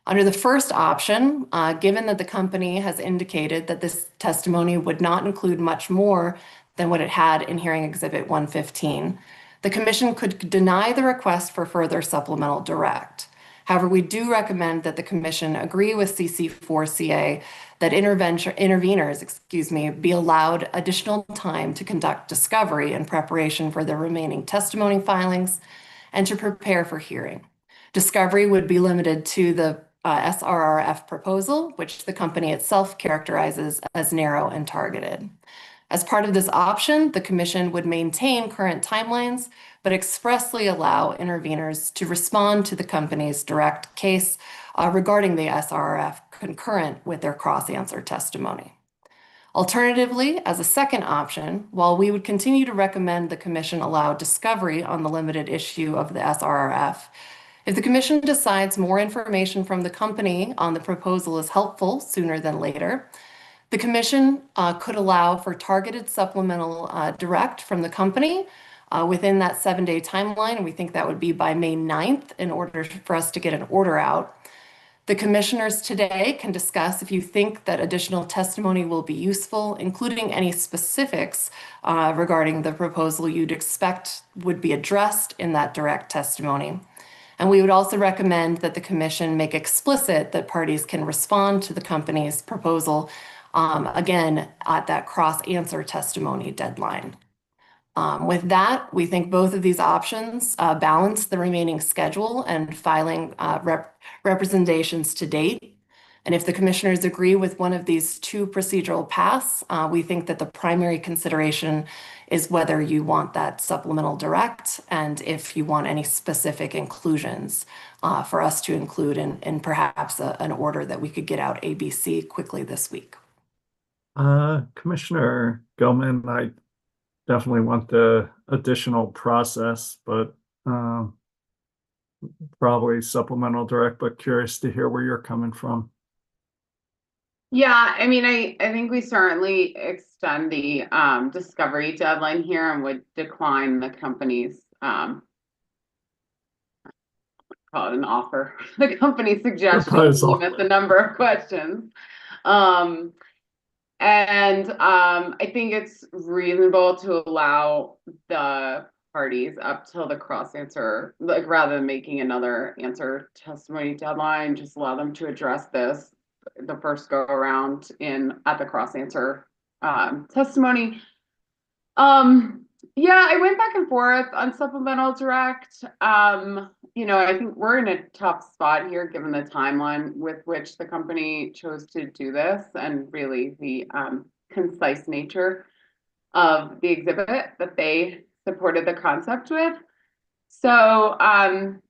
Under the first option, given that the company has indicated that this testimony would not include much more than what it had in hearing exhibit 115, the commission could deny the request for further supplemental direct. However, we do recommend that the commission agree with CC4CA that interveners, be allowed additional time to conduct discovery in preparation for the remaining testimony filings and to prepare for hearing. Discovery would be limited to the SRRF proposal, which the company itself characterizes as narrow and targeted. As part of this option, the commission would maintain current timelines, but expressly allow interveners to respond to the company's direct case regarding the SRRF concurrent with their cross-answer testimony. Alternatively, as a second option, while we would continue to recommend the commission allow discovery on the limited issue of the SRRF, if the commission decides more information from the company on the proposal is helpful sooner than later, the commission could allow for targeted supplemental direct from the company within that 7-day timeline. And we think that would be by May 9th in order for us to get an order out. The commissioners today can discuss if you think that additional testimony will be useful, including any specifics regarding the proposal you'd expect would be addressed in that direct testimony. And we would also recommend that the commission make explicit that parties can respond to the company's proposal again at that cross-answer testimony deadline. With that, we think both of these options balance the remaining schedule and filing representations to date. And if the commissioners agree with one of these 2 procedural paths, we think that the primary consideration is whether you want that supplemental direct and if you want any specific inclusions for us to include in perhaps an order that we could get out ABC quickly this week. Commissioner Gilman, I definitely want the additional process, but probably supplemental direct, but curious to hear where you're coming from. Yeah, I mean, I think we certainly extend the discovery deadline here and would decline the company's call it an offer, the company's suggestion to Proposal. limit the number of questions. Um, I think it's reasonable to allow the parties up till the cross answer, like rather than making another answer testimony deadline, just allow them to address this the first go around at the cross answer testimony. Yeah, I went back and forth on supplemental direct. I think we're in a tough spot here given the timeline with which the company chose to do this and really the concise nature of the exhibit that they supported the concept with. So, I'm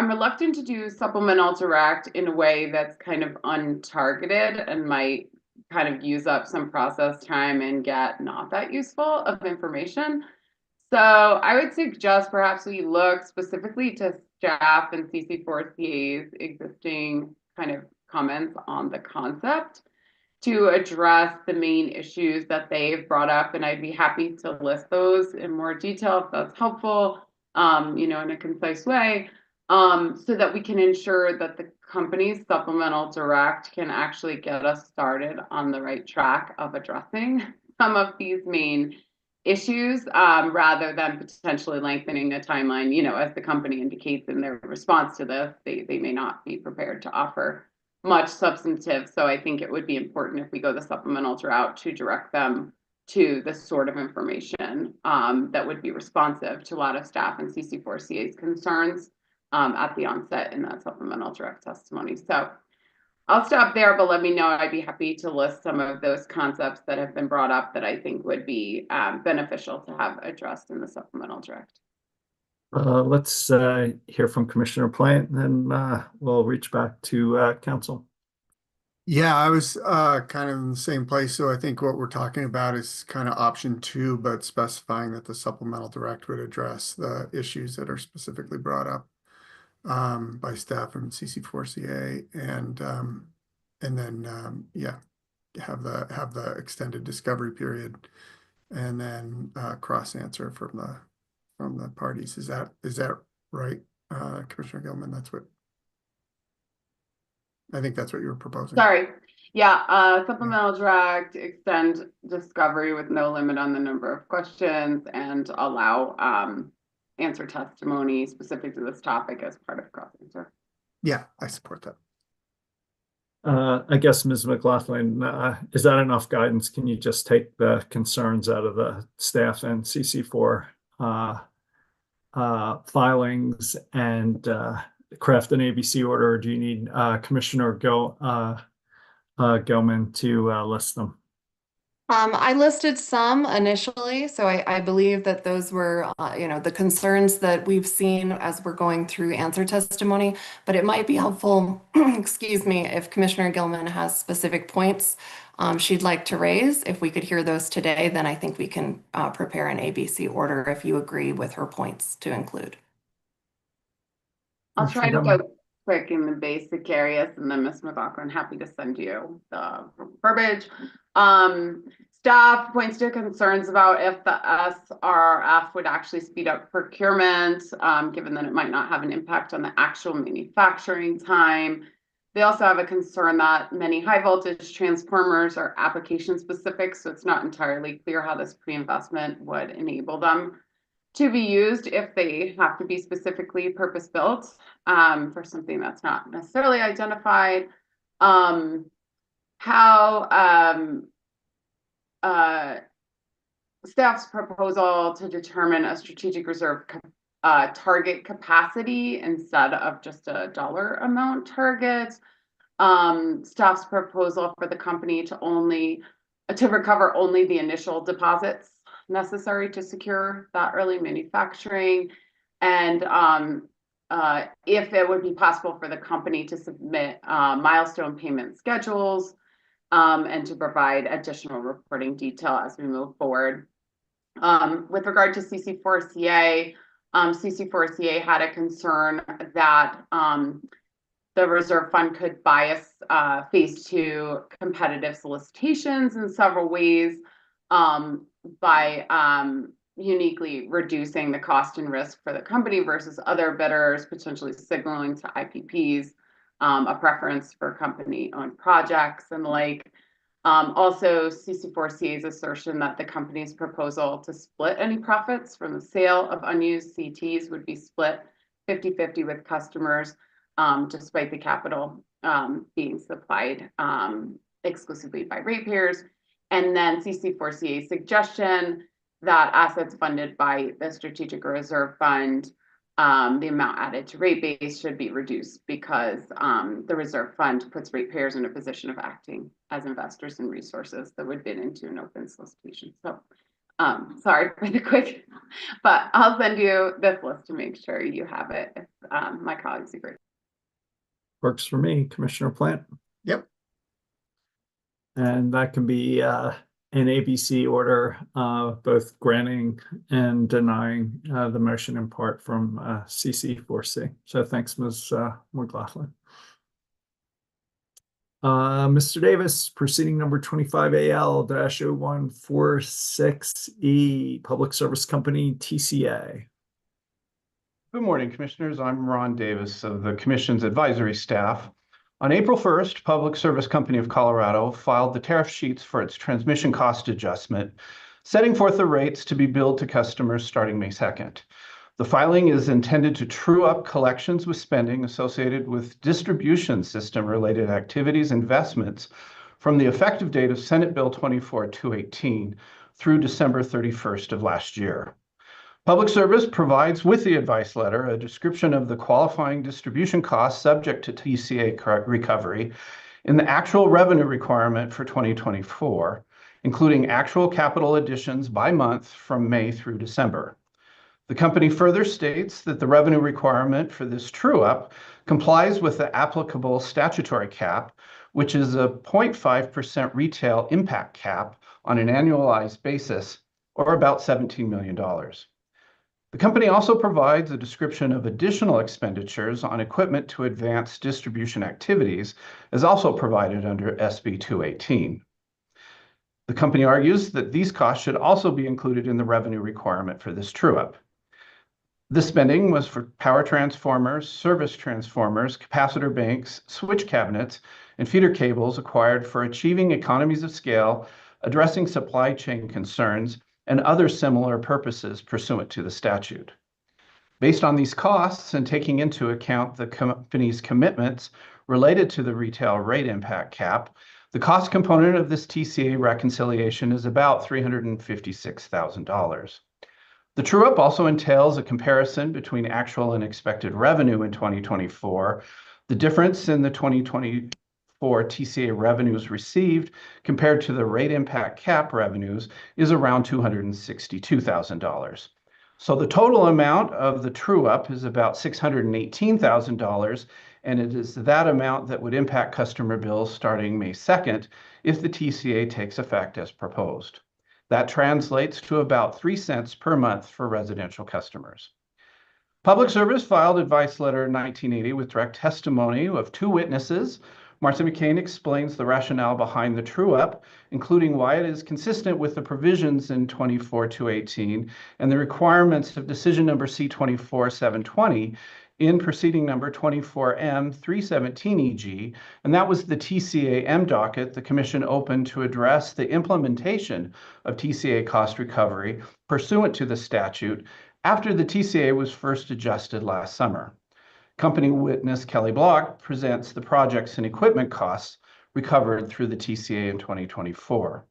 reluctant to do supplemental direct in a way that's kind of untargeted and might kind of use up some process time and get not that useful of information. So I would suggest perhaps we look specifically to staff and CC4CA's existing kind of comments on the concept to address the main issues that they've brought up, and I'd be happy to list those in more detail if that's helpful, in a concise way, so that we can ensure that the company's supplemental direct can actually get us started on the right track of addressing some of these main issues, rather than potentially lengthening a timeline. As the company indicates in their response to this, they may not be prepared to offer much substantive. So I think it would be important if we go the supplemental route to direct them to the sort of information that would be responsive to a lot of staff and CC4CA's concerns at the onset in that supplemental direct testimony. So I'll stop there, but let me know. I'd be happy to list some of those concepts that have been brought up that I think would be beneficial to have addressed in the supplemental direct. Let's hear from Commissioner Plant, and then we'll reach back to council. Yeah, I was kind of in the same place. So I think what we're talking about is kind of option 2, but specifying that the supplemental direct would address the issues that are specifically brought up by staff and CC4CA, and then have the extended discovery period, and then cross answer from the parties. Is that right, Commissioner Gilman? I think that's what you were proposing. Sorry. Yeah, supplemental direct, extend discovery with no limit on the number of questions, and allow answer testimony specific to this topic as part of cross answer. Yeah, I support that. I guess, Ms. McLaughlin, is that enough guidance? Can you just take the concerns out of the staff and CC4 filings and craft an ABC order, or do you need Commissioner Gilman to list them? I listed some initially, so I believe that those were, the concerns that we've seen as we're going through answer testimony, but it might be helpful, excuse me, if Commissioner Gilman has specific points she'd like to raise. If we could hear those today, then I think we can prepare an ABC order if you agree with her points to include. I'll try to go quick in the basic areas, and then Ms. McLaughlin, happy to send you the verbiage. Staff points to concerns about if the SRF would actually speed up procurement, given that it might not have an impact on the actual manufacturing time. They also have a concern that many high voltage transformers are application specific, so it's not entirely clear how this pre-investment would enable them to be used if they have to be specifically purpose built for something that's not necessarily identified. Staff's proposal to determine a strategic reserve target capacity instead of just a dollar amount target. Staff's proposal for the company to recover only the initial deposits necessary to secure that early manufacturing, and if it would be possible for the company to submit milestone payment schedules and to provide additional reporting detail as we move forward. With regard to CC4CA, CC4CA had a concern that the reserve fund could bias phase 2 competitive solicitations in several ways by uniquely reducing the cost and risk for the company versus other bidders, potentially signaling to IPPs a preference for company-owned projects and the like. Also, CC4CA's assertion that the company's proposal to split any profits from the sale of unused CTs would be split 50-50 with customers, despite the capital being supplied exclusively by ratepayers. And then CC4CA's suggestion that assets funded by the Strategic Reserve Fund, the amount added to rate base should be reduced because the reserve fund puts ratepayers in a position of acting as investors in resources that would bid into an open solicitation. So sorry for the quick, but I'll send you this list to make sure you have it if my colleagues agree. Works for me, Commissioner Plant. Yep. And that can be in ABC order, both granting and denying the motion in part from CC4C. So thanks, Ms. McLaughlin. Mr. Davis, proceeding number 25AL-0146E, Public Service Company, TCA. Good morning, Commissioners. I'm Ron Davis of the Commission's advisory staff. On April 1st, Public Service Company of Colorado filed the tariff sheets for its transmission cost adjustment, setting forth the rates to be billed to customers starting May 2nd. The filing is intended to true up collections with spending associated with distribution system-related activities investments from the effective date of Senate Bill 24-218 through December 31st of last year. Public Service provides with the advice letter a description of the qualifying distribution costs subject to TCA recovery in the actual revenue requirement for 2024, including actual capital additions by month from May through December. The company further states that the revenue requirement for this true-up complies with the applicable statutory cap, which is a 0.5% retail impact cap on an annualized basis, or about $17 million. The company also provides a description of additional expenditures on equipment to advance distribution activities, as also provided under SB 218. The company argues that these costs should also be included in the revenue requirement for this true-up. This spending was for power transformers, service transformers, capacitor banks, switch cabinets, and feeder cables acquired for achieving economies of scale, addressing supply chain concerns, and other similar purposes pursuant to the statute. Based on these costs and taking into account the company's commitments related to the retail rate impact cap, the cost component of this TCA reconciliation is about $356,000. The true-up also entails a comparison between actual and expected revenue in 2024, the difference in the 2024 TCA revenues received compared to the rate impact cap revenues is around $262,000. So the total amount of the true-up is about $618,000, and it is that amount that would impact customer bills starting May 2nd if the TCA takes effect as proposed. That translates to about 3 cents per month for residential customers. Public Service filed Advice Letter 1980 with direct testimony of 2 witnesses. Marcia McCain explains the rationale behind the true-up, including why it is consistent with the provisions in 24-218 and the requirements of Decision Number C-24-720 in Proceeding Number 24M-317EG, and that was the TCA-M docket the Commission opened to address the implementation of TCA cost recovery pursuant to the statute after the TCA was first adjusted last summer. Company witness Kelly Block presents the projects and equipment costs recovered through the TCA in 2024.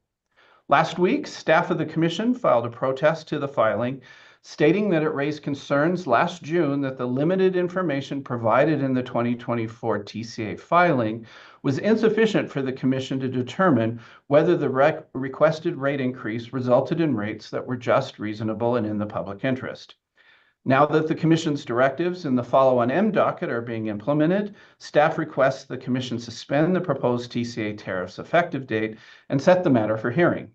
Last week, staff of the Commission filed a protest to the filing, stating that it raised concerns last June that the limited information provided in the 2024 TCA filing was insufficient for the Commission to determine whether the requested rate increase resulted in rates that were just, reasonable, and in the public interest. Now that the Commission's directives in the follow-on M docket are being implemented, staff requests the Commission suspend the proposed TCA tariff's effective date and set the matter for hearing.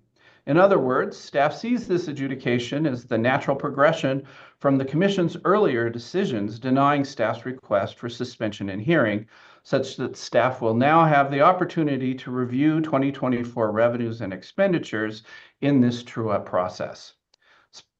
In other words, staff sees this adjudication as the natural progression from the Commission's earlier decisions denying staff's request for suspension and hearing, such that staff will now have the opportunity to review 2024 revenues and expenditures in this true-up process.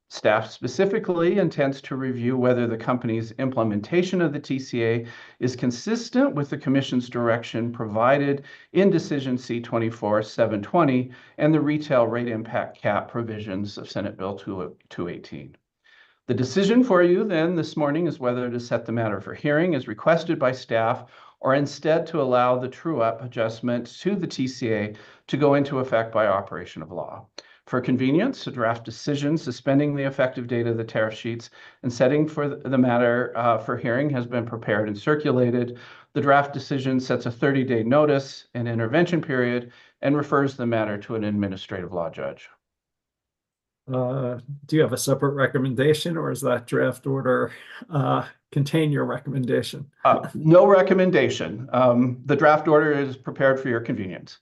Staff specifically intends to review whether the company's implementation of the TCA is consistent with the Commission's direction provided in Decision C-24-720 and the retail rate impact cap provisions of Senate Bill 218. The decision for you then this morning is whether to set the matter for hearing as requested by staff or instead to allow the true-up adjustment to the TCA to go into effect by operation of law. For convenience, a draft decision suspending the effective date of the tariff sheets and setting for the matter for hearing has been prepared and circulated. The draft decision sets a 30-day notice and intervention period and refers the matter to an administrative law judge. Do you have a separate recommendation, or is that draft order contain your recommendation? No recommendation. The draft order is prepared for your convenience.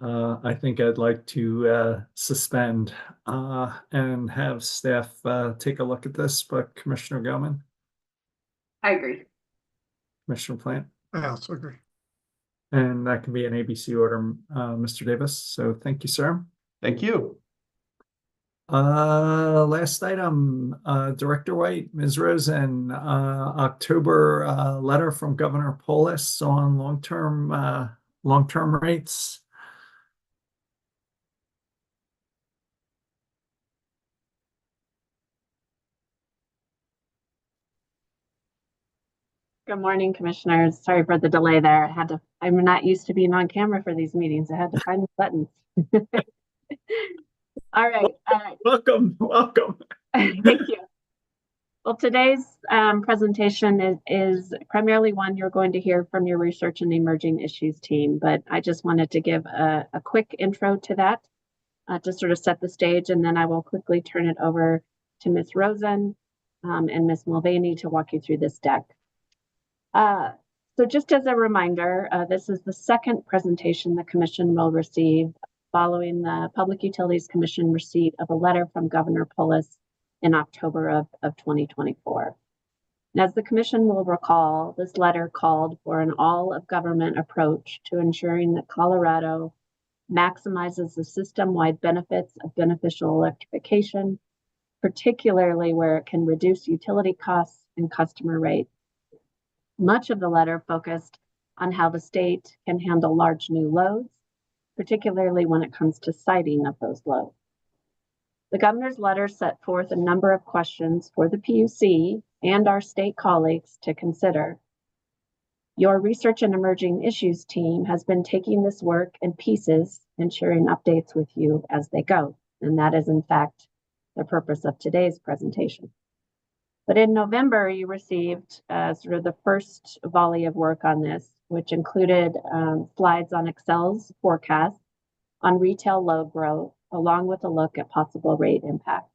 I think I'd like to suspend and have staff take a look at this, but Commissioner Gelman? I agree. Commissioner Plant? I also agree. And that can be an ABC order, Mr. Davis. So thank you, sir. Thank you. Last item, Director White, Ms. Rosen, October letter from Governor Polis on long-term rates. Good morning, commissioners. Sorry for the delay there. I'm not used to being on camera for these meetings. I had to find the buttons. All right. Welcome. Thank you. Well, today's presentation is primarily one you're going to hear from your research and emerging issues team, but I just wanted to give a quick intro to that to sort of set the stage, and then I will quickly turn it over to Ms. Rosen and Ms. Mulvaney to walk you through this deck. So just as a reminder, this is the second presentation the Commission will receive following the Public Utilities Commission receipt of a letter from Governor Polis in October of 2024. And as the Commission will recall, this letter called for an all-of-government approach to ensuring that Colorado maximizes the system-wide benefits of beneficial electrification, particularly where it can reduce utility costs and customer rates. Much of the letter focused on how the state can handle large new loads, particularly when it comes to siting of those loads. The governor's letter set forth a number of questions for the PUC and our state colleagues to consider. Your research and emerging issues team has been taking this work in pieces and sharing updates with you as they go, and that is in fact the purpose of today's presentation. But in November, you received sort of the first volley of work on this, which included slides on Excel's forecast on retail load growth, along with a look at possible rate impact.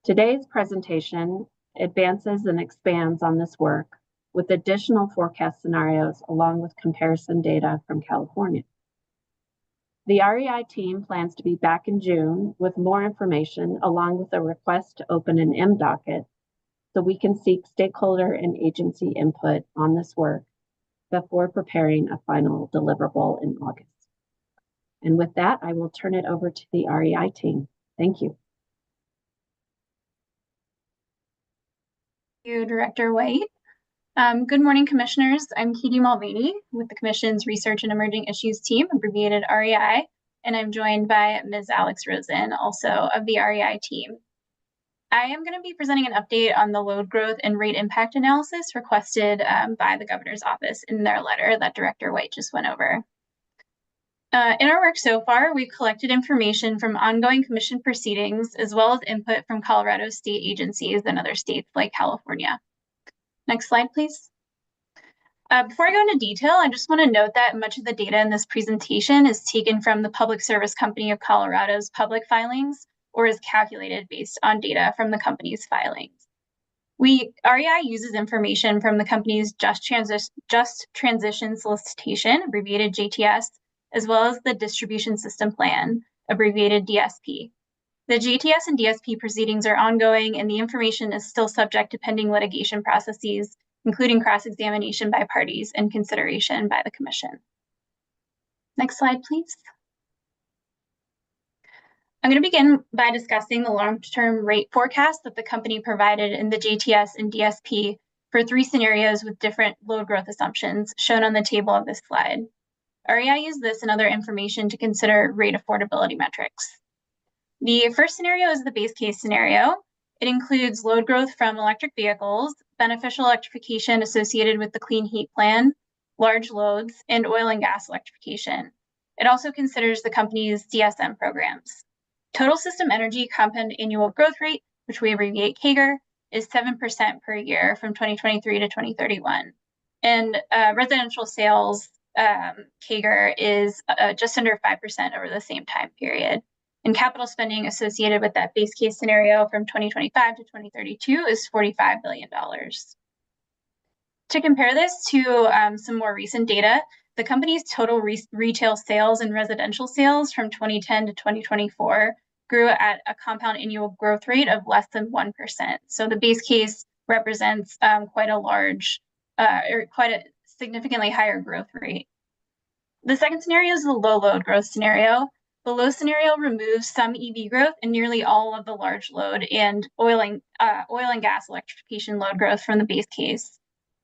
Today's presentation advances and expands on this work with additional forecast scenarios, along with comparison data from California. The REI team plans to be back in June with more information, along with a request to open an M docket, so we can seek stakeholder and agency input on this work before preparing a final deliverable in August. And with that, I will turn it over to the REI team. Thank you. Thank you, Director White. Good morning, Commissioners. I'm Katie Mulvaney with the Commission's Research and Emerging Issues team, abbreviated REI, and I'm joined by Ms. Alex Rosen, also of the REI team. I am going to be presenting an update on the load growth and rate impact analysis requested by the governor's office in their letter that Director White just went over. In our work so far, we've collected information from ongoing commission proceedings, as well as input from Colorado state agencies and other states like California. Next slide, please. Before I go into detail, I just want to note that much of the data in this presentation is taken from the Public Service Company of Colorado's public filings, or is calculated based on data from the company's filings. REI uses information from the company's Just Transition Solicitation, abbreviated JTS, as well as the Distribution System Plan, abbreviated DSP. The GTS and DSP proceedings are ongoing, and the information is still subject to pending litigation processes, including cross-examination by parties and consideration by the Commission. Next slide, please. I'm going to begin by discussing the long-term rate forecast that the company provided in the GTS and DSP for 3 scenarios with different load growth assumptions shown on the table of this slide. REI used this and other information to consider rate affordability metrics. The first scenario is the base case scenario. It includes load growth from electric vehicles, beneficial electrification associated with the Clean Heat Plan, large loads, and oil and gas electrification. It also considers the company's CSM programs. Total system energy compound annual growth rate, which we abbreviate CAGR, is 7% per year from 2023 to 2031. And residential sales CAGR is just under 5% over the same time period. And capital spending associated with that base case scenario from 2025 to 2032 is $45 billion. To compare this to some more recent data, the company's total retail sales and residential sales from 2010 to 2024 grew at a compound annual growth rate of less than 1%. So the base case represents quite a significantly higher growth rate. The second scenario is the low load growth scenario. The low scenario removes some EV growth and nearly all of the large load and oil and gas electrification load growth from the base case.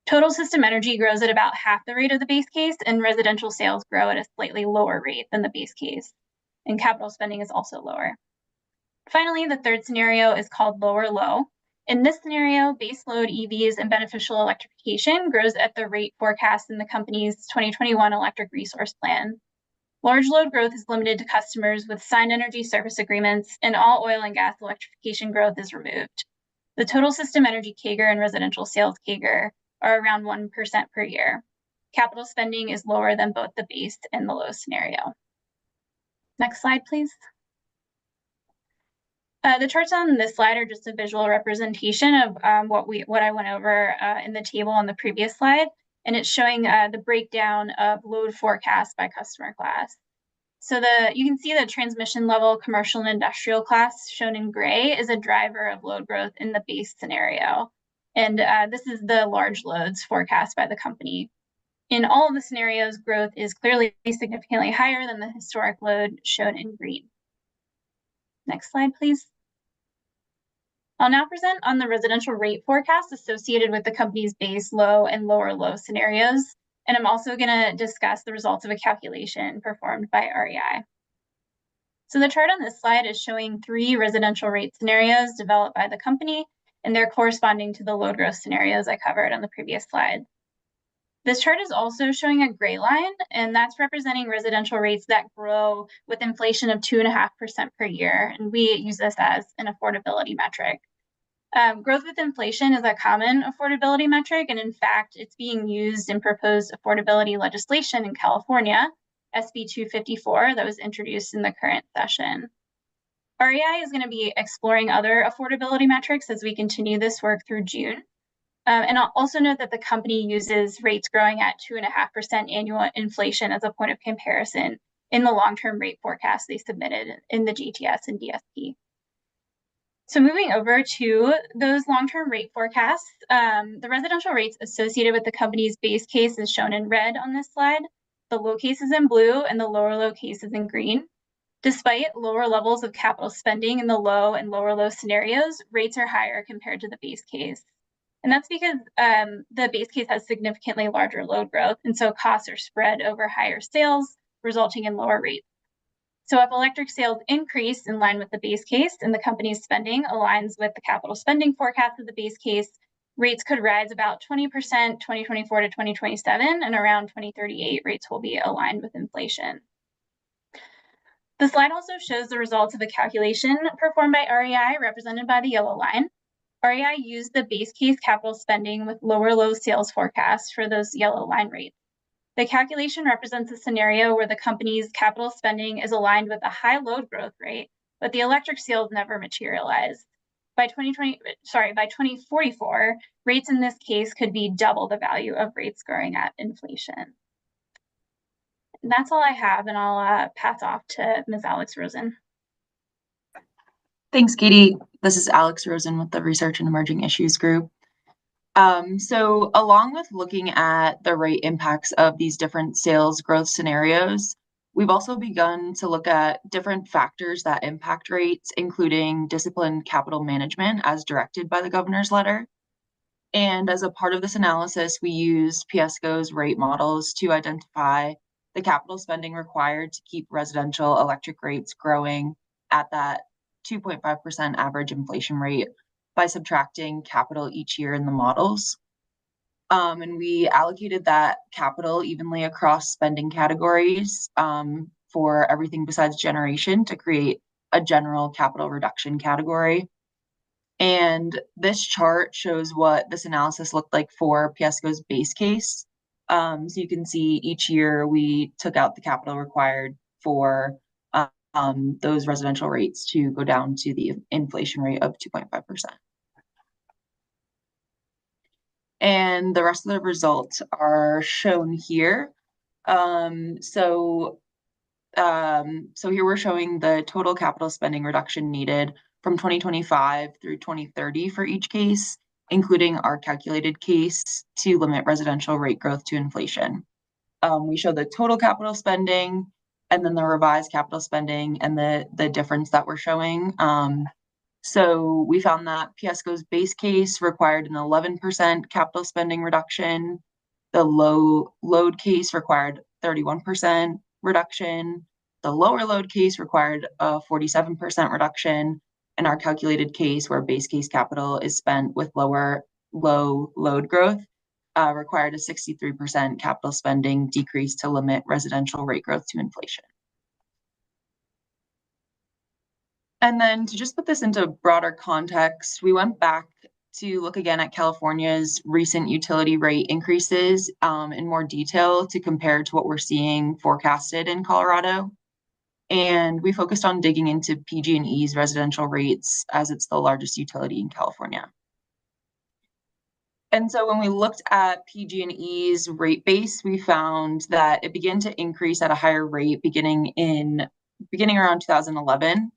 Total system energy grows at about half the rate of the base case, and residential sales grow at a slightly lower rate than the base case. And capital spending is also lower. Finally, the third scenario is called lower low. In this scenario, base load EVs and beneficial electrification grows at the rate forecast in the company's 2021 electric resource plan. Large load growth is limited to customers with signed energy service agreements, and all oil and gas electrification growth is removed. The total system energy CAGR and residential sales CAGR are around 1% per year. Capital spending is lower than both the base and the low scenario. Next slide, please. The charts on this slide are just a visual representation of what I went over in the table on the previous slide, and it's showing the breakdown of load forecast by customer class. So you can see the transmission level commercial and industrial class shown in gray is a driver of load growth in the base scenario. And this is the large loads forecast by the company. In all of the scenarios, growth is clearly significantly higher than the historic load shown in green. Next slide, please. I'll now present on the residential rate forecast associated with the company's base low and lower low scenarios. And I'm also going to discuss the results of a calculation performed by REI. So the chart on this slide is showing 3 residential rate scenarios developed by the company, and they're corresponding to the load growth scenarios I covered on the previous slide. This chart is also showing a gray line, and that's representing residential rates that grow with inflation of 2.5% per year, and we use this as an affordability metric. Growth with inflation is a common affordability metric, and in fact, it's being used in proposed affordability legislation in California, SB 254, that was introduced in the current session. REI is going to be exploring other affordability metrics as we continue this work through June. And I'll also note that the company uses rates growing at 2.5% annual inflation as a point of comparison in the long-term rate forecast they submitted in the GTS and DSP. So moving over to those long-term rate forecasts, the residential rates associated with the company's base case is shown in red on this slide, the low case is in blue, and the lower low case is in green. Despite lower levels of capital spending in the low and lower low scenarios, rates are higher compared to the base case. And that's because the base case has significantly larger load growth, and so costs are spread over higher sales, resulting in lower rates. So if electric sales increase in line with the base case and the company's spending aligns with the capital spending forecast of the base case, rates could rise about 20% 2024 to 2027, and around 2038, rates will be aligned with inflation. The slide also shows the results of a calculation performed by REI, represented by the yellow line. REI used the base case capital spending with lower low sales forecasts for those yellow line rates. The calculation represents a scenario where the company's capital spending is aligned with a high load growth rate, but the electric sales never materialize. By 2044, rates in this case could be double the value of rates growing at inflation. that's all I have, and I'll pass off to Ms. Alex Rosen. Thanks, Katie. This is Alex Rosen with the Research and Emerging Issues Group. So along with looking at the rate impacts of these different sales growth scenarios, we've also begun to look at different factors that impact rates, including disciplined capital management as directed by the governor's letter. And as a part of this analysis, we used PSCo's rate models to identify the capital spending required to keep residential electric rates growing at that 2.5% average inflation rate by subtracting capital each year in the models. And we allocated that capital evenly across spending categories for everything besides generation to create a general capital reduction category. And this chart shows what this analysis looked like for PSCo's base case. So you can see each year we took out the capital required for those residential rates to go down to the inflation rate of 2.5%. And the rest of the results are shown here. So here we're showing the total capital spending reduction needed from 2025 through 2030 for each case, including our calculated case to limit residential rate growth to inflation. We show the total capital spending and then the revised capital spending and the difference that we're showing. So we found that PSCo's base case required an 11% capital spending reduction. The low load case required 31% reduction. The lower load case required a 47% reduction. And our calculated case, where base case capital is spent with low load growth, required a 63% capital spending decrease to limit residential rate growth to inflation. And then to just put this into broader context, we went back to look again at California's recent utility rate increases in more detail to compare to what we're seeing forecasted in Colorado. And we focused on digging into PG&E's residential rates as it's the largest utility in California. And so when we looked at PG&E's rate base, we found that it began to increase at a higher rate beginning around 2011.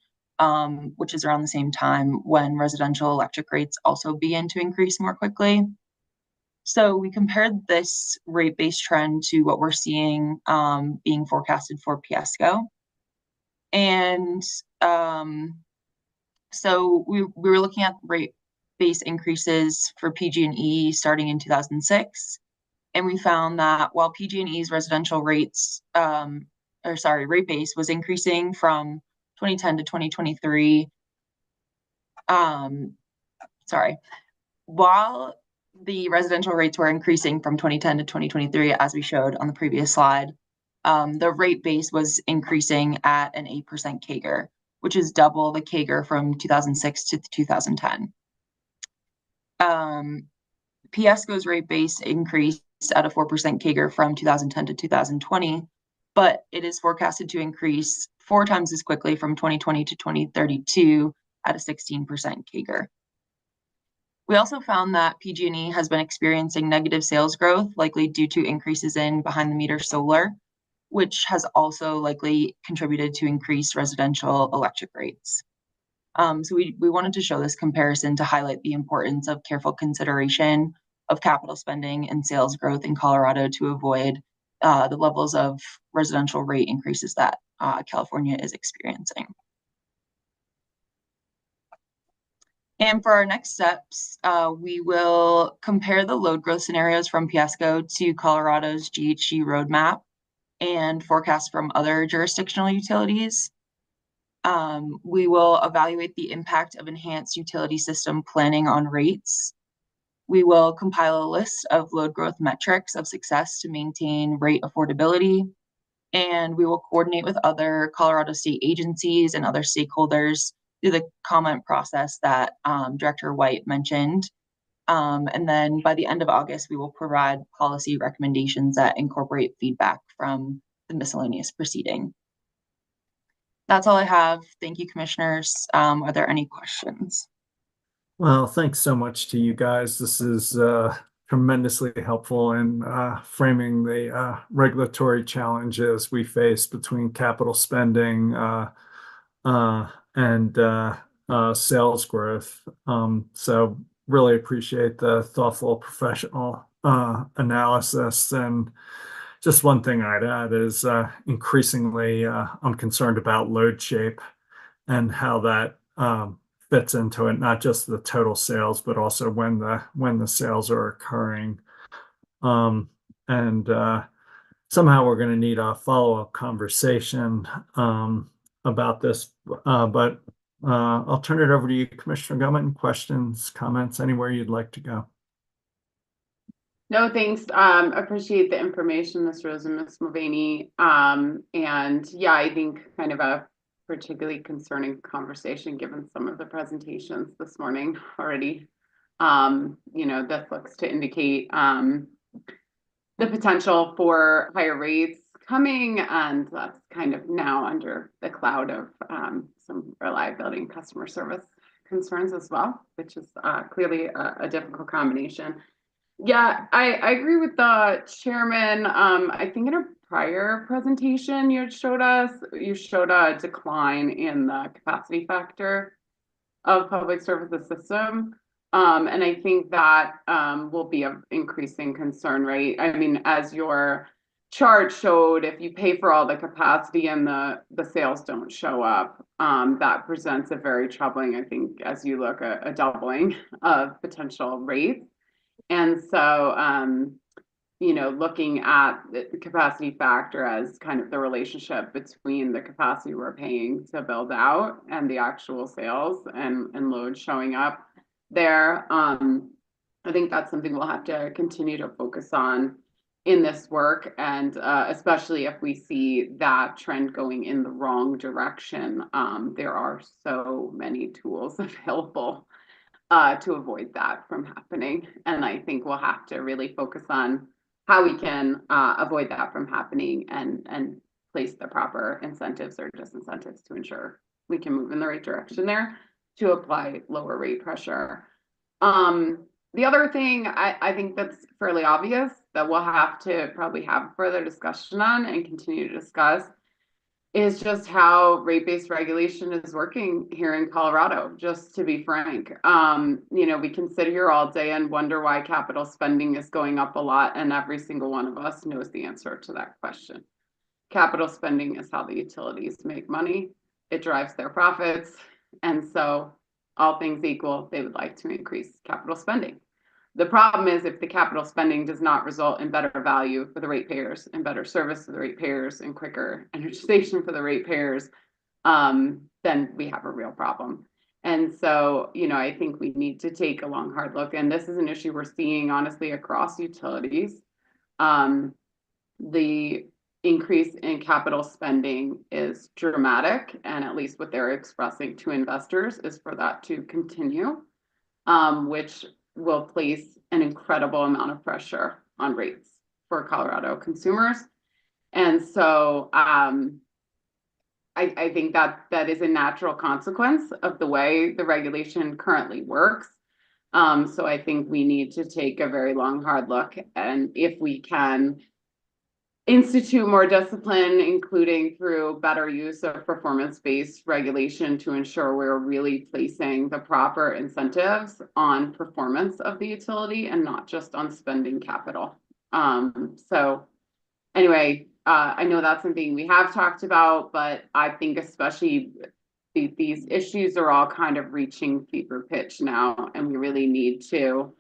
Which is around the same time when residential electric rates also began to increase more quickly. So we compared this rate-based trend to what we're seeing being forecasted for PSCo. And so we were looking at rate-based increases for PG&E starting in 2006. And we found that while PG&E's residential rate base was increasing from 2010 to 2023. While the residential rates were increasing from 2010 to 2023, as we showed on the previous slide, the rate base was increasing at an 8% CAGR, which is double the CAGR from 2006 to 2010. PSCo's rate base increased at a 4% CAGR from 2010 to 2020, but it is forecasted to increase 4 times as quickly from 2020 to 2032 at a 16% CAGR. We also found that PG&E has been experiencing negative sales growth, likely due to increases in behind-the-meter solar, which has also likely contributed to increased residential electric rates. So we wanted to show this comparison to highlight the importance of careful consideration of capital spending and sales growth in Colorado to avoid the levels of residential rate increases that California is experiencing. And for our next steps, we will compare the load growth scenarios from PSCo to Colorado's GHG roadmap and forecast from other jurisdictional utilities. We will evaluate the impact of enhanced utility system planning on rates. We will compile a list of load growth metrics of success to maintain rate affordability. And we will coordinate with other Colorado state agencies and other stakeholders through the comment process that Director White mentioned. And then by the end of August, we will provide policy recommendations that incorporate feedback from the miscellaneous proceeding. That's all I have. Thank you, commissioners. Are there any questions? Well, thanks so much to you guys. This is tremendously helpful in framing the regulatory challenges we face between capital spending and sales growth. So really appreciate the thoughtful professional analysis. And just one thing I'd add is increasingly I'm concerned about load shape and how that fits into it, not just the total sales, but also when the sales are occurring. And somehow we're going to need a follow-up conversation about this. But I'll turn it over to you, Commissioner Gummit. Questions, comments, anywhere you'd like to go. No, thanks. Appreciate the information, Ms. Rose and Ms. Mulvaney. And yeah, I think kind of a particularly concerning conversation given some of the presentations this morning already. This looks to indicate the potential for higher rates coming, and that's kind of now under the cloud of some reliability and customer service concerns as well, which is clearly a difficult combination. Yeah, I agree with the chairman. I think in a prior presentation you showed a decline in the capacity factor of public services system. And I think that will be of increasing concern, right? I mean, as your chart showed, if you pay for all the capacity and the sales don't show up, that presents a very troubling, I think, as you look at a doubling of potential rates. And so, looking at the capacity factor as kind of the relationship between the capacity we're paying to build out and the actual sales and load showing up there. I think that's something we'll have to continue to focus on in this work, and especially if we see that trend going in the wrong direction. There are so many tools available to avoid that from happening. And I think we'll have to really focus on how we can avoid that from happening and place the proper incentives or disincentives to ensure we can move in the right direction there to apply lower rate pressure. The other thing I think that's fairly obvious that we'll have to probably have further discussion on and continue to discuss is just how rate-based regulation is working here in Colorado, just to be frank. We can sit here all day and wonder why capital spending is going up a lot, and every single one of us knows the answer to that question. Capital spending is how the utilities make money. It drives their profits. And so all things equal, they would like to increase capital spending. The problem is if the capital spending does not result in better value for the ratepayers and better service for the ratepayers and quicker energization for the ratepayers, then we have a real problem. And so, I think we need to take a long, hard look. And this is an issue we're seeing, honestly, across utilities. The increase in capital spending is dramatic, and at least what they're expressing to investors is for that to continue, which will place an incredible amount of pressure on rates for Colorado consumers. And so I think that is a natural consequence of the way the regulation currently works. So I think we need to take a very long, hard look, and if we can institute more discipline, including through better use of performance-based regulation to ensure we're really placing the proper incentives on performance of the utility and not just on spending capital. So anyway, I know that's something we have talked about, but I think especially these issues are all kind of reaching fever pitch now, and we really need to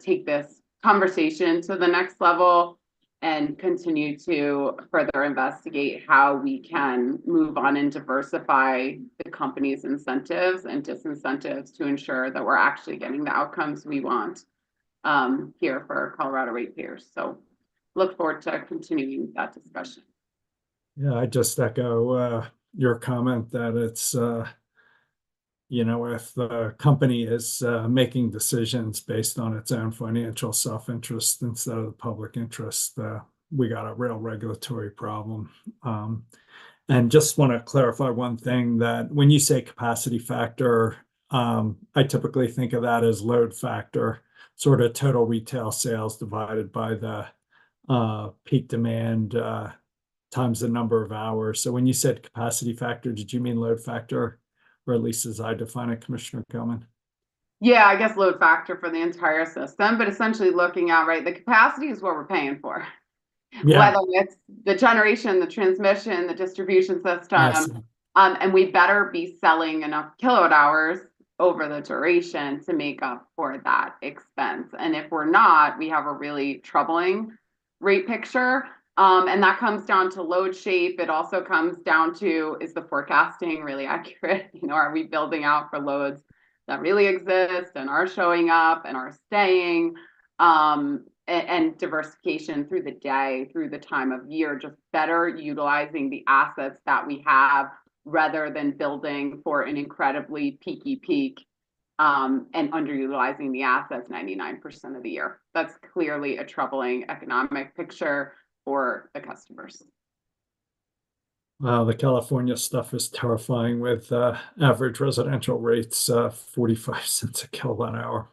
take this conversation to the next level and continue to further investigate how we can move on and diversify the company's incentives and disincentives to ensure that we're actually getting the outcomes we want here for Colorado ratepayers. So look forward to continuing that discussion. Yeah, I just echo your comment that it's, if the company is making decisions based on its own financial self-interest instead of the public interest, we got a real regulatory problem. And just want to clarify one thing, that when you say capacity factor, I typically think of that as load factor. sort of total retail sales divided by the peak demand times the number of hours. So when you said capacity factor, did you mean load factor, or at least as I define it, Commissioner Gilman? Yeah, I guess load factor for the entire system, but essentially looking at, right, the capacity is what we're paying for. Yeah. Whether it's the generation, the transmission, the distribution system, and we better be selling enough kilowatt hours over the duration to make up for that expense. And if we're not, we have a really troubling rate picture. And that comes down to load shape. It also comes down to, is the forecasting really accurate? You know, are we building out for loads that really exist and are showing up and are staying? And diversification through the day, through the time of year, just better utilizing the assets that we have rather than building for an incredibly peaky peak and underutilizing the assets 99% of the year. That's clearly a troubling economic picture for the customers. Wow, the California stuff is terrifying with average residential rates 45 cents a kilowatt hour.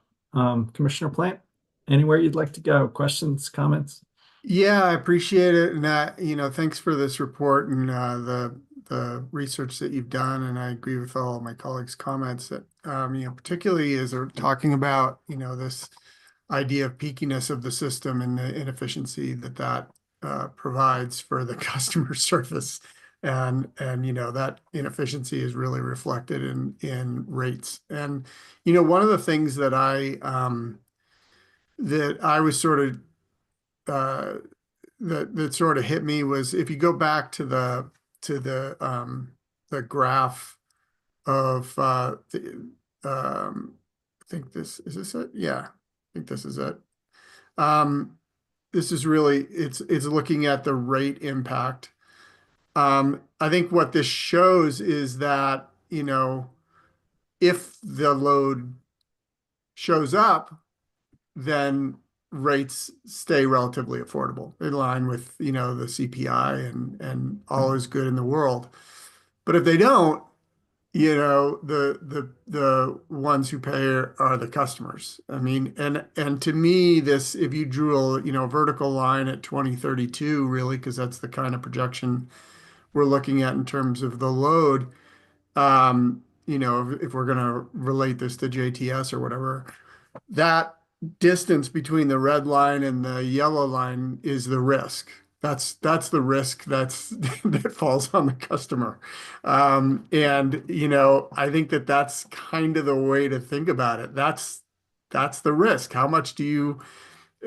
Commissioner Plant, anywhere you'd like to go? Questions, comments? Yeah, I appreciate it. And thanks for this report and the research that you've done. And I agree with all my colleagues' comments that, particularly as they're talking about, this idea of peakiness of the system and the inefficiency that provides for the customer service. And that inefficiency is really reflected in rates. And, one of the things that I was sort of that sort of hit me was if you go back to the graph of I think is this it? Yeah, I think this is it. This is really it's looking at the rate impact. I think what this shows is that if the load shows up, then rates stay relatively affordable in line with the CPI and all is good in the world. But if they don't, the ones who pay are the customers. I mean, and to me, this, if you drew a vertical line at 2032, really, because that's the kind of projection we're looking at in terms of the load, if we're going to relate this to JTS or whatever, that distance between the red line and the yellow line is the risk. That's the risk that falls on the customer. And I think that's kind of the way to think about it. That's the risk. How much do you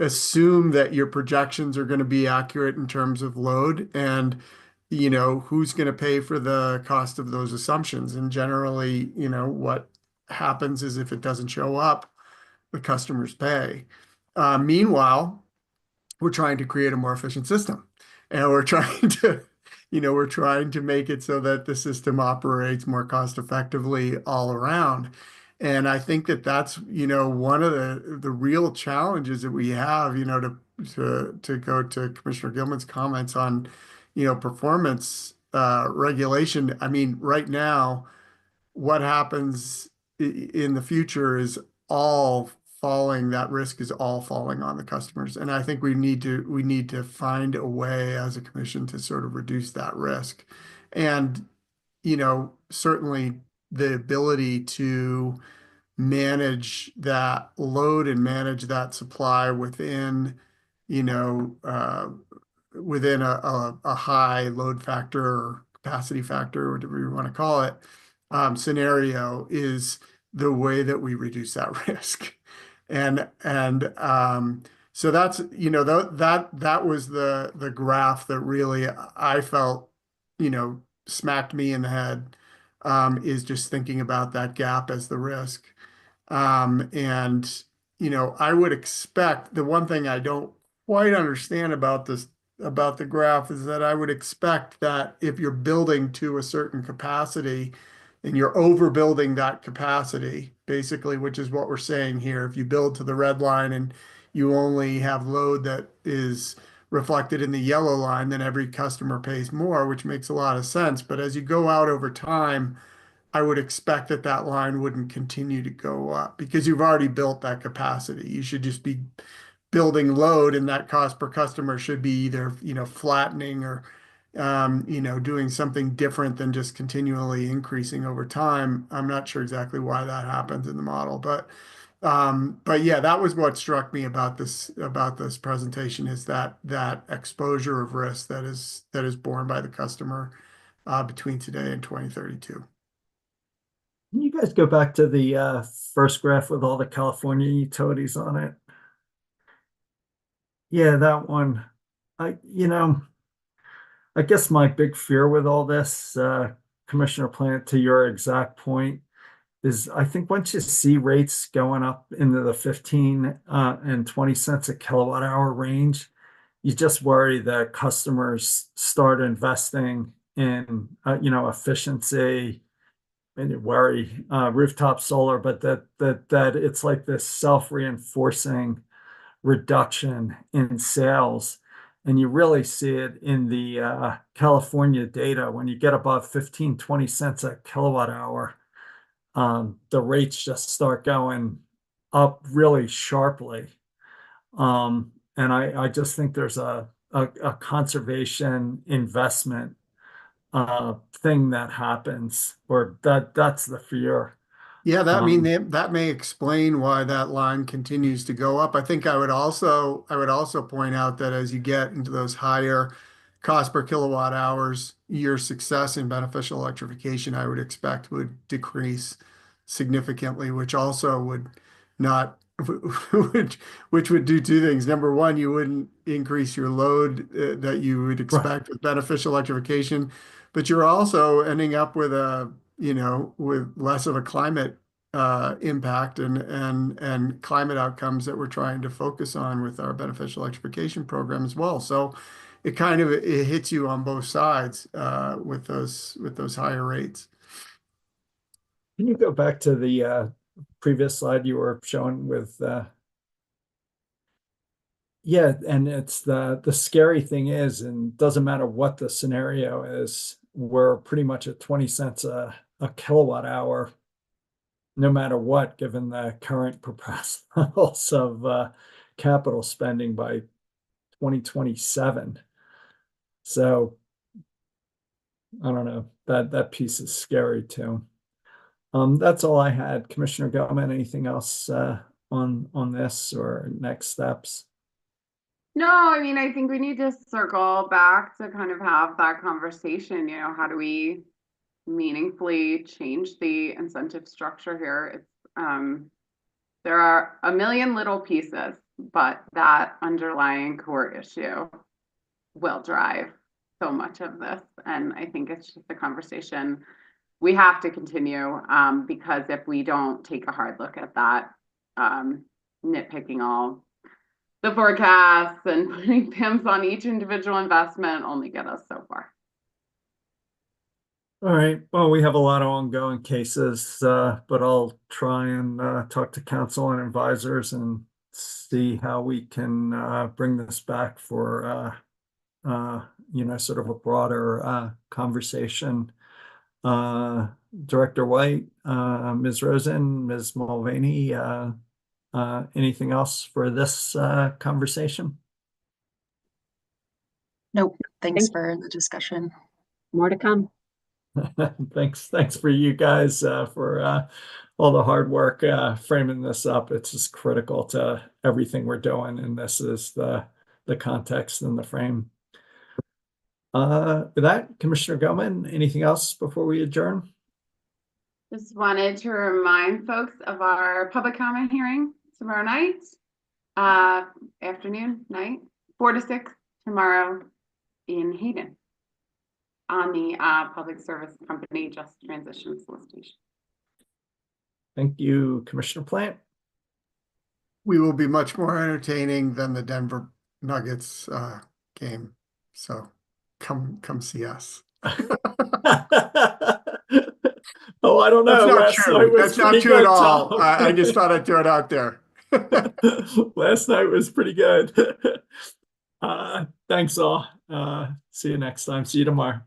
assume that your projections are going to be accurate in terms of load? And who's going to pay for the cost of those assumptions? And generally, what happens is if it doesn't show up, the customers pay. Meanwhile, we're trying to create a more efficient system, and we're trying to make it so that the system operates more cost effectively all around. And I think that's one of the real challenges that we have. To go to Commissioner Gilman's comments on performance regulation. I mean, right now, what happens in the future is that risk is all falling on the customers. And I think we need to find a way as a commission to sort of reduce that risk. And, certainly the ability to manage that load and manage that supply within a high load factor or capacity factor, or whatever you want to call it, scenario is the way that we reduce that risk. And so that's that was the graph that really I felt smacked me in the head, is just thinking about that gap as the risk. And I would expect, the one thing I don't quite understand about the graph is that I would expect that if you're building to a certain capacity and you're overbuilding that capacity, basically, which is what we're saying here, if you build to the red line and you only have load that is reflected in the yellow line, then every customer pays more, which makes a lot of sense. But as you go out over time, I would expect that that line wouldn't continue to go up because you've already built that capacity. You should just be building load, and that cost per customer should be either, flattening or, doing something different than just continually increasing over time. I'm not sure exactly why that happens in the model, but yeah, that was what struck me about this presentation is that exposure of risk that is borne by the customer between today and 2032. Can you guys go back to the first graph with all the California utilities on it? Yeah, that one. I guess my big fear with all this, Commissioner Plant, to your exact point, is I think once you see rates going up into the 15 and 20 cents a kilowatt hour range, you just worry that customers start investing in, efficiency, and you worry rooftop solar, but that it's like this self-reinforcing reduction in sales. And you really see it in the California data when you get above 15, 20 cents a kilowatt hour. The rates just start going up really sharply. And I just think there's a conservation investment thing that happens, or that's the fear. Yeah, that may explain why that line continues to go up. I think I would also point out that as you get into those higher cost per kilowatt hours, your success in beneficial electrification, I would expect, would decrease significantly, which also would not which would do two things. Number one, you wouldn't increase your load that you would expect with beneficial electrification, but you're also ending up with with less of a climate impact and climate outcomes that we're trying to focus on with our beneficial electrification program as well. So it hits you on both sides with those higher rates. Can you go back to the previous slide you were showing with yeah, and it's the scary thing is, and doesn't matter what the scenario is, we're pretty much at 20 cents a kilowatt hour, no matter what, given the current proposed levels of capital spending by 2027. So I don't know, that piece is scary too. That's all I had. Commissioner Gellman, anything else on this or next steps? No, I mean, I think we need to circle back to kind of have that conversation. How do we meaningfully change the incentive structure here? It's there are a million little pieces, but that underlying core issue will drive so much of this. And I think it's just a conversation we have to continue, because if we don't take a hard look at that, nitpicking all the forecasts and putting PIMs on each individual investment only get us so far. All right. Well, we have a lot of ongoing cases, but I'll try and talk to council and advisors and see how we can bring this back for sort of a broader conversation. Director White, Ms. Rosen, Ms. Mulvaney, anything else for this conversation? Nope. Thanks for the discussion. More to come. Thanks for you guys for all the hard work framing this up. It's just critical to everything we're doing, and this is the context and the frame. With that, Commissioner Gellman, anything else before we adjourn? Just wanted to remind folks of our public comment hearing tomorrow night, afternoon, night, 4 to 6 tomorrow in Hayden on the Public Service Company Just Transition Solicitation. Thank you, Commissioner Plant. We will be much more entertaining than the Denver Nuggets game. So come see us. Oh, I don't know. That's not true. That's not true at all. I just thought I'd throw it out there. Last night was pretty good. Thanks all. See you next time. See you tomorrow.